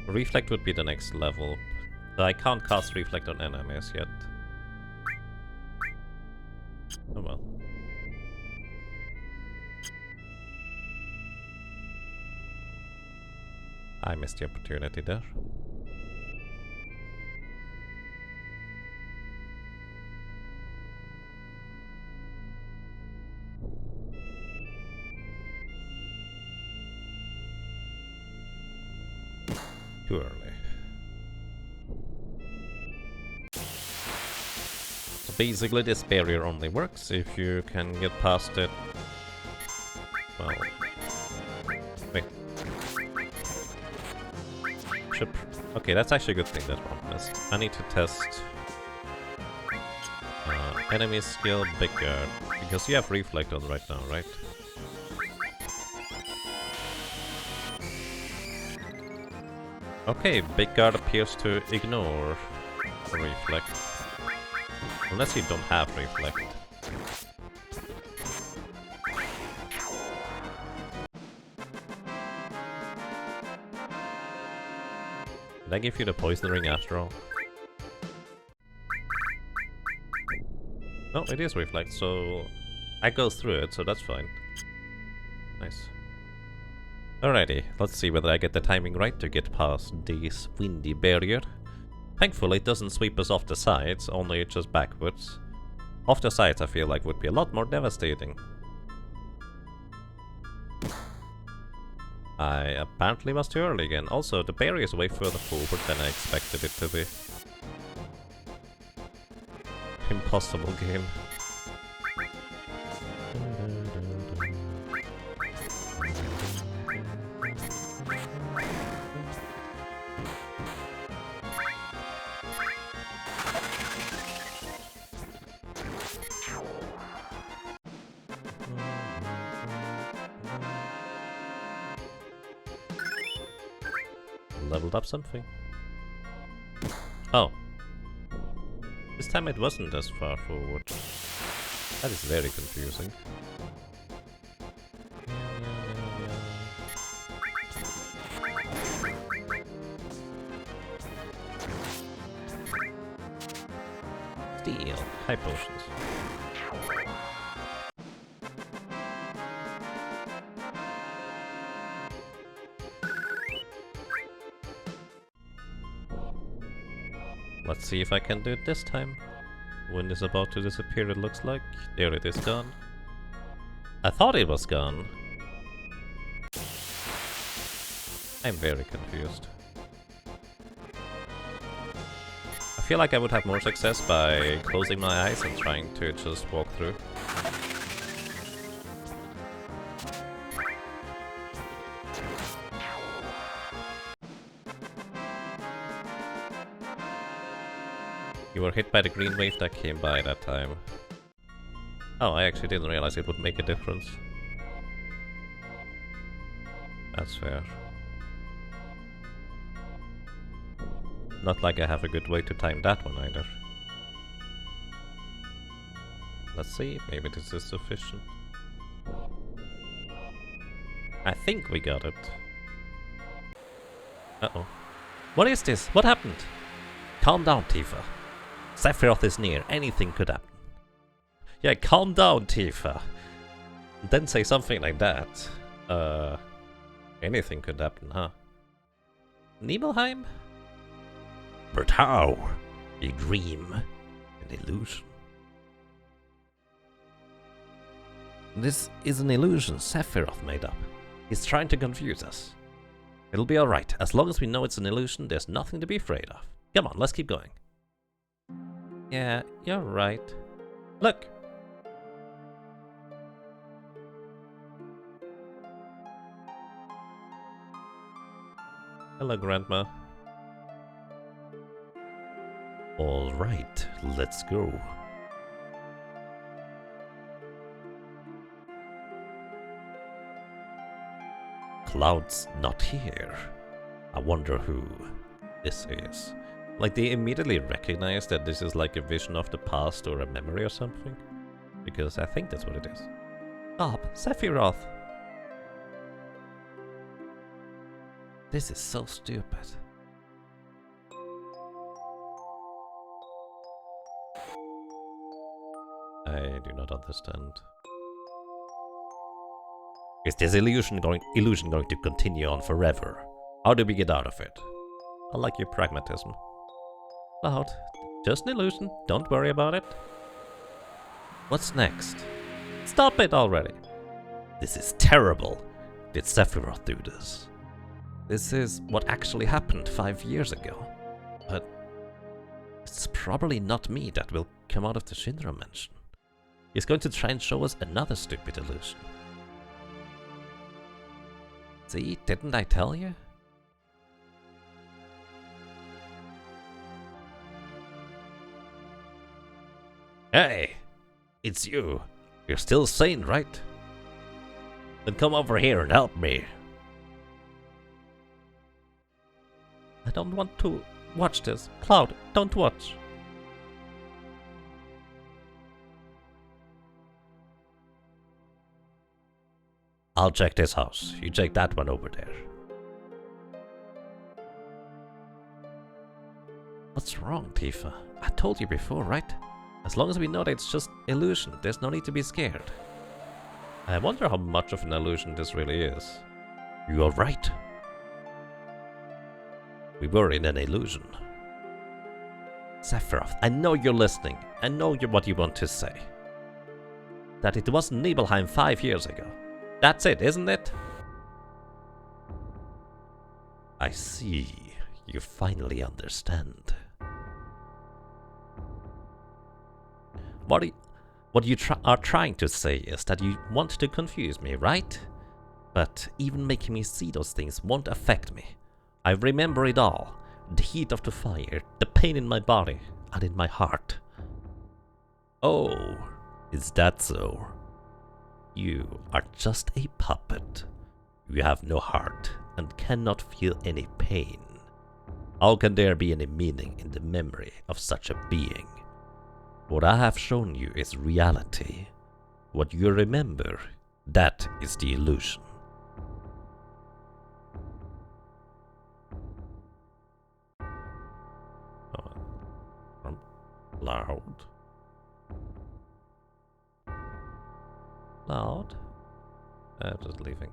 [SPEAKER 1] Reflect would be the next level. So I can't cast Reflect on enemies yet. Oh well. I missed the opportunity there. Too early. So basically this barrier only works if you can get past it. Well... wait. Okay, that's actually a good thing that one missed. I need to test... enemy skill, Big Guard. Because you have Reflect on right now, right? Okay, Big Guard appears to ignore Reflect. Unless you don't have Reflect. Did I give you the Poison Ring after all? No, it is Reflect, so I go through it, so that's fine. Nice. Alrighty, let's see whether I get the timing right to get past this windy barrier. Thankfully it doesn't sweep us off the sides, only just backwards. Off the sides I feel like would be a lot more devastating. I apparently was too early again. Also, the barrier is way further forward than I expected it to be. Impossible game. Leveled up something. Oh. This time it wasn't as far forward. That is very confusing. Steel. High potions. Let's see if I can do it this time. Wind is about to disappear, it looks like. There it is gone. I thought it was gone. I'm very confused. I feel like I would have more success by closing my eyes and trying to just walk through. You were hit by the green wave that came by that time. Oh, I actually didn't realize it would make a difference. That's fair. Not like I have a good way to time that one either. Let's see, maybe this is sufficient. I think we got it. Uh-oh. What is this? What happened? Calm down, Tifa. Sephiroth is near. Anything could happen. Yeah, calm down, Tifa. Then say something like that. Anything could happen, huh? Nibelheim? But how? A dream? An illusion? This is an illusion Sephiroth made up. He's trying to confuse us. It'll be alright. As long as we know it's an illusion, there's nothing to be afraid of. Come on, let's keep going. Yeah, you're right. Look! Hello, Grandma. All right, let's go. Cloud's not here. I wonder who this is. Like, they immediately recognize that this is like a vision of the past or a memory or something. Because I think that's what it is. Stop, Sephiroth! This is so stupid. I do not understand. Is this illusion going to continue on forever? How do we get out of it? I like your pragmatism. Cloud, just an illusion. Don't worry about it. What's next? Stop it already! This is terrible. Did Sephiroth do this? This is what actually happened 5 years ago. But it's probably not me that will come out of the Shinra mansion. He's going to try and show us another stupid illusion. See, didn't I tell you? Hey! It's you. You're still sane, right? Then come over here and help me. I don't want to watch this. Cloud, don't watch. I'll check this house. You check that one over there. What's wrong, Tifa? I told you before, right? As long as we know that it's just illusion, there's no need to be scared. I wonder how much of an illusion this really is. You're right. We were in an illusion. Sephiroth, I know you're listening. I know what you want to say. That it wasn't Nibelheim 5 years ago. That's it, isn't it? I see. You finally understand. What you are trying to say is that you want to confuse me, right? But even making me see those things won't affect me. I remember it all. The heat of the fire, the pain in my body, and in my heart. Oh, is that so? You are just a puppet. You have no heart and cannot feel any pain. How can there be any meaning in the memory of such a being? What I have shown you is reality. What you remember, that is the illusion. Loud. Loud? Just leaving.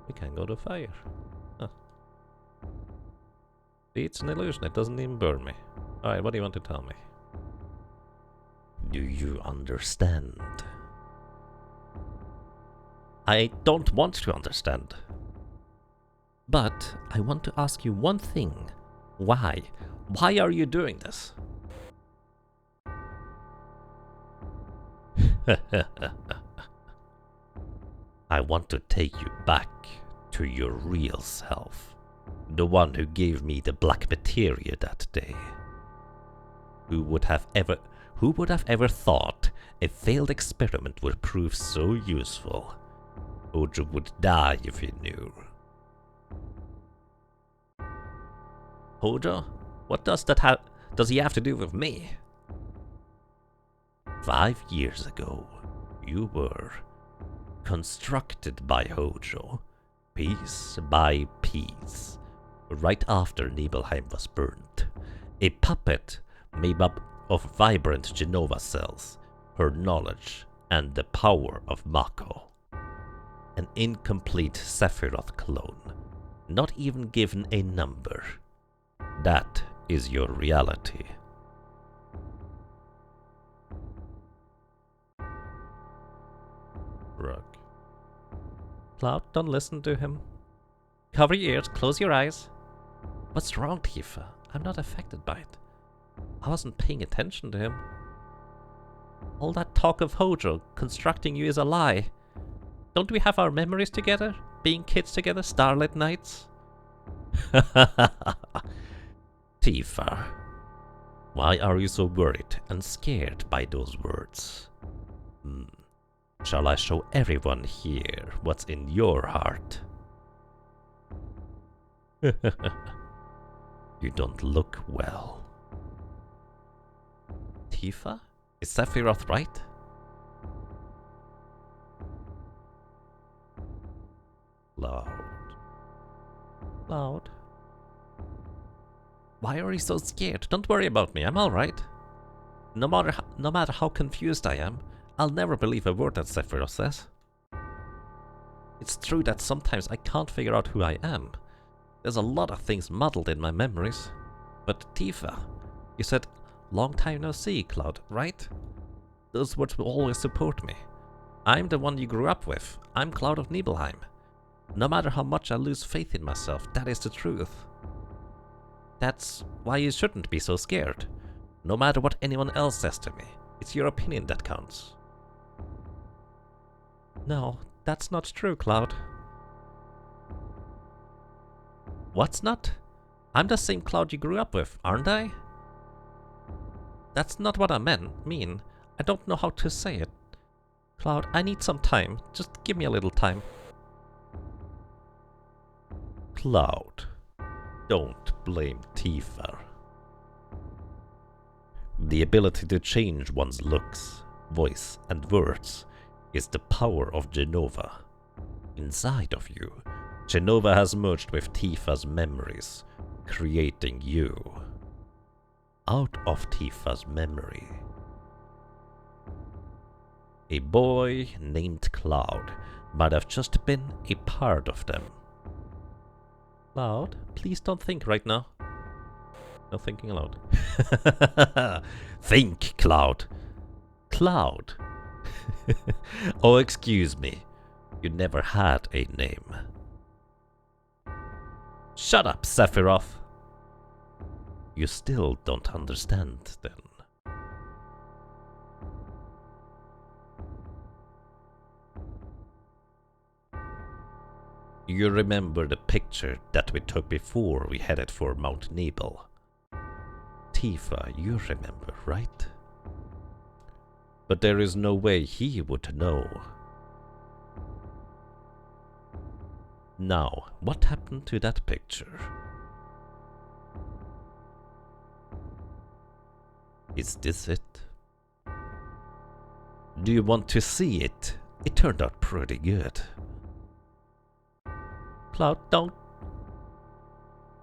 [SPEAKER 1] We can go to fire. Huh. It's an illusion, it doesn't even burn me. Alright, what do you want to tell me? Do you understand? I don't want to understand. But I want to ask you one thing. Why? Why are you doing this? I want to take you back to your real self. The one who gave me the black materia that day. Who would have ever thought a failed experiment would prove so useful? Hojo would die if he knew. Hojo? What does he have to do with me? 5 years ago, you were constructed by Hojo, piece by piece, right after Nibelheim was burnt. A puppet made up of vibrant Jenova cells, her knowledge, and the power of Mako. An incomplete Sephiroth clone, not even given a number. That is your reality. Rook. Cloud, don't listen to him. Cover your ears, close your eyes. What's wrong, Tifa? I'm not affected by it. I wasn't paying attention to him. All that talk of Hojo constructing you is a lie. Don't we have our memories together? Being kids together, starlit nights? Tifa, why are you so worried and scared by those words? Shall I show everyone here what's in your heart? You don't look well. Tifa? Is Sephiroth right? Loud. Why are you so scared? Don't worry about me, I'm alright. No matter how confused I am, I'll never believe a word that Sephiroth says. It's true that sometimes I can't figure out who I am. There's a lot of things muddled in my memories. But Tifa, you said, long time no see, Cloud, right? Those words will always support me. I'm the one you grew up with. I'm Cloud of Nibelheim. No matter how much I lose faith in myself, that is the truth. That's why you shouldn't be so scared. No matter what anyone else says to me, it's your opinion that counts. No, that's not true, Cloud. What's not? I'm the same Cloud you grew up with, aren't I? That's not what I mean. I don't know how to say it. Cloud, I need some time. Just give me a little time. Cloud, don't blame Tifa. The ability to change one's looks, voice, and words is the power of Jenova. Inside of you, Jenova has merged with Tifa's memories, creating you. Out of Tifa's memory, a boy named Cloud might have just been a part of them. Cloud, please don't think right now. No thinking aloud. Think, Cloud. Cloud. Oh, excuse me. You never had a name. Shut up, Sephiroth. You still don't understand, then. You remember the picture that we took before we headed for Mount Nibel? Tifa, you remember, right? But there is no way he would know. Now, what happened to that picture? Is this it? Do you want to see it? It turned out pretty good. Cloud, don't.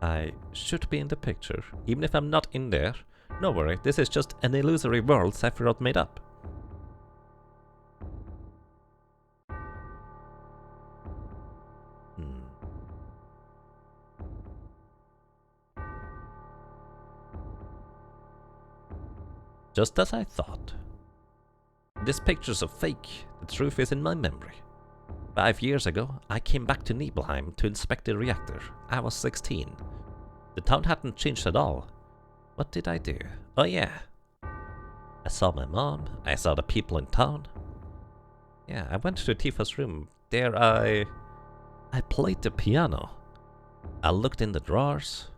[SPEAKER 1] I should be in the picture, even if I'm not in there. No worry, this is just an illusory world Sephiroth made up. Just as I thought. This picture's a fake. The truth is in my memory. 5 years ago, I came back to Nibelheim to inspect the reactor. I was 16. The town hadn't changed at all. What did I do? Oh yeah. I saw my mom. I saw the people in town. Yeah, I went to Tifa's room. There I played the piano. I looked in the drawers.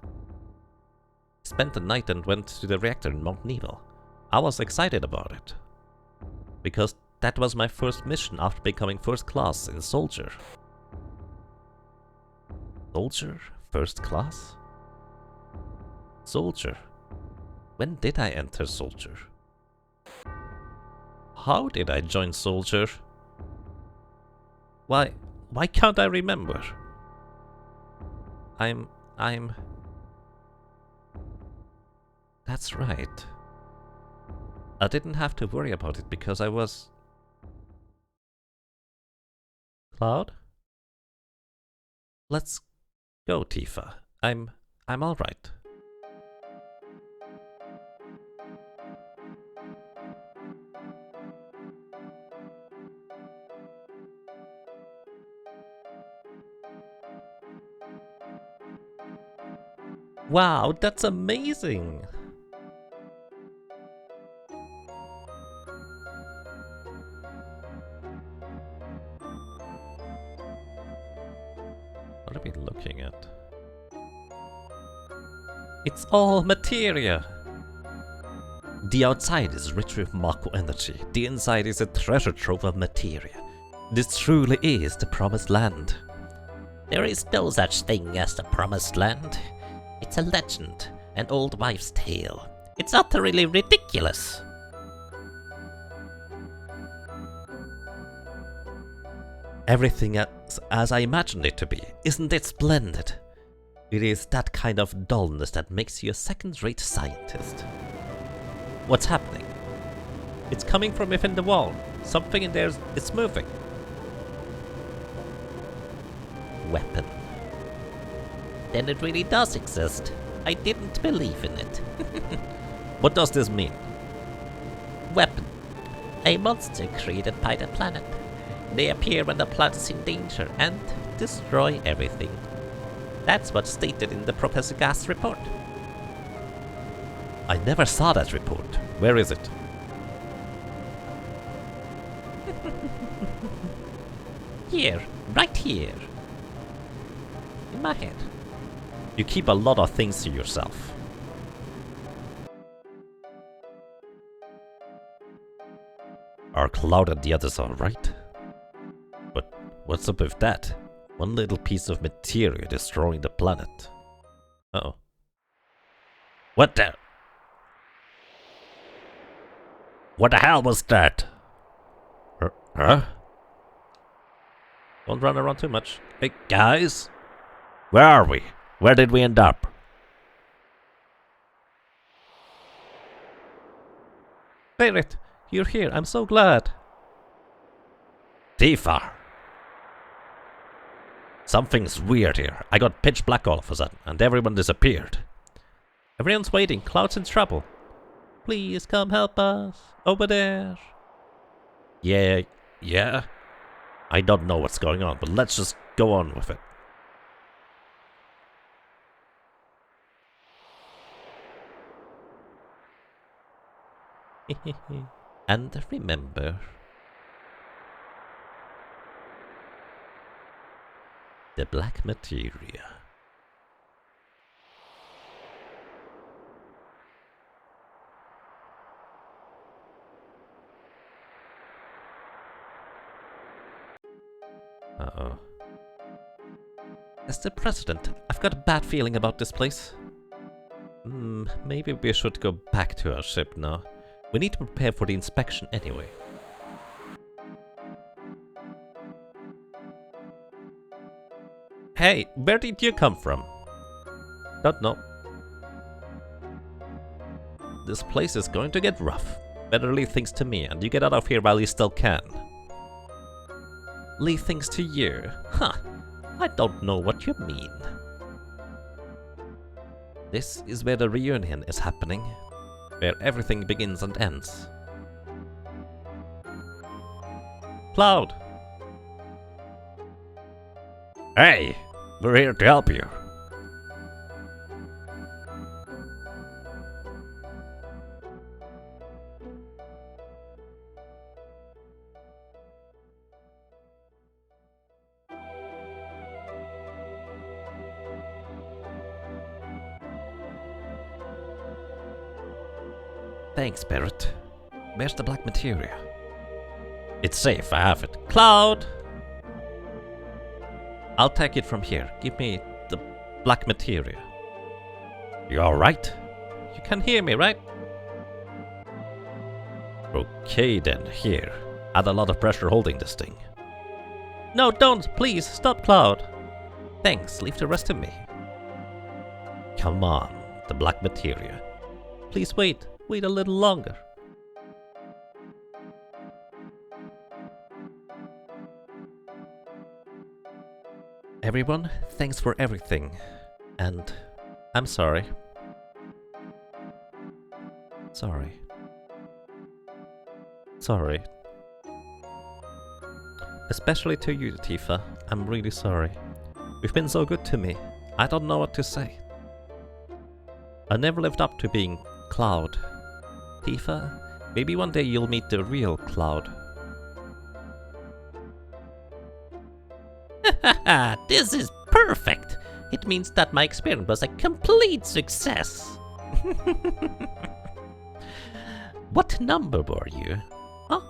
[SPEAKER 1] Spent the night and went to the reactor in Mount Nevel. I was excited about it. Because that was my first mission after becoming first class in Soldier. Soldier? First class? Soldier. When did I enter Soldier? How did I join Soldier? Why can't I remember? That's right. I didn't have to worry about it because I was... Cloud? Let's go, Tifa. I'm alright. Wow, that's amazing! What are we looking at? It's all materia! The outside is rich with Mako energy. The inside is a treasure trove of materia. This truly is the Promised Land. There is no such thing as the Promised Land. It's a legend, an old wives' tale. It's utterly ridiculous. Everything as I imagined it to be. Isn't it splendid? It is that kind of dullness that makes you a second-rate scientist. What's happening? It's coming from within the wall. Something in there is moving. Weapon. Then it really does exist. I didn't believe in it. What does this mean? Weapon. A monster created by the planet. They appear when the planet is in danger and destroy everything. That's what's stated in the Professor Gas report. I never saw that report. Where is it? Here. Right here. In my head. You keep a lot of things to yourself. Are Cloud and the others alright? But what's up with that? One little piece of materia destroying the planet. Uh-oh. What the? What the hell was that? Huh? Don't run around too much. Hey, guys? Where are we? Where did we end up? Spirit, you're here. I'm so glad. Tifa. Something's weird here. I got pitch black all of a sudden, and everyone disappeared. Everyone's waiting. Cloud's in trouble. Please come help us. Over there. Yeah. I don't know what's going on, but let's just go on with it. And remember, the black materia. Uh-oh. Mr. President, I've got a bad feeling about this place. Maybe we should go back to our ship now. We need to prepare for the inspection anyway. Hey, where did you come from? Don't know. This place is going to get rough. Better leave things to me, and you get out of here while you still can. Leave things to you? Huh. I don't know what you mean. This is where the reunion is happening. where everything begins and ends. Cloud! Hey! We're here to help you. Thanks, Barret. Where's the black materia? It's safe, I have it. Cloud! I'll take it from here. Give me the black materia. You alright? You can hear me, right? Okay then, here. Had a lot of pressure holding this thing. No, don't! Please, stop, Cloud! Thanks, leave the rest to me. Come on, the black materia. Please wait. Wait a little longer. Everyone, thanks for everything. And I'm sorry. Sorry. Sorry. Especially to you, Tifa. I'm really sorry. You've been so good to me. I don't know what to say. I never lived up to being Cloud. Tifa, maybe one day you'll meet the real Cloud. Haha, this is perfect! It means that my experiment was a complete success. What number were you? Huh?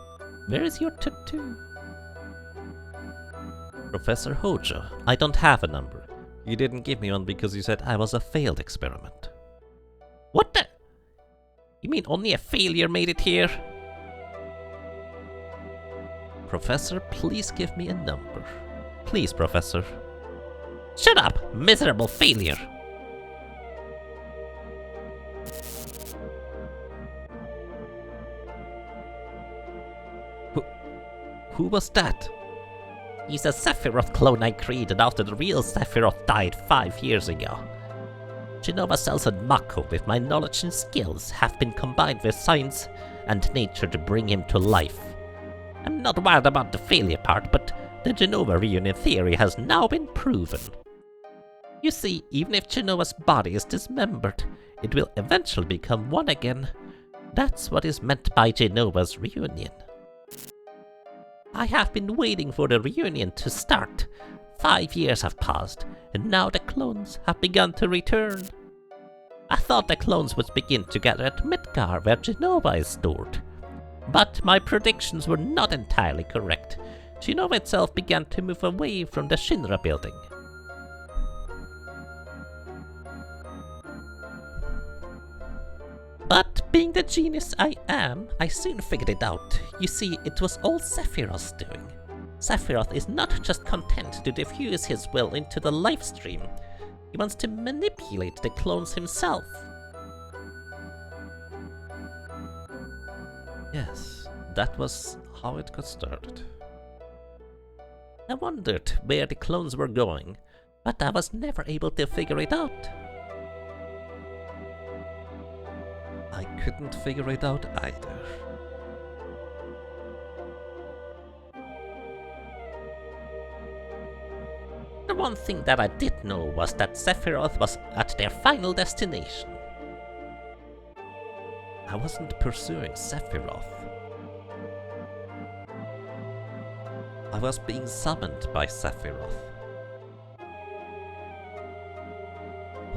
[SPEAKER 1] Where is your tattoo? Professor Hojo, I don't have a number. You didn't give me one because you said I was a failed experiment. What the? You mean only a failure made it here? Professor, please give me a number. Please, Professor. Shut up, miserable failure! Who was that? He's a Sephiroth clone I created after the real Sephiroth died 5 years ago. Jenova Cells and Mako, with my knowledge and skills, have been combined with science and nature to bring him to life. I'm not wild about the failure part, but the Jenova reunion theory has now been proven. You see, even if Jenova's body is dismembered, it will eventually become one again. That's what is meant by Jenova's reunion. I have been waiting for the reunion to start. 5 years have passed, and now the clones have begun to return. I thought the clones would begin together at Midgar, where Jenova is stored. But my predictions were not entirely correct. Jenova itself began to move away from the Shinra building. But being the genius I am, I soon figured it out. You see, it was all Sephiroth's doing. Sephiroth is not just content to diffuse his will into the life stream. He wants to manipulate the clones himself. Yes, that was how it got started. I wondered where the clones were going, but I was never able to figure it out. I couldn't figure it out either. The one thing that I did know was that Sephiroth was at their final destination. I wasn't pursuing Sephiroth. I was being summoned by Sephiroth.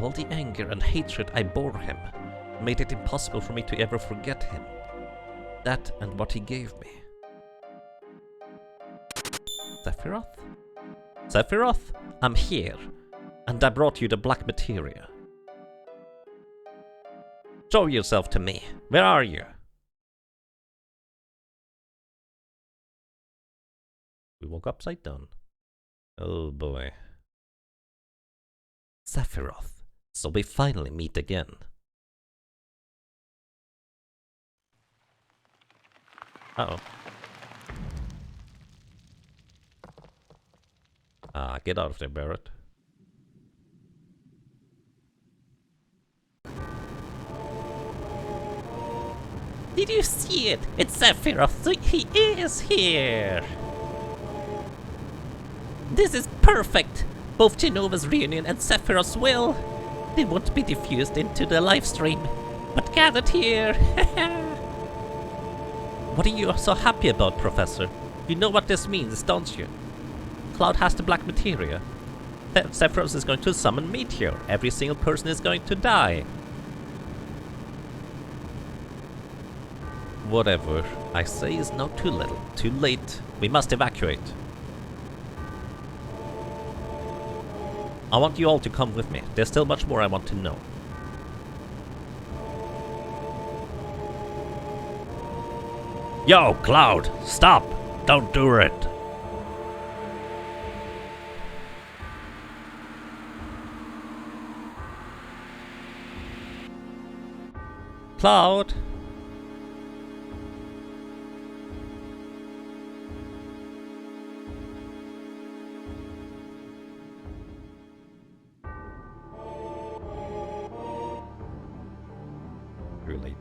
[SPEAKER 1] All the anger and hatred I bore him made it impossible for me to ever forget him. That and what he gave me. Sephiroth? Sephiroth, I'm here, and I brought you the black materia. Show yourself to me. Where are you? We woke upside down. Oh boy. Sephiroth, so we finally meet again. Uh-oh. Get out of there, Barret. Did you see it? It's Sephiroth. He is here. This is perfect. Both Genova's reunion and Sephiroth's will. They won't be diffused into the live stream, but gathered here. What are you so happy about, Professor? You know what this means, don't you? Cloud has the black materia. Sephiroth is going to summon Meteor. Every single person is going to die. Whatever I say is not too little. Too late. We must evacuate. I want you all to come with me. There's still much more I want to know. Yo, Cloud! Stop! Don't do it! Cloud! Too late.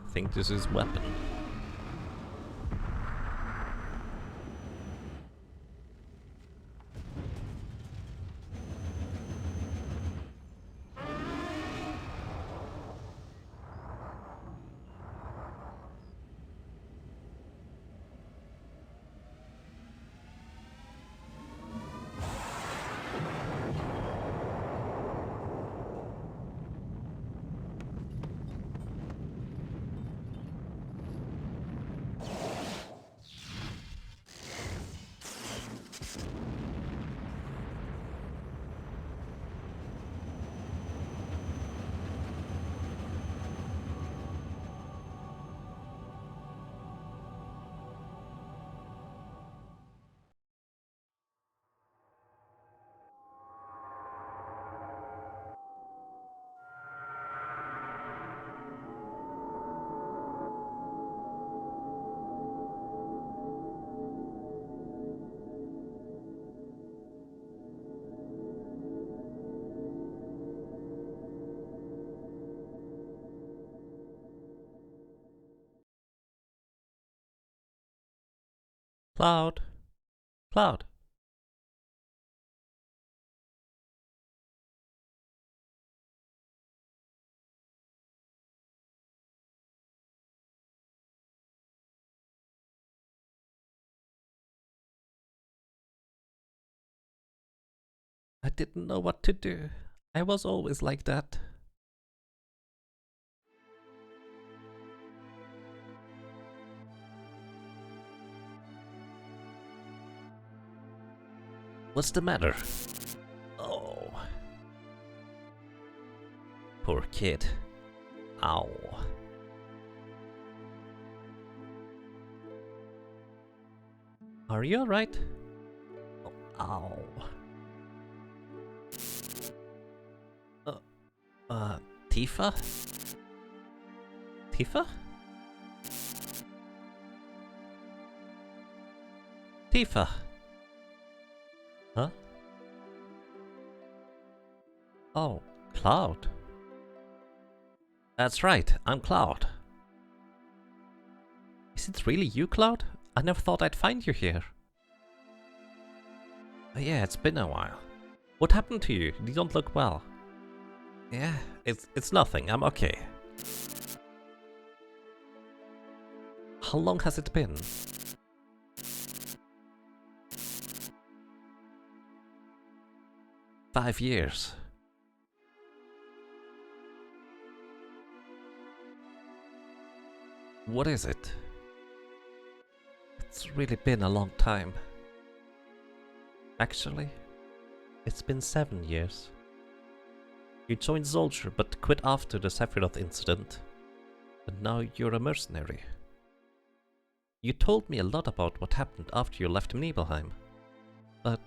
[SPEAKER 1] I think this is weapon. Cloud. Cloud. I didn't know what to do. I was always like that. What's the matter? Oh. Poor kid. Ow. Are you alright? Oh, ow. Tifa? Tifa? Tifa? Huh? Oh, Cloud. That's right, I'm Cloud. Is it really you, Cloud? I never thought I'd find you here. Oh, yeah, it's been a while. What happened to you? You don't look well. Yeah, it's nothing, I'm okay. How long has it been? "5 years. What is it? It's really been a long time. Actually, it's been 7 years. You joined Zolcher but quit after the Sephiroth incident, and now you're a mercenary. You told me a lot about what happened after you left Nibelheim, but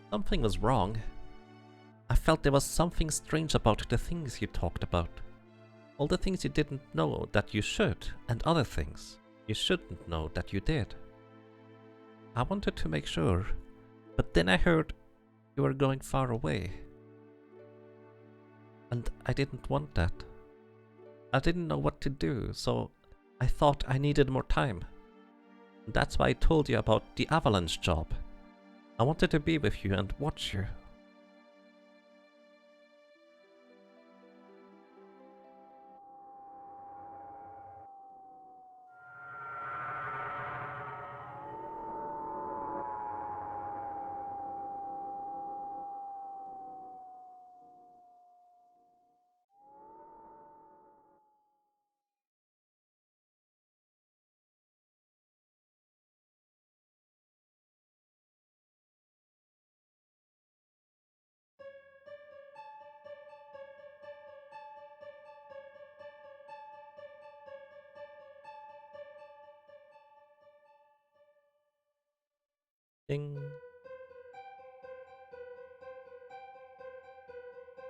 [SPEAKER 1] something was wrong. I felt there was something strange about the things you talked about. All the things you didn't know that you should, and other things you shouldn't know that you did. I wanted to make sure, but then I heard you were going far away. And I didn't want that. I didn't know what to do, so I thought I needed more time. That's why I told you about the Avalanche job. I wanted to be with you and watch you. Ding.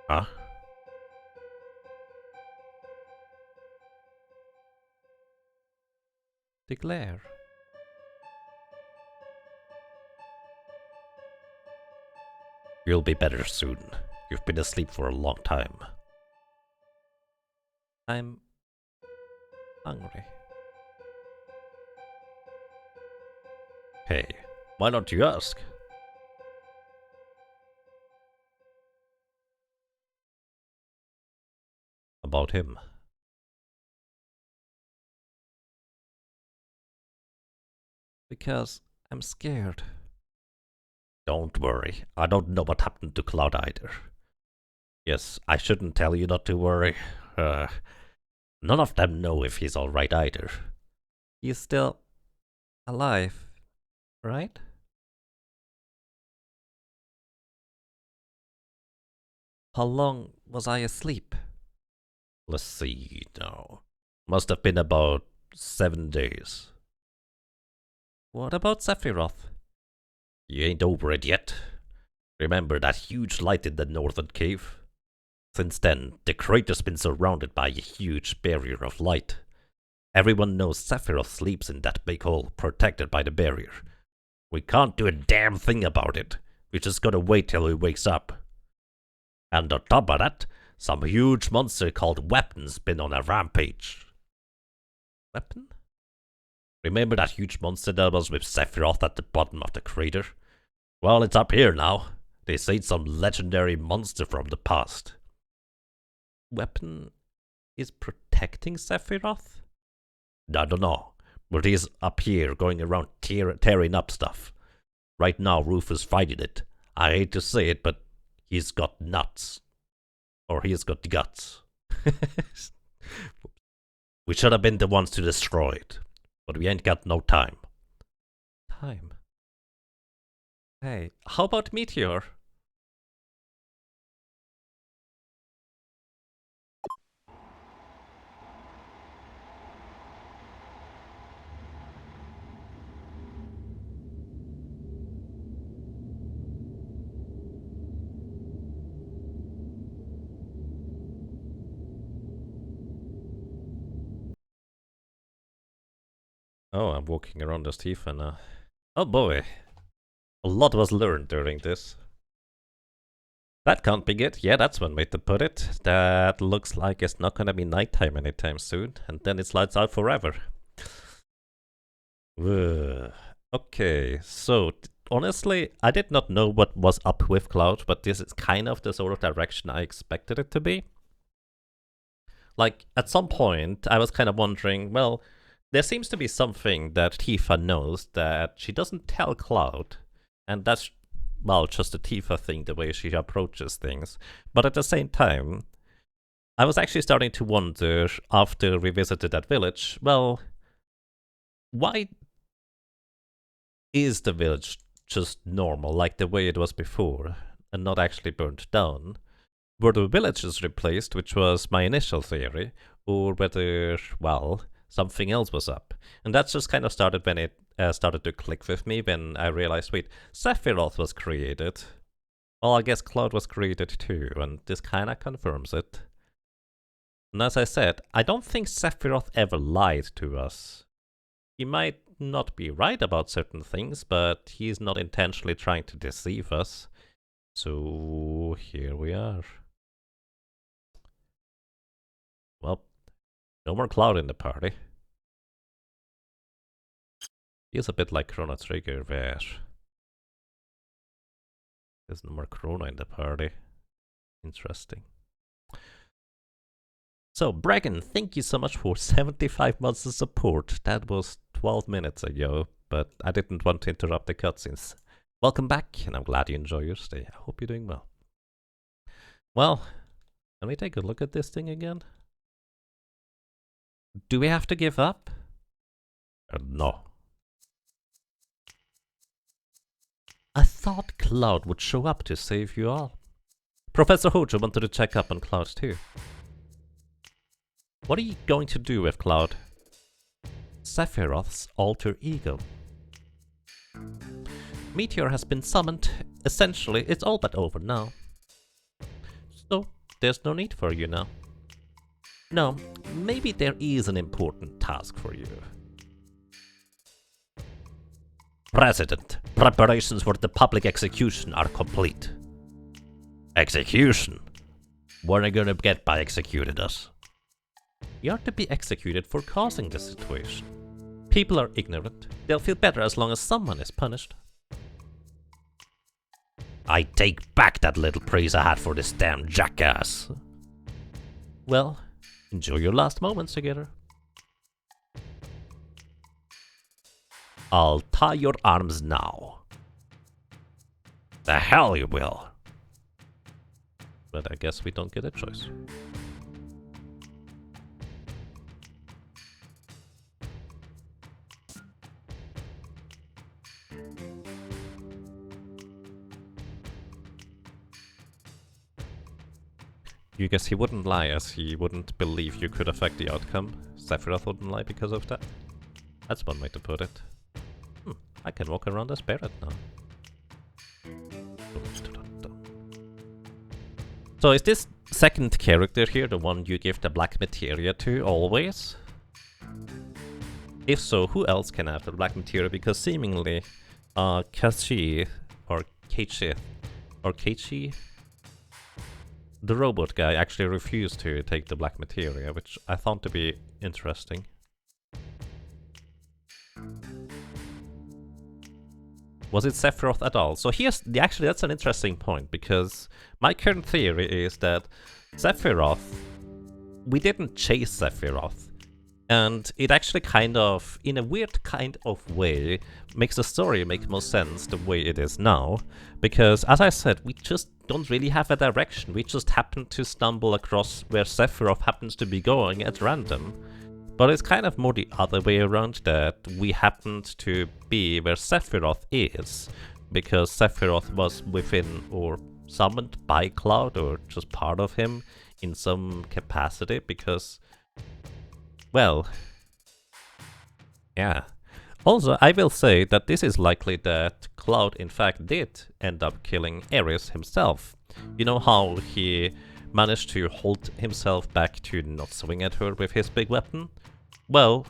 [SPEAKER 1] Huh? The glare. You'll be better soon. You've been asleep for a long time. I'm hungry. Hey, why don't you ask? About him. Because I'm scared. Don't worry, I don't know what happened to Cloud either. Yes, I shouldn't tell you not to worry. None of them know if he's alright either. He's still alive, right? How long was I asleep? Let's see now. Must have been about 7 days. What about Sephiroth? You ain't over it yet. Remember that huge light in the northern cave? Since then, the crater's been surrounded by a huge barrier of light. Everyone knows Sephiroth sleeps in that big hole, protected by the barrier. We can't do a damn thing about it. We just gotta wait till he wakes up. And on top of that, some huge monster called Weapon's been on a rampage. Weapon? Remember that huge monster that was with Sephiroth at the bottom of the crater? Well, it's up here now. They say it's some legendary monster from the past. Weapon is protecting Sephiroth? I don't know, but he's up here going around tearing up stuff. Right now, Rufus fighting it. I hate to say it, but he's got nuts. Or he's got guts. We should have been the ones to destroy it, but we ain't got no time. Time? Hey, how about Meteor? Oh, I'm walking around as Tifa now. Oh boy. A lot was learned during this. That can't be good. Yeah, that's one way to put it. That looks like it's not gonna be nighttime anytime soon, and then it lights out forever. Ugh. Okay, so honestly, I did not know what was up with Cloud, but this is kind of the sort of direction I expected it to be. Like, at some point, I was kind of wondering, well, there seems to be something that Tifa knows that she doesn't tell Cloud, and that's, well, just a Tifa thing, the way she approaches things. But at the same time, I was actually starting to wonder, after we visited that village, well, why is the village just normal, like the way it was before, and not actually burnt down. Were the villages replaced, which was my initial theory, or whether, well, something else was up. And that just kind of started when it started to click with me, when I realized, wait, Sephiroth was created. Well, I guess Cloud was created too, and this kind of confirms it. And as I said, I don't think Sephiroth ever lied to us. He might not be right about certain things, but he's not intentionally trying to deceive us. So here we are. Well, no more Cloud in the party. He's a bit like Chrono Trigger where there's no more Chrono in the party. Interesting. So, Bragan, thank you so much for 75 months of support. That was 12 minutes ago, but I didn't want to interrupt the cutscenes. Welcome back, and I'm glad you enjoy your stay. I hope you're doing well. Well, let me take a look at this thing again. Do we have to give up? No. I thought Cloud would show up to save you all. Professor Hojo wanted to check up on Cloud too. What are you going to do with Cloud? Sephiroth's alter ego. Meteor has been summoned. Essentially, it's all but over now. So, there's no need for you now. No, maybe there is an important task for you. President, preparations for the public execution are complete. Execution? We're not gonna get by executed us. You are to be executed for causing this situation. People are ignorant. They'll feel better as long as someone is punished. I take back that little praise I had for this damn jackass. Well, enjoy your last moments together. I'll tie your arms now. The hell you will. But I guess we don't get a choice. You guess he wouldn't lie, as he wouldn't believe you could affect the outcome. Sephiroth wouldn't lie because of that. That's one way to put it. I can walk around as Barret now. So is this second character here the one you give the black materia to always? If so, who else can have the black materia? Because seemingly, Keiichi, the robot guy, actually refused to take the black materia, which I found to be interesting. Was it Sephiroth at all? So here's actually that's an interesting point, because my current theory is that Sephiroth, we didn't chase Sephiroth, and it actually kind of, in a weird kind of way, makes the story make more sense the way it is now, because as I said, we just don't really have a direction. We just happen to stumble across where Sephiroth happens to be going at random. But it's kind of more the other way around, that we happened to be where Sephiroth is, because Sephiroth was within or summoned by Cloud, or just part of him in some capacity, because, well, yeah. Also, I will say that this is likely that Cloud in fact did end up killing Ares himself. You know how he managed to hold himself back to not swing at her with his big weapon? Well,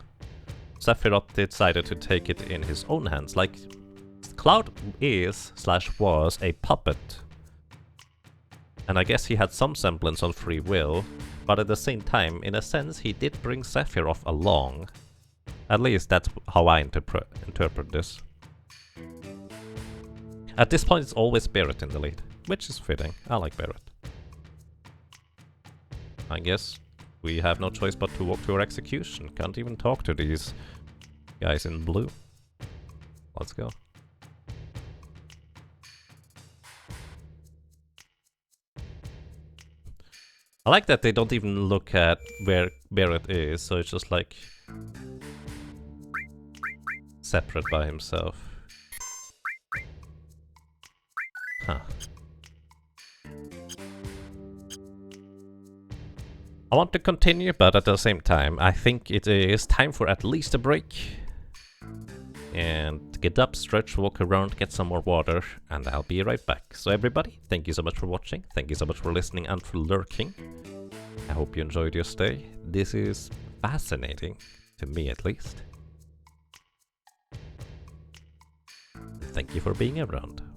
[SPEAKER 1] Sephiroth decided to take it in his own hands. Like, Cloud is/was a puppet. And I guess he had some semblance of free will, but at the same time, in a sense, he did bring Sephiroth along. At least that's how I interpret this. At this point, it's always Barret in the lead, which is fitting. I like Barret. I guess we have no choice but to walk to our execution. Can't even talk to these guys in blue. Let's go. I like that they don't even look at where Barret is, so it's just like separate by himself. I want to continue, but at the same time, I think it is time for at least a break. And get up, stretch, walk around, get some more water, and I'll be right back. So everybody, thank you so much for watching, thank you so much for listening and for lurking. I hope you enjoyed your stay. This is fascinating, to me at least. Thank you for being around.